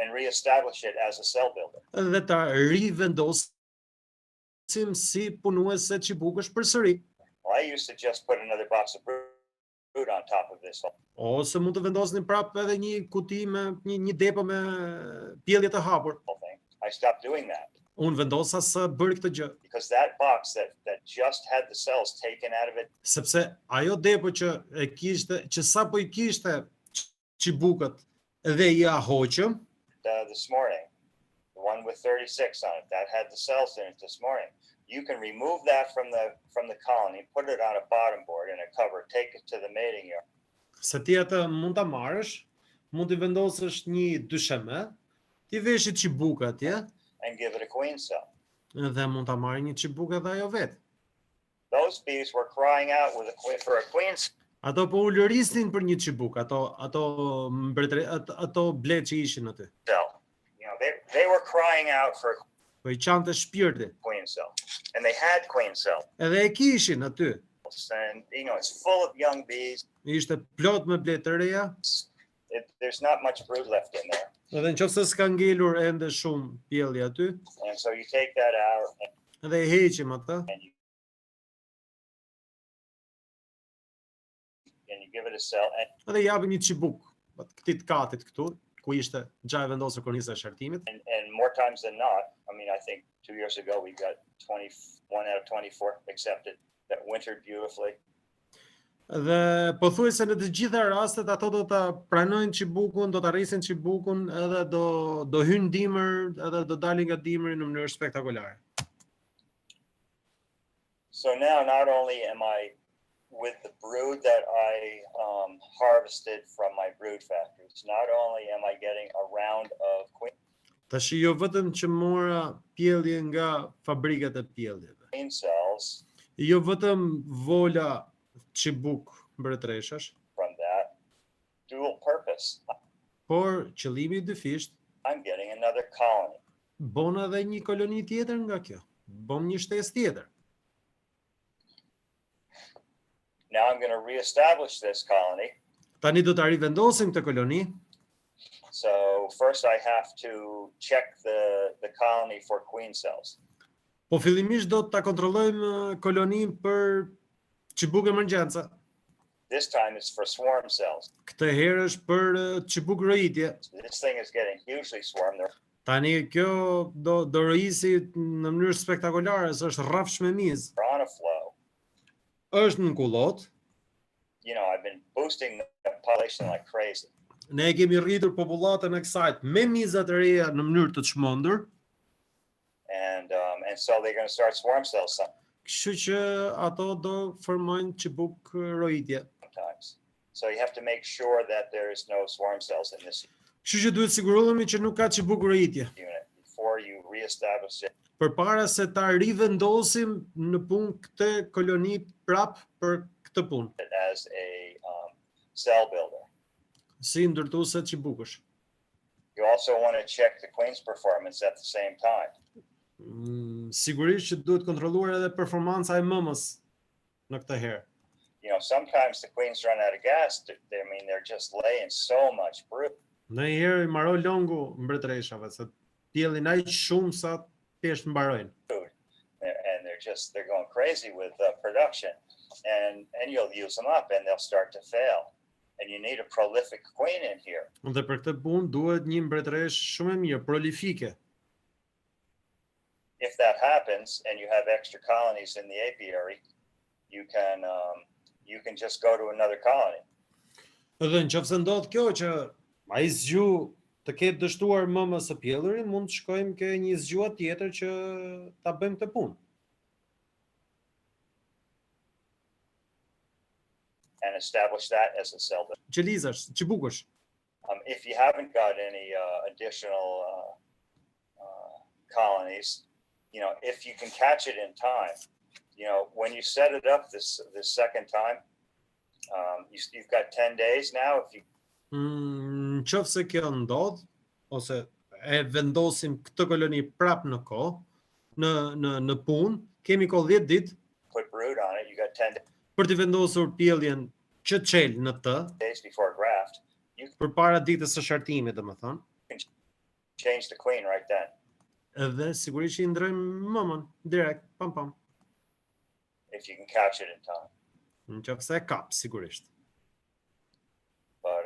and reestablish it as a cell builder. dhe ta rivendosim si punuese çibukësh përsëri. Well, I used to just put another box of brood on top of this whole Ose mund të vendosni prap edhe një kuti me një depo me pjellje të hapur. thing. I stopped doing that Unë vendosa së bëri këtë gjë, because that box that just had the cells taken out of it sepse ajo depo që sapo I kishte çibukët dhe I hoqëm, this morning, the one with 36 on it, that had the cells in it this morning. You can remove that from the colony, put it on a bottom board in a cover, take it to the mating yard. se ti atë mund ta marrësh, mund t'i vendosësh një dysheme, ti veshit çibukë atje and give it a queen cell. dhe mund ta marrë një çibukë edhe ajo vetë. Those bees were crying out for a queen cell. Ato po u lërisnin për një çibuk, ato blet që ishin aty. You know, they were crying out for a Po I çante shpirti. queen cell, and they had queen cell. Edhe e kishin aty. And you know, it's full of young bees. Ishte plot me blet të reja. There's not much brood left in there, Edhe nëse s'ka ngelur ende shumë pjellje aty, and so you take that out edhe I heqim atë, and you give it a cell. And edhe I japim një çibuk këtij katit këtu, ku ishte gjaja vendosur kornisa e shartimit. And more times than not, I mean, I think 2 years ago we got 21 out of 24 accepted that wintered beautifully. Dhe pothuajse në të gjitha rastet ato do ta pranojnë çibukun, do ta rrisin çibukun, edhe do hynë dimër, edhe do dalin nga dimri në mënyrë spektakolare. So now not only am I with the brood that I harvested from my brood factories, not only am I getting a round of Tash jo vetëm që mora pjellje nga fabrikat e pjelljeve, queen cells jo vetëm vola çibuk mbretëreshash, from that, dual purpose. por qëllimi I dyfisht, I'm getting another colony. bon edhe një koloni tjetër nga kjo. Bom një shtesë tjetër. Now I'm going to reestablish this colony. Tani do ta rivendosim këtë koloni. So first I have to check the colony for queen cells. Po fillimisht do ta kontrollojmë koloninë për çibuk emergjenca. This time it's for swarm cells. Këtë herë është për çibuk rojitje. This thing is getting hugely swarmed. Tani kjo do rrisi në mënyrë spektakolare, se është rrafsh me mizë. They're on a flow. Është në kullot. You know, I've been boosting the population like crazy. Ne e kemi rritur popullatën e kësajt me mizat e reja në mënyrë të çmendur. And so they're going to start swarm cells Kështu që ato do formojnë çibuk rojitje. sometimes. So you have to make sure that there is no swarm cells in this Kështu që duhet sigurohemi që nuk ka çibuk rojitje. unit before you reestablish it. Përpara se ta rivendosim në punë këtë koloni prap për këtë punë, As a cell builder. si ndërtuese çibukësh. You also want to check the queen's performance at the same time. Sigurisht që duhet kontrolluar edhe performanca e mëmës në këtë herë. You know, sometimes the queens run out of gas. I mean, they're just laying so much brood. Në një herë I maro longu mbretëreshave, se pjellin aq shumë sa thjesht mbarojnë. And they're going crazy with production. And you'll use them up and they'll start to fail. And you need a prolific queen in here. Dhe për këtë punë duhet një mbretëresh shumë e mirë, prolifike. if that happens and you have extra colonies in the apiary, you can just go to another colony. Edhe nëse ndodh kjo që ai zgju të ketë dështuar mëmës së pjellurin, mund të shkojmë ke një zgjuar tjetër që ta bëjmë këtë punë. And establish that as a cell. Qelizash, çibukush. If you haven't got any additional colonies, if you can catch it in time, when you set it up this second time, you've got 10 days now. If you Nëse kjo ndodh ose e vendosim këtë koloni prap në kohë, në punë, kemi kohë 10 ditë put brood on it, you got 10 për të vendosur pjelljen që çel në të days before graft. përpara ditës së shartimit, domethënë. Change the queen right then. Edhe sigurisht i ndrojmë mëmën direkt, pam. If you can catch it in time. Nëse e kap, sigurisht. But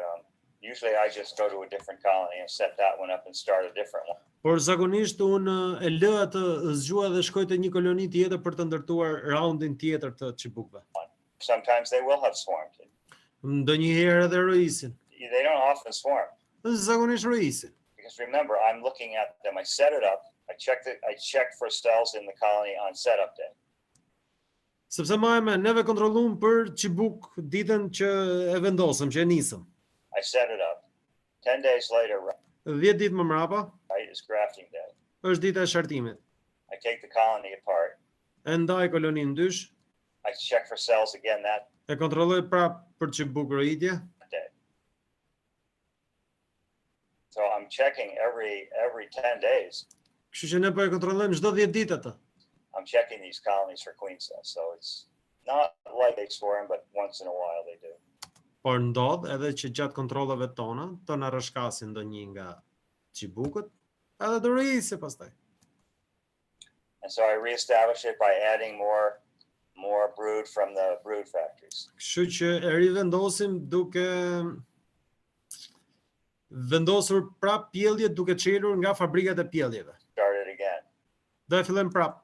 usually I just go to a different colony and set that one up and start a different one. Por zakonisht unë e lë atë zgjua dhe shkoj te një koloni tjetër për të ndërtuar raundin tjetër të çibukëve. Sometimes they will have swarmed. Ndonjëherë edhe rëisin. They don't often swarm. Zakonisht rëisin. Because remember, I'm looking at them. I set it up. I check for cells in the colony on setup day. Sepse neve kontrollum për çibuk ditën që e vendosëm, që e nisëm. I set it up. 10 days later, 10 ditë më mrapa, right, is grafting day. Është dita e shartimit. I take the colony apart. E ndaj koloninë ndysh. I check for cells again that E kontrolloj prap për çibuk rritje. day. So I'm checking every 10 days. Kështu që ne po e kontrollojmë çdo 10 ditë atë. I'm checking these colonies for queen cells. So it's not like they swarm, but once in a while they do. Por ndodh edhe që gjatë kontrollave tona, të na rrëshkasin ndonjë nga çibukët, edhe do rrisë pastaj. And so I reestablish it by adding more brood from the brood factories. Kështu që e rivendosim duke vendosur prap pjellje duke çelur nga fabrikat e pjelljeve. Start it again. Do e fillojmë prap.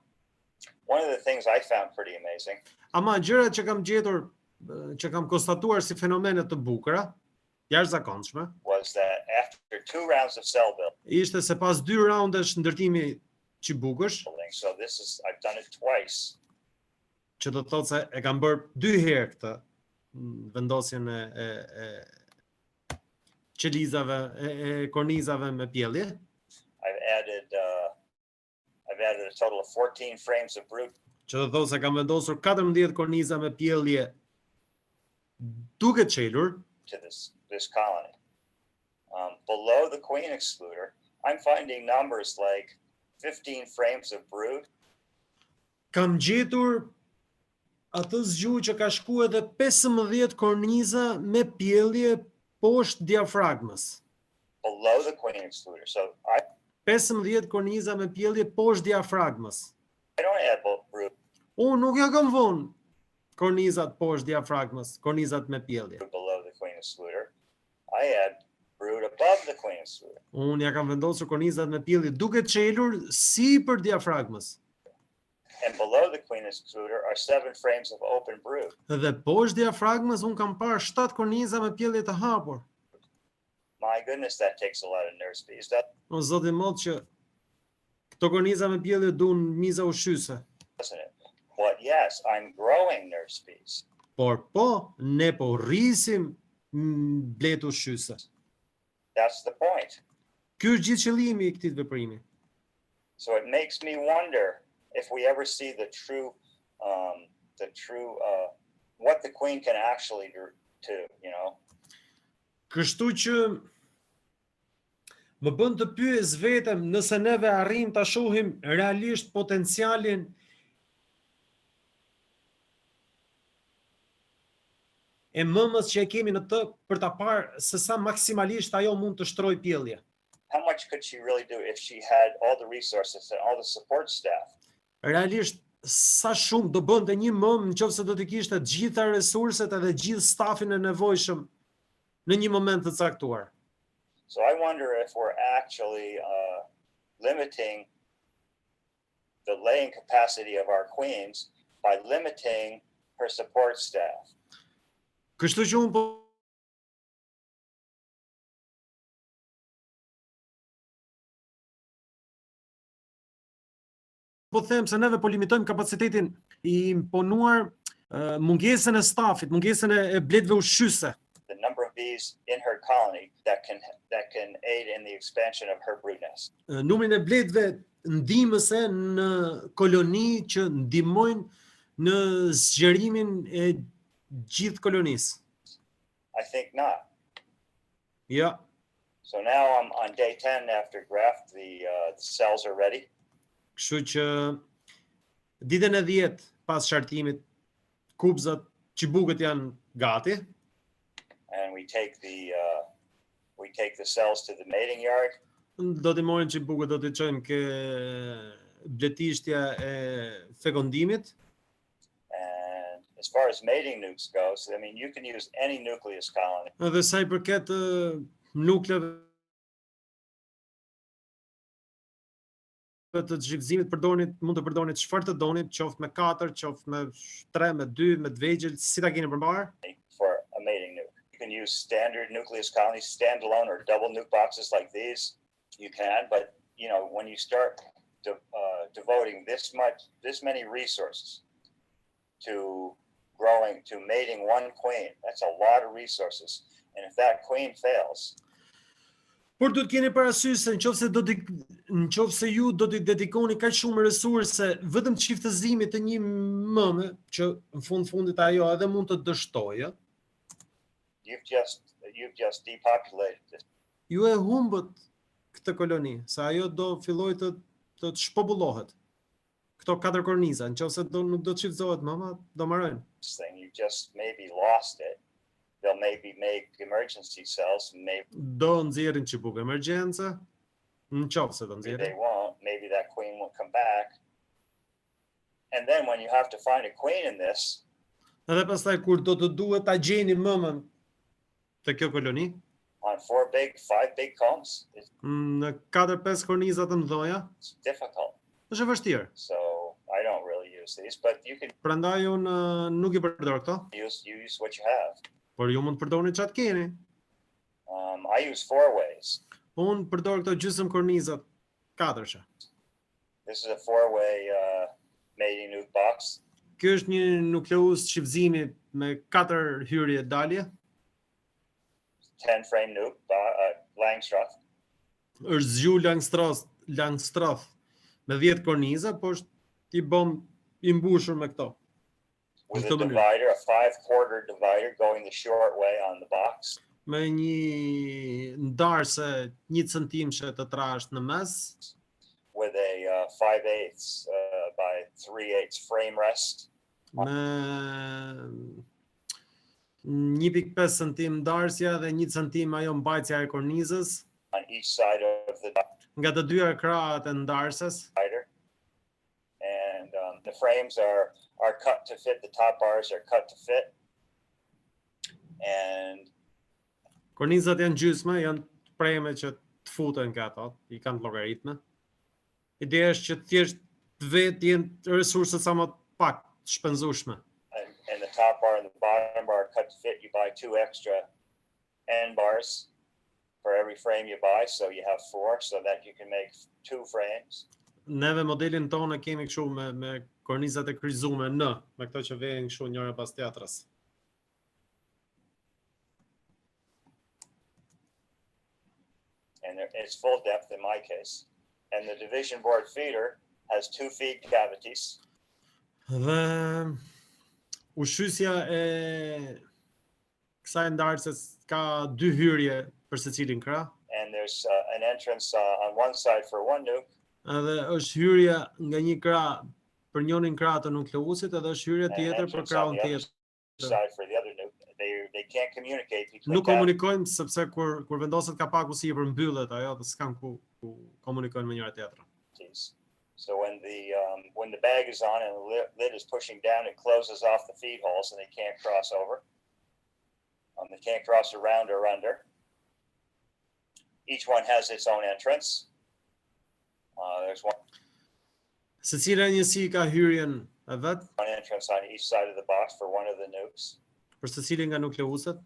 One of the things I found pretty amazing. Ama gjërat që kam gjetur, që kam konstatuar si fenomene të bukura, jashtëzakonshme, Was that after 2 rounds of cell ishte se pas 2 raundesh ndërtimi çibukësh, building, so I've done it twice. që do të thotë se e kam bërë 2 herë këtë vendosjen e qelizave, e kornizave me pjellje. I've added a total of 14 frames of brood Që do të thotë se kam vendosur 14 korniza me pjellje duke çelur. to this colony. Below the queen excluder, I'm finding numbers like 15 frames of brood. Kam gjetur atë zgju që ka shku edhe 15 korniza me pjellje poshtë diafragmës. Below the queen excluder. So I 15 korniza me pjellje poshtë diafragmës. don't add brood Unë nuk ja kam vonë kornizat poshtë diafragmës, kornizat me pjellje. below the queen excluder. I add brood above the queen excluder. Unë ja kam vendosur kornizat me pjellje duke çelur sipër diafragmës. And below the queen excluder are 7 frames of open brood. Dhe poshtë diafragmës unë kam parë 7 korniza me pjellje të hapur. My goodness, that takes a lot of nerve space, O zoti mot që këto korniza me pjellje duan miza ushqyese. doesn't it? But yes, I'm growing nerve space. Por po, ne po rrisim bletë ushqyese. That's the point. Ky është gjithë qëllimi i këtij veprimi. So it makes me wonder if we ever see the true what the queen can actually do, Kështu që më bën të pyes vetëm nëse neve arrim ta shohim realisht potencialin e mëmës që e kemi në të për ta parë se sa maksimalisht ajo mund të shtrojë pjellje. How much could she really do if she had all the resources and all the support staff? Realisht sa shumë do bënte një mëmë nëse do të kishte të gjitha resurset edhe gjithë stafin e nevojshëm në një moment të caktuar. So I wonder if we're actually limiting the laying capacity of our queens by limiting her support staff. Kështu që unë po them se neve po limitojmë kapacitetin I imponuar mungesën e stafit, mungesën e bletëve ushqyese. The number of bees in her colony that can aid in the expansion of her brood nest. Numrin e bletëve ndihmëse në koloni që ndihmojnë në zgjerimin e gjithë kolonisë. I think not. Ja. So now I'm on day 10 after graft. The cells are ready. Kështu që ditën e 10 pas shartimit, kupzat, çibukët janë gati. And we take the cells to the mating yard. Do t'i morën çibukët, do t'i çojmë ke bletishtja e fekondimit. And as far as mating nukes goes, I mean, you can use any nucleus colony. Edhe sa I përket nukleve të zhvillëzimit mund të përdorni çfarë të doni, qoftë me 4, qoftë me 3, me 2, me të vegjël, si ta keni përmbar. For a mating nuke, you can use standard nucleus colonies, standalone or double nuke boxes like these. You can, but you know, when you start devoting this many resources to mating one queen, that's a lot of resources. And if that queen fails, Por duhet keni parasysh se nëse ju do t'i dedikoni kaq shumë resurse vetëm çiftëzimit të një mëme, që në fundit ajo edhe mund të dështojë. You've just depopulated this. Ju e humbët këtë koloni, se ajo do filloj të shpopullohet. Këto 4 korniza, nëse nuk do të çiftëzohet mëma, do marrojnë. You just maybe lost it. They'll maybe make emergency cells. Do nxjerrin çibukë emergjence, nëse do nxjerrin. They won't. Maybe that queen will come back. And then when you have to find a queen in this, edhe pastaj kur do të duhet ta gjeni mëmën të kjo koloni, on 5 big combs, në 4-5 korniza të mëdha, it's difficult. Është e vështirë. So I don't really use these, but you can. Prandaj unë nuk I përdor këto. Use what you have. Por ju mund të përdorni çfarë keni. I use 4 ways. Unë përdor këto gjysmë kornizat 4-sha. This is a 4-way mating nuke box. Ky është një nukleus çiftëzimi me 4 hyrje dalje. 10 frame nuke, Langstroth. Është zgju Langstroth me 10 korniza, por është I mbushur me këto. With a divider, a 5-quarter divider going the short way on the box. Me një ndarse 1 centimshe të trasht në mes. With a 5/8 by 3/8 frame rest. Me 1.5 cm ndarsja dhe 1 cm ajo mbajtja e kornizës. On each side of the nga të dyja krahët e ndarsës. divider. And the frames are cut to fit, the top bars are cut to fit. And kornizat janë gjysmë, janë preme që të futen ka ato, I kanë llogaritme. Ideja është që thjesht vetë jenë resurset sa më pak të shpenzueshme. And the top bar and the bottom bar are cut to fit. You buy 2 extra end bars for every frame you buy, so you have 4, so that you can make 2 frames. Neve modelin tonë kemi kështu me kornizat e kryzume me këto që vjen kështu njëra pas tjetrës. And it's full depth in my case. And the division board feeder has 2 feed cavities. Dhe ushqyesja e kësaj ndarëses ka 2 hyrje për secilin krah. And there's an entrance on one side for one nuke. Edhe është hyrja nga një krah për njërin krah të nukleusit, edhe është hyrje tjetër për krahun tjetër. Side for the other nuke. They can't communicate between. Nuk komunikojnë sepse kur vendoset kapaku si I përmbyllet ajo dhe s'kan ku komunikojnë me njëra tjetrën. So when the bag is on and the lid is pushing down, it closes off the feed holes and they can't cross over. They can't cross around or under. Each one has its own entrance. There's one. Secila njësi ka hyrjen e vet one entrance on each side of the box for one of the nukes. për secilin nga nukleuset.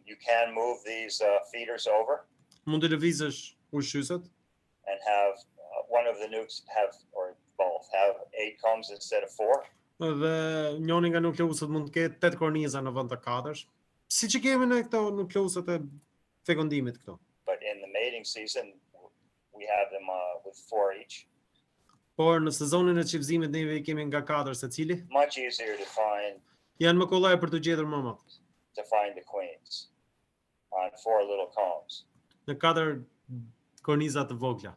You can move these feeders over Mund të lëvizësh ushqyset and have one of the nukes have, or both, have 8 combs instead of 4. dhe njëri nga nukleuset mund të ketë 8 korniza në vend të 4. Siç e kemi ne këto nukleuset e fekondimit këto. But in the mating season, we have them with 4 each. Por në sezonin e çiftëzimit neve I kemi nga 4 secili. Much easier to find Janë më kollaj për të gjetur mëmat. the queens on 4 little combs. Në 4 korniza të vogla.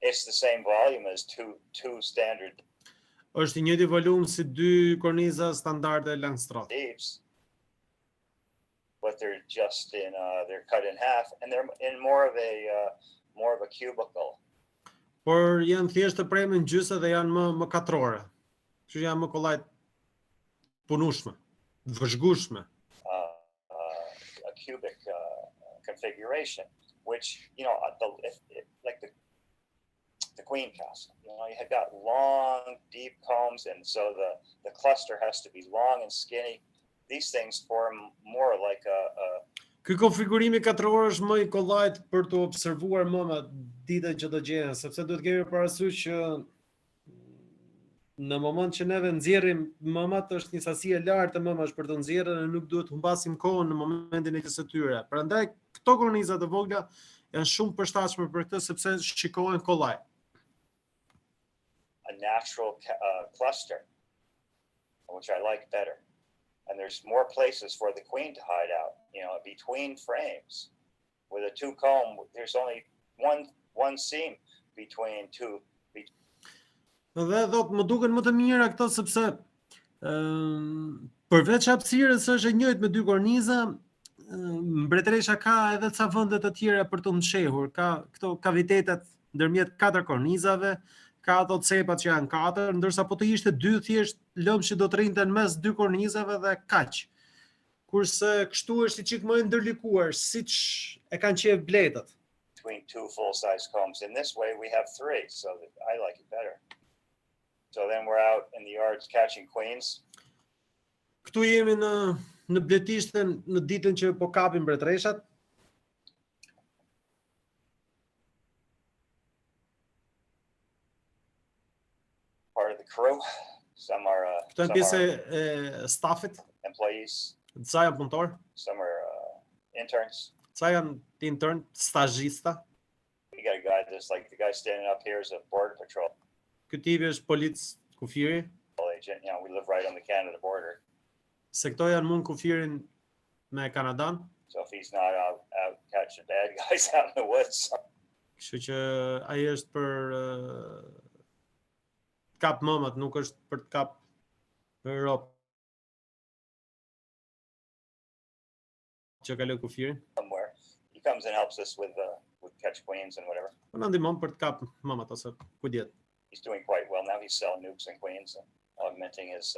It's the same volume as two standard Është I njëjti volum si 2 korniza standarde Langstroth. leaves, but they're just in they're cut in half and they're in more of a cubicle. Por janë thjesht të premën gjysë dhe janë më katrore. Kështu janë më kollaj punueshme, vëzhgueshme. A cubic configuration, which like the queen castle. You had got long, deep combs, and so the cluster has to be long and skinny. These things form more like a Ky konfigurimi katror është më I kollajt për të observuar mëmat ditën që do gjehen, sepse duhet kemi parasysh që në moment që neve nxjerrim mëmat është një sasi e lartë të mëmash për të nxjerrë dhe nuk duhet humbasim kohën në momentin e kësaj tyre. Prandaj këto korniza të vogla janë shumë përshtatshme për këtë sepse shikohen kollaj. a natural cluster, which I like better. And there's more places for the queen to hide out, between frames. With a 2 comb, there's only one seam between two. Dhe thot më duken më të mira këto sepse përveç hapësirës është e njëjtë me 2 korniza, mbretëresha ka edhe ca vende të tjera për të mshehur, ka këto kavitetet ndërmjet 4 kornizave, ka ato cepat që janë 4, ndërsa po të ishte 2 thjesht lëmshi do të rrinte në mes 2 kornizave dhe kaq. Kurse kështu është I çik më ndërlikuar, siç e kanë qejf bletët. Between 2 full-size combs. In this way, we have 3, so I like it better. So then we're out in the yards catching queens. Këtu jemi në bletishten në ditën që po kapin mbretëreshat. Part of the crew. Some are Këto janë pjesë e stafit, employees. disa janë punëtor, Some are interns. disa janë intern, stazhista. We got a guy that's like the guy standing up here is a border patrol Ky tipi është polic kufiri, agent. We live right on the Canada border. se këto janë mund kufirin me Kanadan, So if he's not out catching bad guys out in the woods, kështu që ai është për të kap mëmat, nuk është për të kap rob që ka lë kufirin. somewhere, he comes and helps us with catch queens and whatever. Po na ndihmon për të kap mëmat ose ku diet. He's doing quite well now. He's selling nukes and queens and augmenting his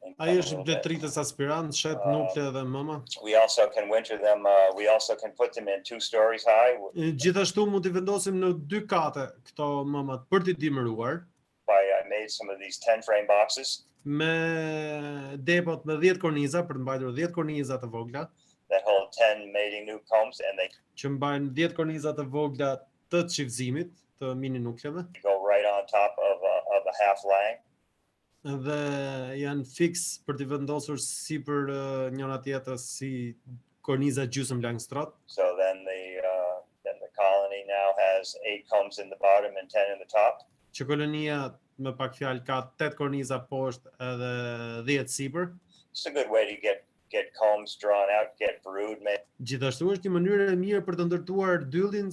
income Ai a është little bit. bletritës aspirant, shet nukle dhe mëma. We also can winter them. We also can put them in 2 stories high Gjithashtu mund t'i vendosim në 2 kate këto mëmat për t'i dimëruar, I made some of these 10 frame boxes me depot me 10 korniza për të mbajtur 10 korniza të vogla, that hold 10 mating nuke combs, and they që mbajnë 10 korniza të vogla të çiftëzimit të mini nukleve go right on top of a half lang. dhe janë fix për t'i vendosur sipër njëra tjetrës si korniza gjysmë Langstroth. So then the colony now has 8 combs in the bottom and 10 in the top. Që kolonia me pak fjalë ka 8 korniza poshtë edhe 10 sipër. It's a good way to get combs drawn out, get brood made. Gjithashtu është një mënyrë e mirë për të ndërtuar dyllin,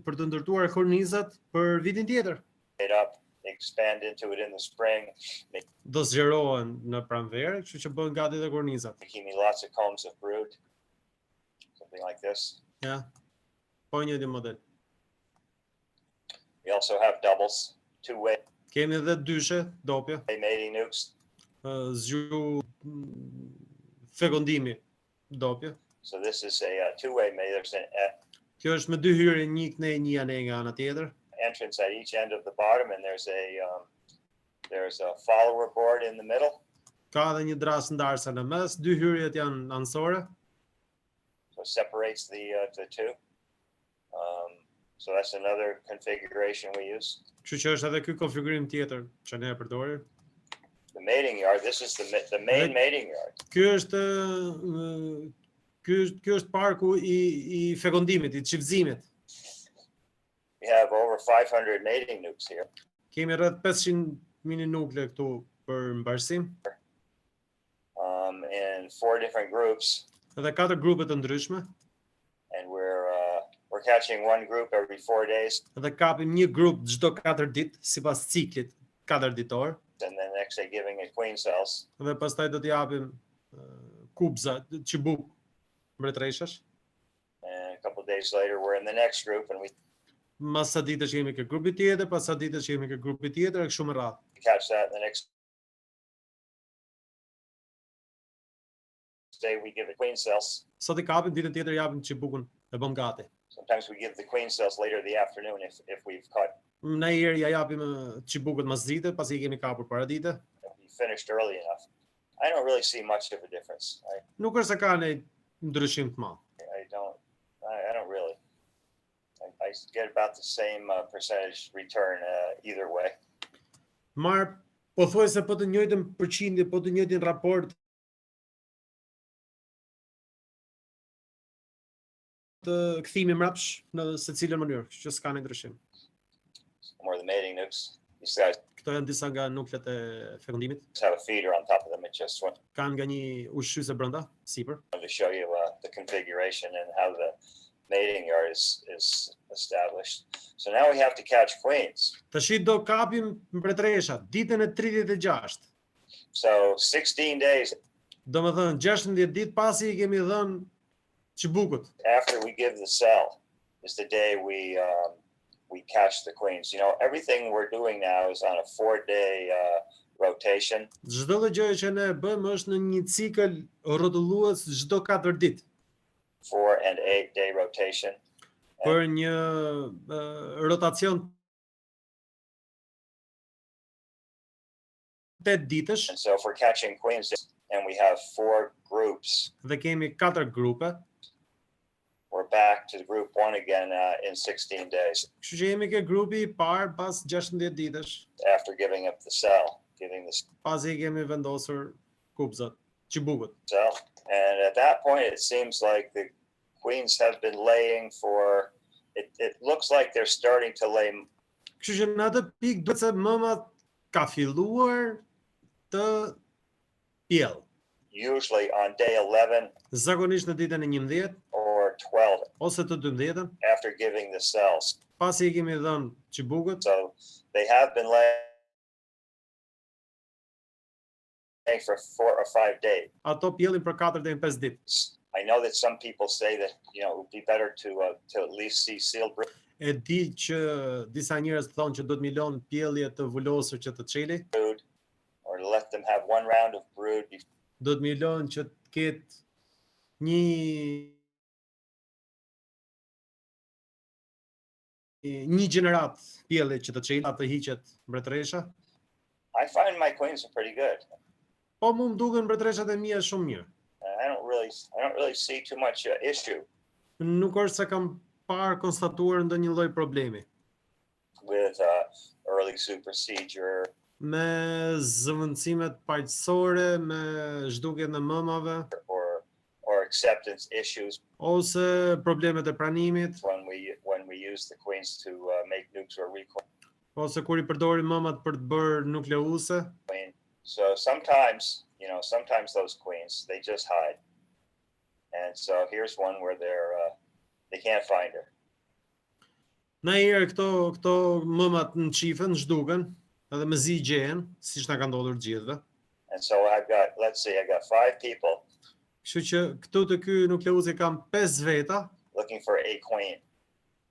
për të ndërtuar kornizat për vitin tjetër. Up, expand into it in the spring. Do zgjerohen në pranverë, kështu që bëhen gati dhe kornizat. Give me lots of combs of brood. Something like this. Ja. Po një di model. We also have doubles, 2-way Kemi edhe dyshe, dopje, mating nukes. zgju fekondimi, dopje. So this is a 2-way mate. There's an Kjo është me 2 hyrje, një kënej, një anë nga ana tjetër. entrance at each end of the bottom, and there's There's a follower board in the middle. Ka edhe një dras ndarse në mes, dy hyrjet janë anësore. So it separates the two. So that's another configuration we use. Kështu që është edhe ky konfigurim tjetër që ne e përdorim. The mating yard. This is the main mating yard. Ky është parku i fekondimit, i çiftëzimit. We have over 500 mating nukes here. Kemi rreth 500 mini nukle këtu për mbarësim. In 4 different groups. Edhe 4 grupe të ndryshme. And we're catching one group every 4 days. Edhe kapim një grup çdo 4 ditë sipas ciklit 4 ditor. And then next day giving it queen cells. Dhe pastaj do t'i japim kubza, çibuk mbretëreshash. And a couple of days later we're in the next group and we Mas sa ditësh jemi ke grupi tjetër, pas sa ditësh jemi ke grupi tjetër e kështu me radhë. catch that, and the next day we give it queen cells. Sot i kapim, ditën tjetër japim çibukun e bëm gati. Sometimes we give the queen cells later in the afternoon if we've caught. Në herë ja japim çibukut mas dite, pasi i kemi kapur para dite. We finished early enough. I don't really see much of a difference. Nuk është se ka një ndryshim të madh. I don't really. I get about the same percentage return either way. Marr pothuajse po të njëjtën përqindje, po të njëjtin raport të kthimi mbrapsh në secilën mënyrë, që s'ka një ndryshim. More the mating nukes. These guys Këto janë disa nga nuklet e fekondimit. have a feeder on top of them. It just went Kanë nga një ushqyese brenda, sipër. to show you the configuration and how the mating yard is established. So now we have to catch queens. Tashi do kapim mbretëresha ditën e 36. So 16 days Domethënë 16 ditë pasi i kemi dhënë çibukut. after we give the cell is the day we catch the queens. You know, everything we're doing now is on a 4-day rotation. Çdo gjë që ne bëjmë është në një cikël rrotullues çdo 4 ditë. 4 and 8-day rotation. Për një rotacion 8 ditësh And so if we're catching queens and we have 4 groups, dhe kemi 4 grupe, we're back to group 1 again in 16 days kështu që jemi ke grupi i parë pas 16 ditësh, after giving up the cell, pasi i kemi vendosur kubzat, çibukut. cell. And at that point, it seems like the queens have been laying for, it looks like they're starting to lay. Kështu që në atë pikë duhet se mëmat ka filluar të pjell. Usually on day 11 Zakonisht në ditën e 11 or 12 ose të 12-ën, after giving the cells. pasi i kemi dhënë çibukut, So they have been laying for 4 or 5 days. ato pjellin për 4 deri në 5 ditë. I know that some people say that, you know, it would be better to at least see sealed brood E di që disa njerëz thonë që do të milon pjellje të vulosur që të çeli, or to let them have one round of brood before. do të milon që të ketë një gjenerat pjellje që të çeli, atë hiqet mbretëresha. I find my queens are pretty good. Po mu më duken mbretëreshat e mia shumë mirë. I don't really see too much issue Nuk është se kam parë konstatuar ndonjë lloj problemi with early zoo procedure me zëvendësimet paqësore, me zhdukjet në mëmave or acceptance issues ose problemet e pranimit, when we use the queens to make nukes or recoil. ose kur i përdorim mëmat për të bërë nukleuse. So sometimes those queens, they just hide. And so here's one where they can't find her. Në herë këto mëmat në qifën zhduken, edhe me zi gjehen, siç na ka ndodhur gjithëve. And so let's say I got 5 people Kështu që këtu të ky nukleuzi kam 5 veta looking for a queen.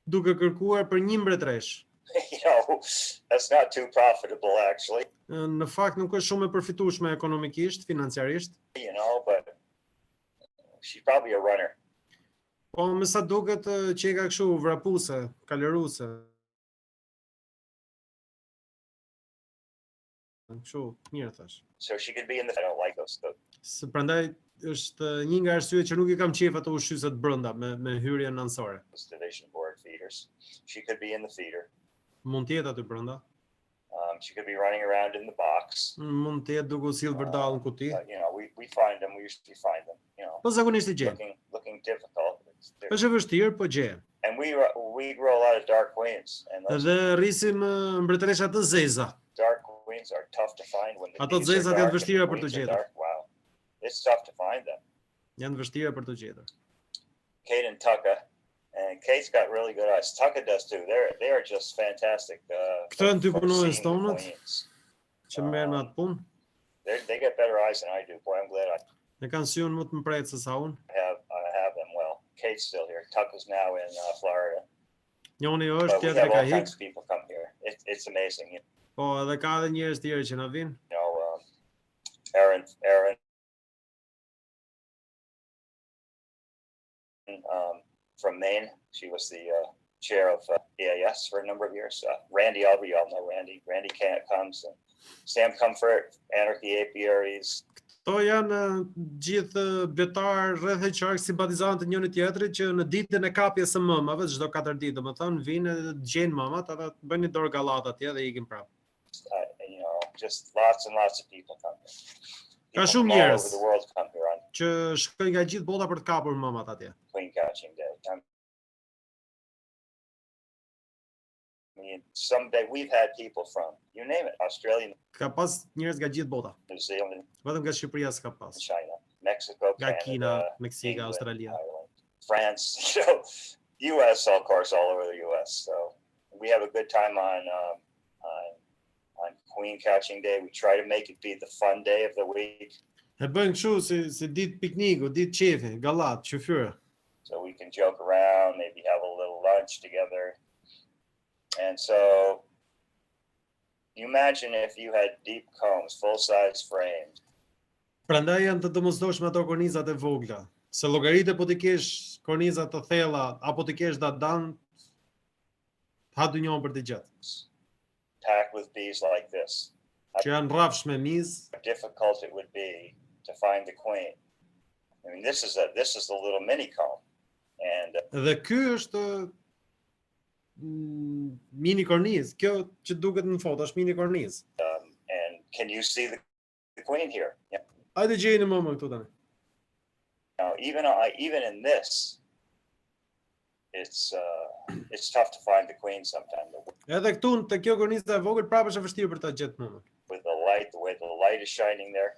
duke kërkuar për një mbretëresh. You know, that's not too profitable actually, Në fakt nuk është shumë e përfitueshme ekonomikisht, financiarisht, you know, but she's probably a runner. po me sa duket që e ka kështu vrapuse, kalëruse. Kështu, mirë thash. So she could be in the. I don't like those. Se prandaj është një nga arsyet që nuk I kam qejf ato ushqyset brenda me hyrjen ansore. Those division board feeders. She could be in the feeder. Mund të jetë aty brenda. She could be running around in the box. Mund të jetë duke u sill vërdall në kuti. You know, we find them. We usually find them. You know. Po zakonisht I gjejmë. Looking difficult. Është e vështirë, po gjejmë. And we grow a lot of dark queens. And those Dhe rrisim mbretëresha të zeza. dark queens are tough to find when the Ato bees are zezat janë dark and vështira the për të queens are gjetur. dark. Wow, it's tough to find them. Janë vështira për të gjetur. Kate and Tucka, and Kate's got really good eyes. Tucka does too. They are just fantastic. Këto janë dy for punojnë seeing the stonët queens. që merren me atë punë. They get better eyes than I do. Boy, I'm glad Ne kanë syun më të mprejtë se sa unë. I have them. Well, Kate's still here. Tucka's now in Florida. Njoni But është, we tjetri have ka all hik. kinds of people come here. It's amazing. You Po, edhe ka edhe njerëz tjerë që na vinë. know, Aaron, from Maine. She was the chair of EAS for a number of years. Randy Albert, you all know Randy. Randy comes. And Sam Comfort, Anarchy Apiaries. To janë gjithë betar rreth e qark simpatizantë të njëri tjetrit që në ditën e kapjes së mëmave, çdo 4 ditë, domethënë vinë dhe gjejnë mamat, ata bëjnë një dorë gallat atje dhe ikin prapë. You know, just lots and lots of people come here. Ka People shumë from all njerëz over the world come here on që shkojnë nga gjithë bota për të kapur mamat atje. Queen Catching Day. I mean, someday we've had people from, you name it, Australia, Ka pas njerëz nga gjithë bota. New Zealand, Vetëm nga Shqipëria s'ka pas. China, Mexico, Nga Canada, Kina, Meksika, England, Australia. Ireland, France, you know, U.S. of course, all over the U.S. So we have a good time on Queen Catching Day. We try to make it be the fun day of the week, E bëjnë kështu si ditë pikniku, ditë qefi, gallat, qyfyre. so we can joke around, maybe have a little lunch together. And so you imagine if you had deep combs, full-size frames. Prandaj janë të domosdoshme ato kornizat e vogla. Se llogaritë po ti kesh korniza të thella apo ti kesh dadan, ha dy njëon për të gjatë. Packed with bees like this. Që janë rrafsh me miz, How difficult it would be to find the queen. I mean, this is the little mini comb, and dhe ky është mini korniz. Kjo që duket në foto është mini korniz. and can you see the queen here? Yeah. Hajde gjejeni më këtu tani. Now, even in this, it's tough to find the queen sometimes. Edhe këtu te kjo korniza e vogël prapë është e vështirë për ta gjetë më. With the light, the way the light is shining there,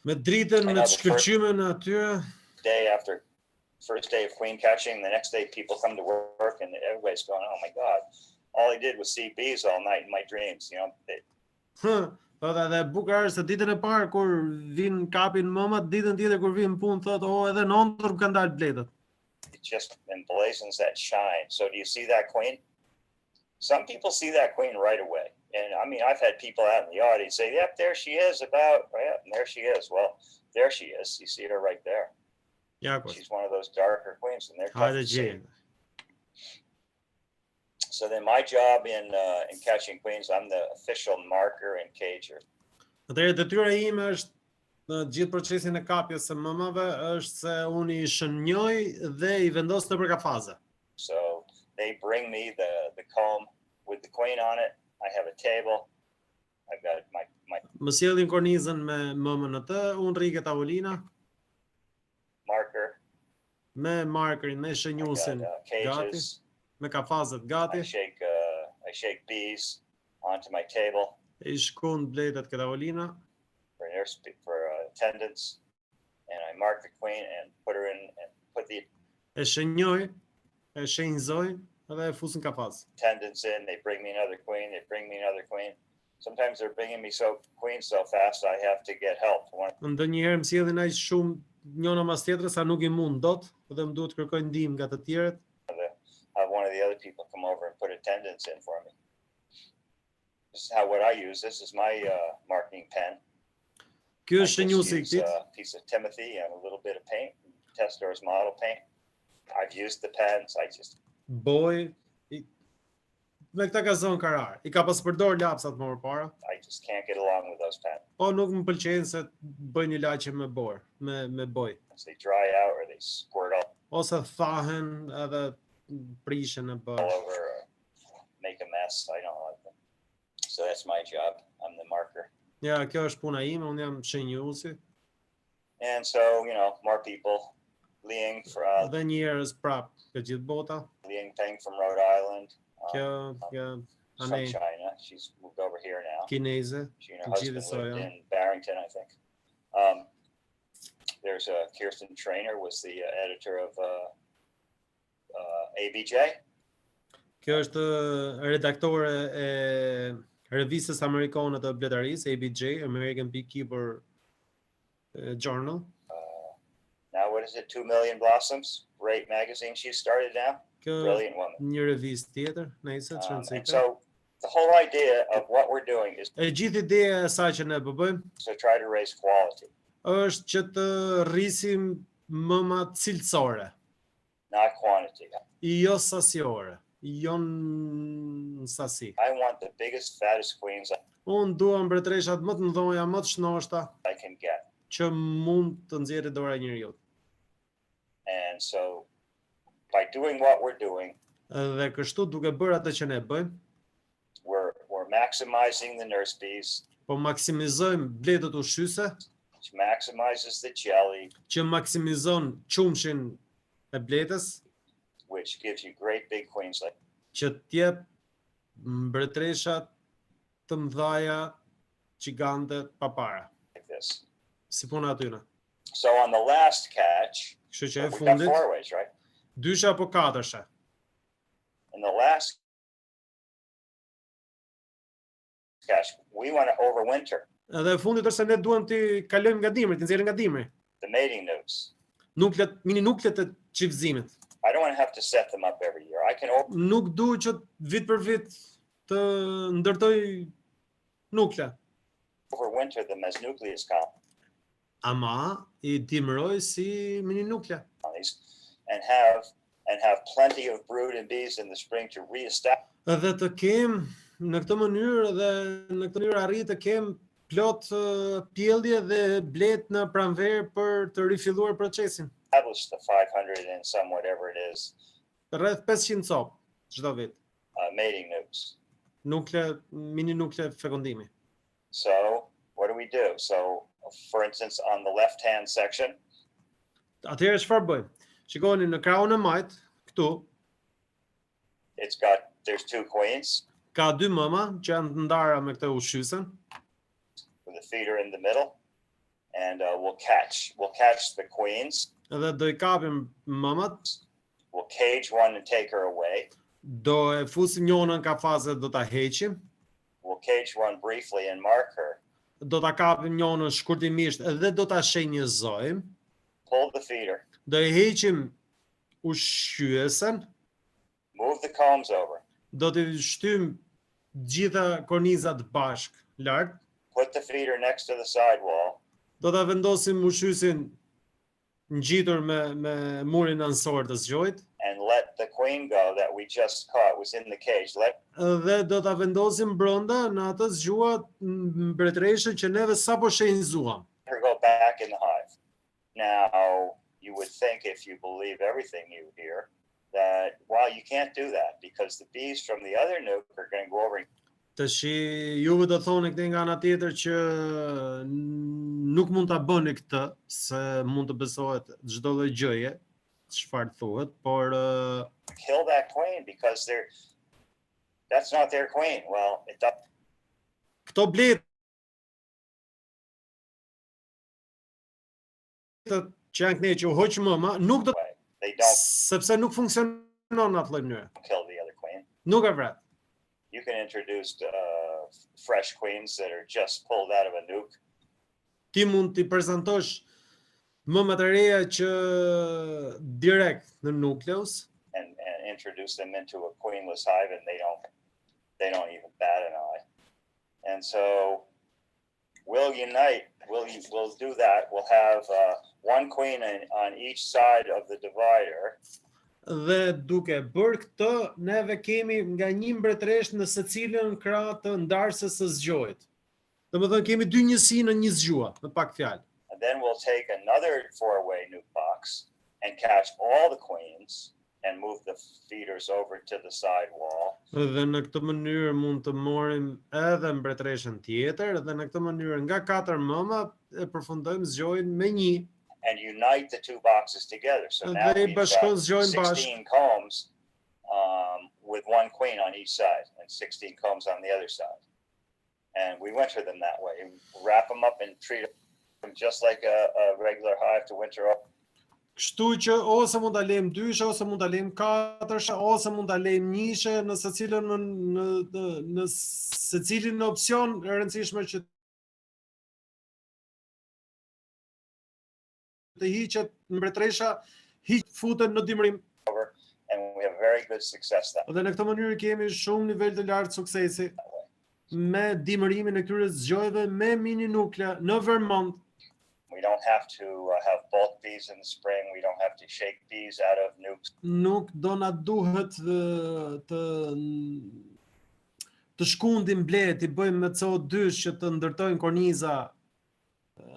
Me dritën, me të shkëlqymen atyre. first day of queen catching, the next day people come to work and everybody's going, oh my God, all I did was see bees all night in my dreams, you know. Po dhe bukur është se ditën e parë kur vin kapin mëmat, ditën tjetër kur vin punë thotë, edhe në ëndër më kanë dalë bletët. It just emblazons that shine. So do you see that queen? Some people see that queen right away. And I mean, I've had people out in the audience say, yep, there she is and there she is. Well, there she is. You see her right there. Ja, ku. She's one of those darker queens and they're tough Hajde to see. gjejmë. So then my job in catching queens, I'm the official marker and cager. Atëherë detyra ime është në gjithë procesin e kapjes së mëmave është se unë I shënjoj dhe I vendos nëpër kafaze. So they bring me the comb with the queen on it. I have a table. I've got my Më sjellin kornizën me mëmën në të, unë rri ke tavolina marker. me markerin, me I've shënjuesin got gati, cages. me kafazet gati, I shake bees onto my table I shkund bletet ke tavolina, for attendance, and I mark the queen and put her in and put the e shënjoj, e shenjzoj edhe e fus në kafaz. attendants in. They bring me another queen. They bring me another queen. Sometimes they're bringing me queens so fast I have to get help. Ndonjëherë më sjellin aq shumë njëna mas tjetrës sa nuk I mund dot, dhe më duhet kërkoj ndihmë nga të tjerët. Have one of the other people come over and put attendance in for me. This is what I use. This is my marking pen. Ky I është just shënjuesi I use këtij. a piece of Timothy and a little bit of paint, Testor's model paint. I've used the pens. I just Boj me këta ka zonë karar. I ka pas përdor lapsat më përpara. I just can't get along with those patents. Po nuk më pëlqejnë se bëjnë një laqe me bor, me boj. They dry out or they squirt all Ose thahen edhe prishen e all bërë. over, make a mess. I don't like them. So that's my job. I'm the marker. Ja, kjo është puna ime, unë jam shenjuesi. And so, more people. Liang from Dhe njerëz prap të gjithë bota. Liang Peng from Rhode Island. Kjo From ane China. She's moved over here now. kineze. She and her Gjithë husband so, lived ja. in Barrington, I think. There's Kirsten Trainer was the editor of ABJ. Kjo është redaktore e revistës amerikane të bletarisë, ABJ, American Beekeeper Journal. Now, what is it? 2 Million Blossoms? Great magazine she started now. Kjo Brilliant woman. një revistë tjetër, nëse And çrëndësishme. so the whole idea of what we're doing is E gjithë ideja e saj që ne po bëjmë to try to raise quality, është që të rrisim mëma cilësore, not quantity. jo sasiore, jo në sasi. I want the biggest, fattest queens Unë dua mbretëreshat më të mëdha, më të shnoshta I can get. që mund të nxjerrë dora e njeriu. And so by doing what we're doing, Dhe kështu duke bërë atë që ne bëjmë, we're maximizing the nurse bees, po maksimizojmë bletët ushqyese, which maximizes the jelly, që maksimizon qumshin e bletës, which gives you great big queens like që t'jep mbretëreshat të mëdhaja gjigante papara, this. si puna atyne. So on the last catch, Kështu që e we got fundit, 4 ways, right? dysha apo katërsha. In the last catch, we want to overwinter Edhe e fundit është se ne duam të kalojmë nga dimri, të nxjerrim nga dimri. the mating nukes. Mini nuklet e çiftëzimit. I don't want to have to set them up every year. I can Nuk duhet që vit për vit të ndërtoj nukle. overwinter them as nucleus colonies Ama i dimroj si mini nukle. and have plenty of brood and bees in the spring to reestablish. Edhe të kem në këtë mënyrë dhe në këtë mënyrë arrit të kem plot pjellje dhe blet në pranverë për të rifilluar procesin. The 500 and some whatever it is Rreth 500 copë çdo vit. mating nukes. Nukle, mini nukle fekundimi. So what do? So for instance, on the left-hand section, Atëherë çfarë bëjmë? Shikoni në krahun e majt, këtu there's 2 queens ka 2 mëma që janë të ndara me këtë ushqyesen. with a feeder in the middle, and we'll catch the queens. Edhe do I kapim mëmat, We'll cage one and take her away. do e fusim njënën ka fazë do ta heqim, We'll cage one briefly and mark her. do ta kapim njënën shkurtimisht edhe do ta shenjëzojmë, Pull the feeder. do I heqim ushqyesen, Move the combs over. do t'i shtym gjitha kornizat bashk lart, Put the feeder next to the sidewall. do ta vendosim ushqyesin ngjitur me murin ansor të zgjojt, And let the queen go that we just caught was in the cage. Let dhe do ta vendosim brenda në atë zgjuar mbretëreshën që neve sapo shenjëzuam. her go back in the hive. Now, you would think if you believe everything you hear that, well, you can't do that because the bees from the other nuke are going to go over. Tashi juve do thoni këtë nga ana tjetër që nuk mund ta bëni këtë, se mund të besohet çdo lloj gjëje, çfarë thuhet, por Kill that queen because that's not their queen. Well, it does. këto blet që janë këne që u hoq mëma, nuk do They don't sepse nuk funksionon në atë lloj mënyre. kill the other queen. Nuk e vret. You can introduce fresh queens that are just pulled out of a nuke. Ti mund t'i prezantosh mëma të reja që direkt në nukleus, And introduce them into a queenless hive, and they don't even bat an eye. And so we'll unite. We'll do that. We'll have one queen on each side of the divider. Dhe duke bërë këtë, neve kemi nga një mbretëresh në secilën krah të ndarësës së zgjojit. Domethënë kemi dy njësi në një zgjua, me pak fjalë. And then we'll take another four-way nuke box and catch all the queens and move the feeders over to the side wall. Dhe në këtë mënyrë mund të morim edhe mbretëreshën tjetër dhe në këtë mënyrë nga 4 mëma e përfundojmë zgjojin me 1. And unite the two boxes together. So now Dhe i we've bashkon got zgjojin 16 bashkë. combs with one queen on each side and 16 combs on the other side. And we winter them that way. Wrap them up and treat them just like a regular hive to winter up. Kështu që ose mund ta lejmë dyshe, ose mund ta lejmë katërshe, ose mund ta lejmë njëshe në secilën në secilin opsion e rëndësishme që të hiqet mbretëresha, futen në dimrim. And we have very good success that. Dhe në këtë mënyrë kemi shumë nivel të lartë suksesi me dimërimin e këtyre zgjojeve me mini nuklea në Vermont. We don't have to have bulk bees in the spring. We don't have to shake bees out of nukes. Nuk do na duhet të shkundim blet, i bëjmë me CO2 që të ndërtojnë korniza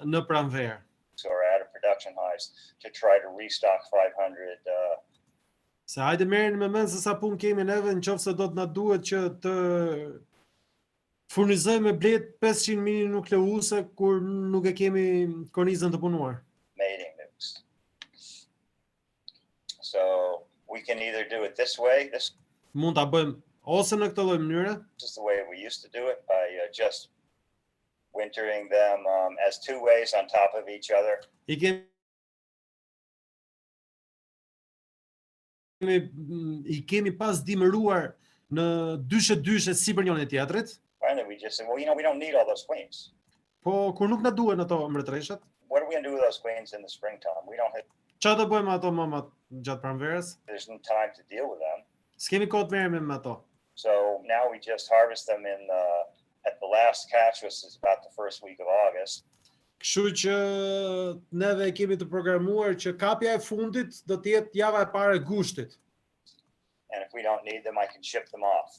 në pranverë. Or out of production hives to try to restock 500. Se hajde merreni me mend se sa punë kemi neve nëse do të na duhet që të furnizojmë blet 500 mini nukleuse kur nuk e kemi kornizën të punuar. Mating nukes. So we can either do it this way. This Mund ta bëjmë ose në këtë lloj mënyre. is the way we used to do it by just wintering them as two ways on top of each other. I kemi pas dimëruar në dyshe sipër njëri tjetrit. Finally, we just said, well, we don't need all those queens. Po kur nuk na duhen ato mbretëreshat. What are we going to do with those queens in the springtime? We don't have. Çfarë do bëjmë ato mamat gjatë pranverës? There's no time to deal with them. S'kemi kohë të merremi me ato. So now we just harvest them at the last catch, which is about the first week of August. Kështu që neve kemi të programuar që kapja e fundit do të jetë java e parë e gushtit. And if we don't need them, I can ship them off.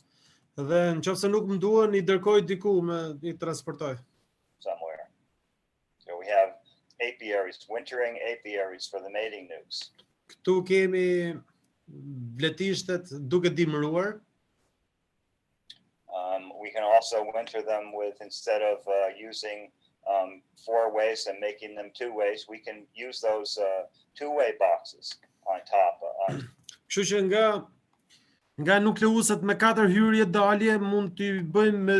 Dhe nëse nuk më duhen, I dërkoj diku I transportoj. Somewhere. So we have apiaries, wintering apiaries for the mating nukes. Këtu kemi bletishtet duke dimëruar. We can also winter them with, instead of using 4 ways and making them 2 ways, we can use those 2-way boxes on top. Kështu që nga nukleuset me 4 hyrje dalje mund t'i bëjmë me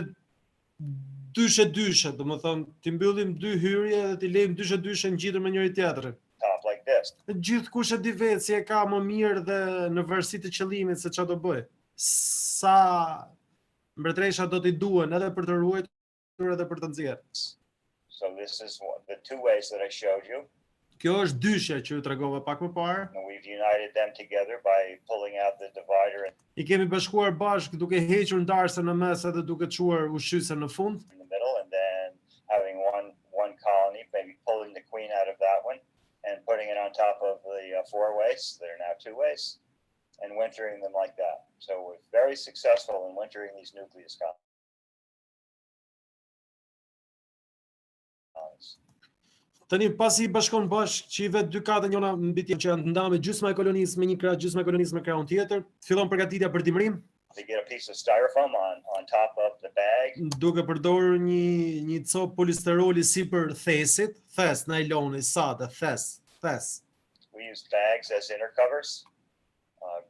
dyshe, domethënë t'i mbyllim 2 hyrje dhe t'i lejmë dyshe ngjitur me njëri tjetrin. Top like this. Gjithkush e di vetë si e ka më mirë dhe në varësi të qëllimit se çfarë do bëj. Sa mbretëresha do t'i duhen edhe për të ruajtur edhe për të nxjerrë. So this is the 2 ways that I showed you. Kjo është dyshja që ju tregova pak më parë. And we've united them together by pulling out the divider I kemi bashkuar bashkë duke hequr ndarësën në mes edhe duke çuar ushqyesën në fund. in the middle, and then having one colony, maybe pulling the queen out of that one and putting it on top of the 4 ways. They're now 2 ways, and wintering them like that. So we're very successful in wintering these nucleus colonies. Tani pasi I bashkon bashkë që I vet 2 katë njëna mbi tjetrën që janë të ndame gjysma e kolonisë me një krah, gjysma e kolonisë me krahun tjetër, fillon përgatitja për dimërim. They get a piece of styrofoam on top of the bag. Duke përdorur një copë polisteroli sipër thesit, thes, nailoni, sade, thes. We use bags as inner covers,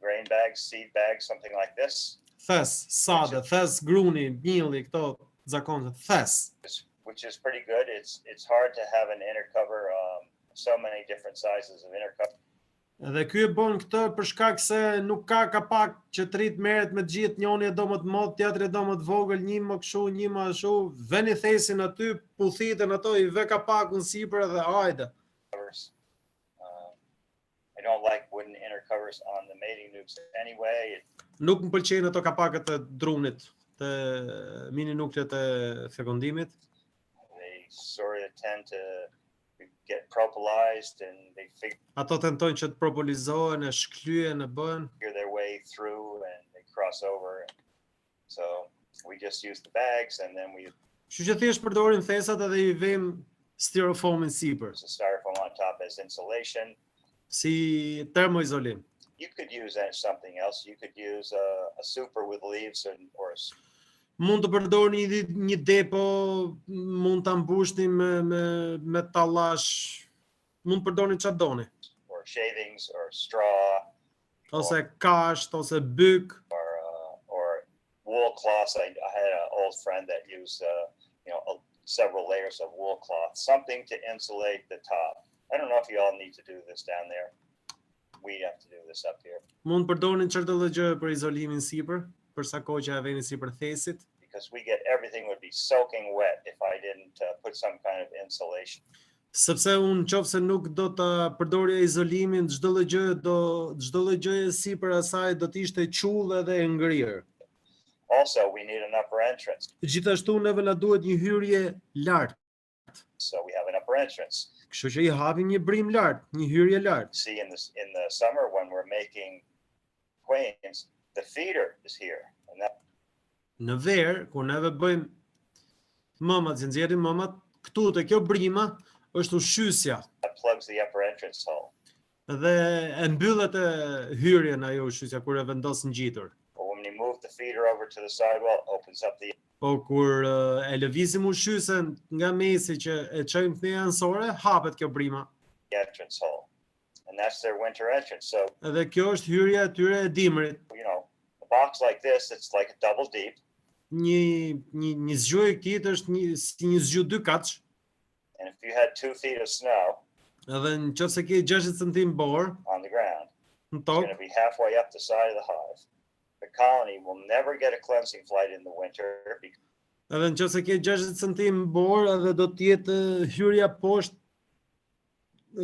grain bags, seed bags, something like this. Thes, sade, thes, gruni, mielli, këto zakonisht, thes. Which is pretty good. It's hard to have an inner cover, so many different sizes of inner cover. Dhe ky e bën këtë për shkak se nuk ka kapak që të rrit merret me gjithë, njëri e do më të madh, tjetri e do më të vogël, një më kështu, një më ashtu, veni thesin aty, puthiten ato, I vë kapakun sipër dhe hajde. I don't like wooden inner covers on the mating nukes anyway. Nuk më pëlqejnë ato kapakët e drunit, të mini nukleat e fekundimit. They sort of tend to get propolised and they Ato tentojnë që të propolizohen, e shklyen, e bën. figure their way through and they cross over. So we just use the bags and then we Kështu që thjesht përdorim thesat edhe i vëmë styrofomin sipër, use the styrofoam on top as insulation. si termoizolim. You could use something else. You could use a super with leaves or Mund të përdorni një depo, mund ta mbushni me tallash, mund të përdorni çfarë doni. or shavings or straw Ose kasht, ose byk. or wool cloths. I had an old friend that used several layers of wool cloth, something to insulate the top. I don't know if you all need to do this down there. We have to do this up here Mund përdorni çdo lloj gjë për izolimin sipër, për sa kohë që ja veni sipër thesit. because everything would be soaking wet if I didn't put some kind of insulation. Sepse unë qofse nuk do të përdorja izolimin, çdo lloj gjëje sipër asaj do të ishte qull edhe e ngrirë. Also, we need an upper entrance. Gjithashtu neve na duhet një hyrje lart. So we have an upper entrance. Kështu që i hapim një brim lart, një hyrje lart. See, in the summer when we're making queens, the feeder is here, and that Në verë, kur neve bëjmë mëmat, që nxjerrim mëmat, këtu te kjo brima është ushqysja. plugs the upper entrance hole. Dhe e mbyllet e hyrjen ajo ushqysja kur e vendos ngjitur. But when we move the feeder over to the sidewall, opens up the Po kur e lëvizim ushqysen nga mesi që e çojmë në ansore, hapet kjo brima. entrance hole, and that's their winter entrance. So Edhe kjo është hyrja e tyre e dimrit. a box like this, it's like a double deep, Një zgjuar e këtij është si një zgjuar dy kaç. and if you had 2 feet of snow Edhe nëse ke 60 cm bor on the ground, në it's going tokë, to be halfway up the side of the hive. The colony will never get a cleansing flight in the winter because edhe nëse ke 60 cm bor, edhe do të jetë hyrja poshtë.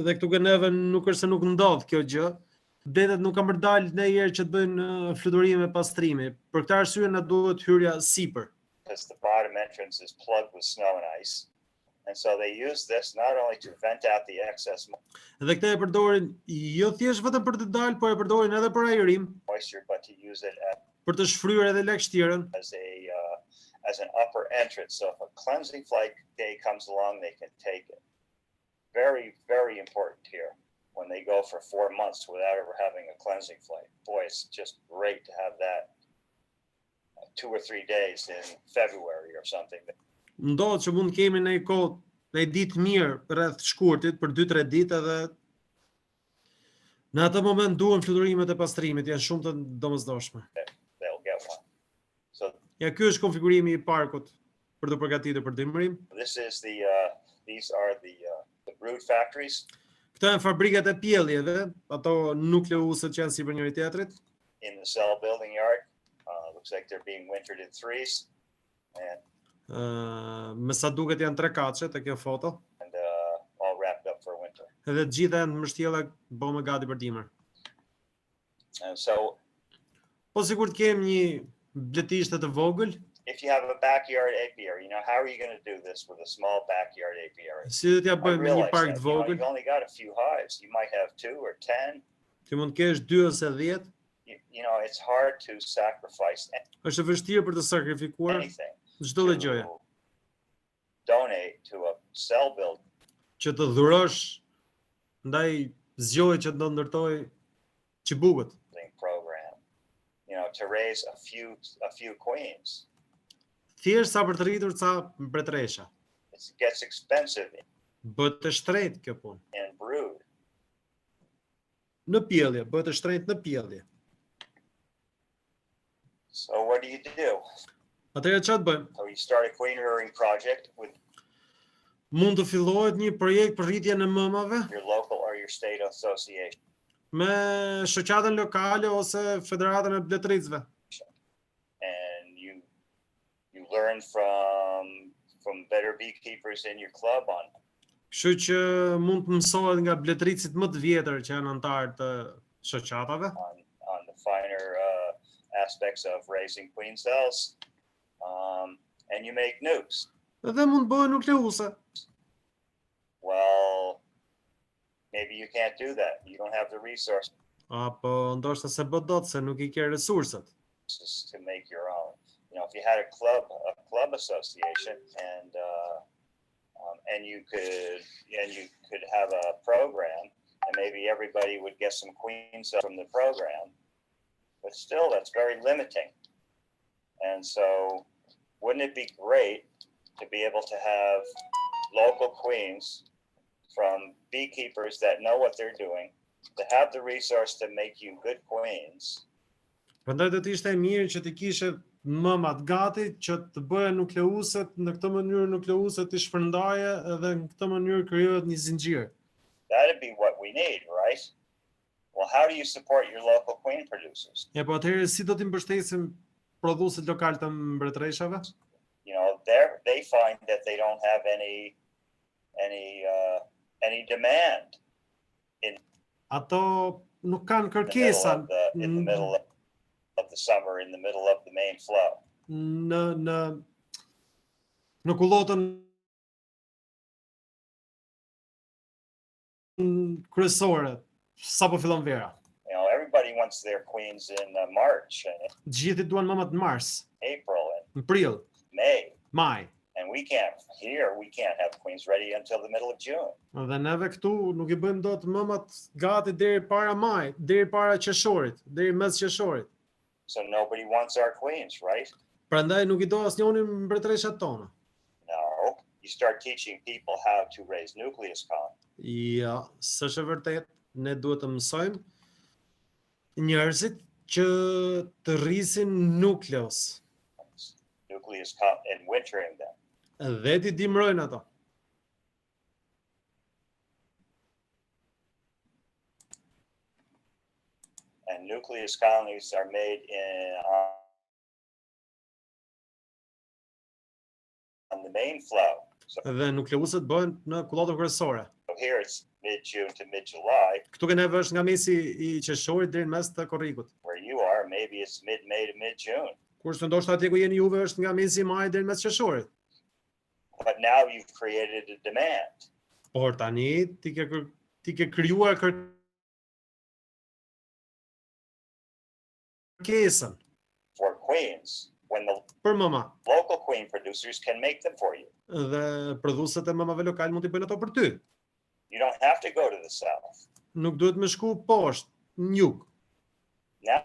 Dhe këtu që neve nuk është se nuk ndodh kjo gjë. Detet nuk kanë përdalë ndonjëherë që të bëjnë fluturime pastrimi. Për këtë arsye na duhet hyrja sipër. the bottom entrance is plugged with snow and ice. And so they use this not only to vent out the excess Dhe këtë e përdorin jo thjesht vetëm për të dalë, por e përdorin edhe për ajrim, moisture, but to use it për të shfryrë edhe lagështirën. as an upper entrance. So if a cleansing flight day comes along, they can take it. Very, very important here when they go for 4 months without ever having a cleansing flight. Boy, it's just great to have that 2 or 3 days in February or something. Ndodh që mund kemi në kohë, në ditë mirë rreth shkurtit për 2-3 ditë edhe në atë moment duhen fluturimet e pastrimit, janë shumë të domosdoshme. They'll get one. So Ja, ky është konfigurimi i parkut për të përgatitur për dimrim. these are the brood factories. Këto janë fabrikat e pjelljeve, ato nukleuset që janë sipër njëri tjetrit. In the cell building yard. Looks like they're being wintered in 3s, and Me sa duket janë 3 kaçe te kjo foto. all wrapped up for winter. Edhe të gjitha janë mbështjella bëme gati për dimër. And so Po sikur të kem një bletishte të vogël, if you have a backyard apiary, how are you going to do this with a small backyard apiary? si do t'ja I bëjmë një realize park that, të vogël, you've only got a few hives. You might have 2 or 10. ti mund të kesh 2 ose 10. It's hard to sacrifice Është e vështirë për të sakrifikuar anything çdo lloj gjëje. to donate to a cell building. Që të dhurosh ndaj zgjohej që do ndërtoj çibukët. Program, to raise a few queens. Thjesht sa për të rritur ca mbretëresha. It gets expensive Bëhet të shtrenjtë kjo punë. in brood. Në pjellje, bëhet të shtrenjtë në pjellje. So what do? Atëherë çfarë bëjmë? So you start a queen rearing project with Mund të fillohet një projekt për rritjen e mëmave your local or your state association. me shoqatën lokale ose federatën e bletëricëve. And you learn from better beekeepers in your club on Kështu që mund të mësohet nga bletëricit më të vjetër që janë antarë të shoqatave. on the finer aspects of raising queen cells, and you make nukes. Dhe mund bëhen nukleuse. Well, maybe you can't do that. You don't have the resources Apo ndoshta se bë dot se nuk i ke resursat. to make your own. If you had a club association, and you could have a program, and maybe everybody would get some queens from the program, but still that's very limiting. And so wouldn't it be great to be able to have local queens from beekeepers that know what they're doing, to have the resource to make you good queens? Prandaj do të ishte e mirë që të kishe mëmat gati që të bëhen nukleuset, në këtë mënyrë nukleuset të shpërndaje dhe në këtë mënyrë krijohet një zinxhir. That'd be what we need, right? Well, how do you support your local queen producers? E po atëherë si do t'i mbështesim prodhuesit lokal të mbretreshave? They find that they don't have any demand Ato nuk kanë kërkesa in the middle of the summer, in the middle of the main flow. Në kullotën kryesore, sapo fillon vera. Everybody wants their queens in March and Gjithë duan mëmat në mars, April në prill, and May. maj. And we can't have queens ready until the middle of June. Dhe neve këtu nuk I bëjmë dot mëmat gati deri para maj, deri para qershorit, deri mes qershorit. So nobody wants our queens, right? Prandaj nuk I do asnjëri mbretëreshat tona. No. You start teaching people how to raise nucleus colonies. Ja, s'është e vërtet, ne duhet të mësojmë njerëzit që të rrisin nukleus. And wintering them. Dhe t'i dimrojnë ato. And nucleus colonies are made on the main flow. So Dhe nukleuset bëhen në kullotën kryesore. here it's mid-June to mid-July. Këtu që neve është nga mesi I qershorit deri në mes të korrikut. Where you are, maybe it's mid-May to mid-June. Kurse ndoshta atje ku jeni juve është nga mesi I majit deri në mes qershorit. But now you've created a demand. Por tani ti ke krijuar kërkesën For queens, when the për mëma. local queen producers can make them for you. Dhe prodhuesit e mëmave lokal mund t'i bëjnë ato për ty. You don't have to go to the south. Nuk duhet me shku poshtë, në jug. Now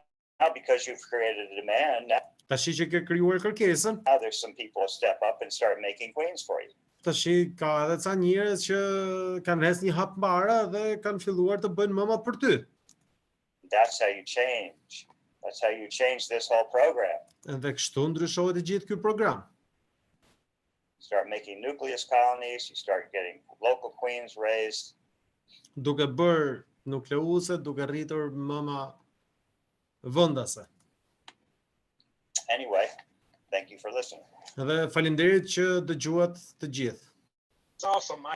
because you've created a demand, Tashi që ke krijuar kërkesën, now there's some people who step up and start making queens for you. tashi ka edhe ca njerëz që kanë rres një hap mbara dhe kanë filluar të bëjnë mëmat për ty. That's how you change. That's how you change this whole program. Dhe kështu ndryshohet I gjithë ky program. Start making nucleus colonies, you start getting local queens raised. Duke bërë nukleuse, duke rritur mëma vendase. Anyway, thank you for listening. Dhe faleminderit që dëgjuat të gjithë. It's awesome.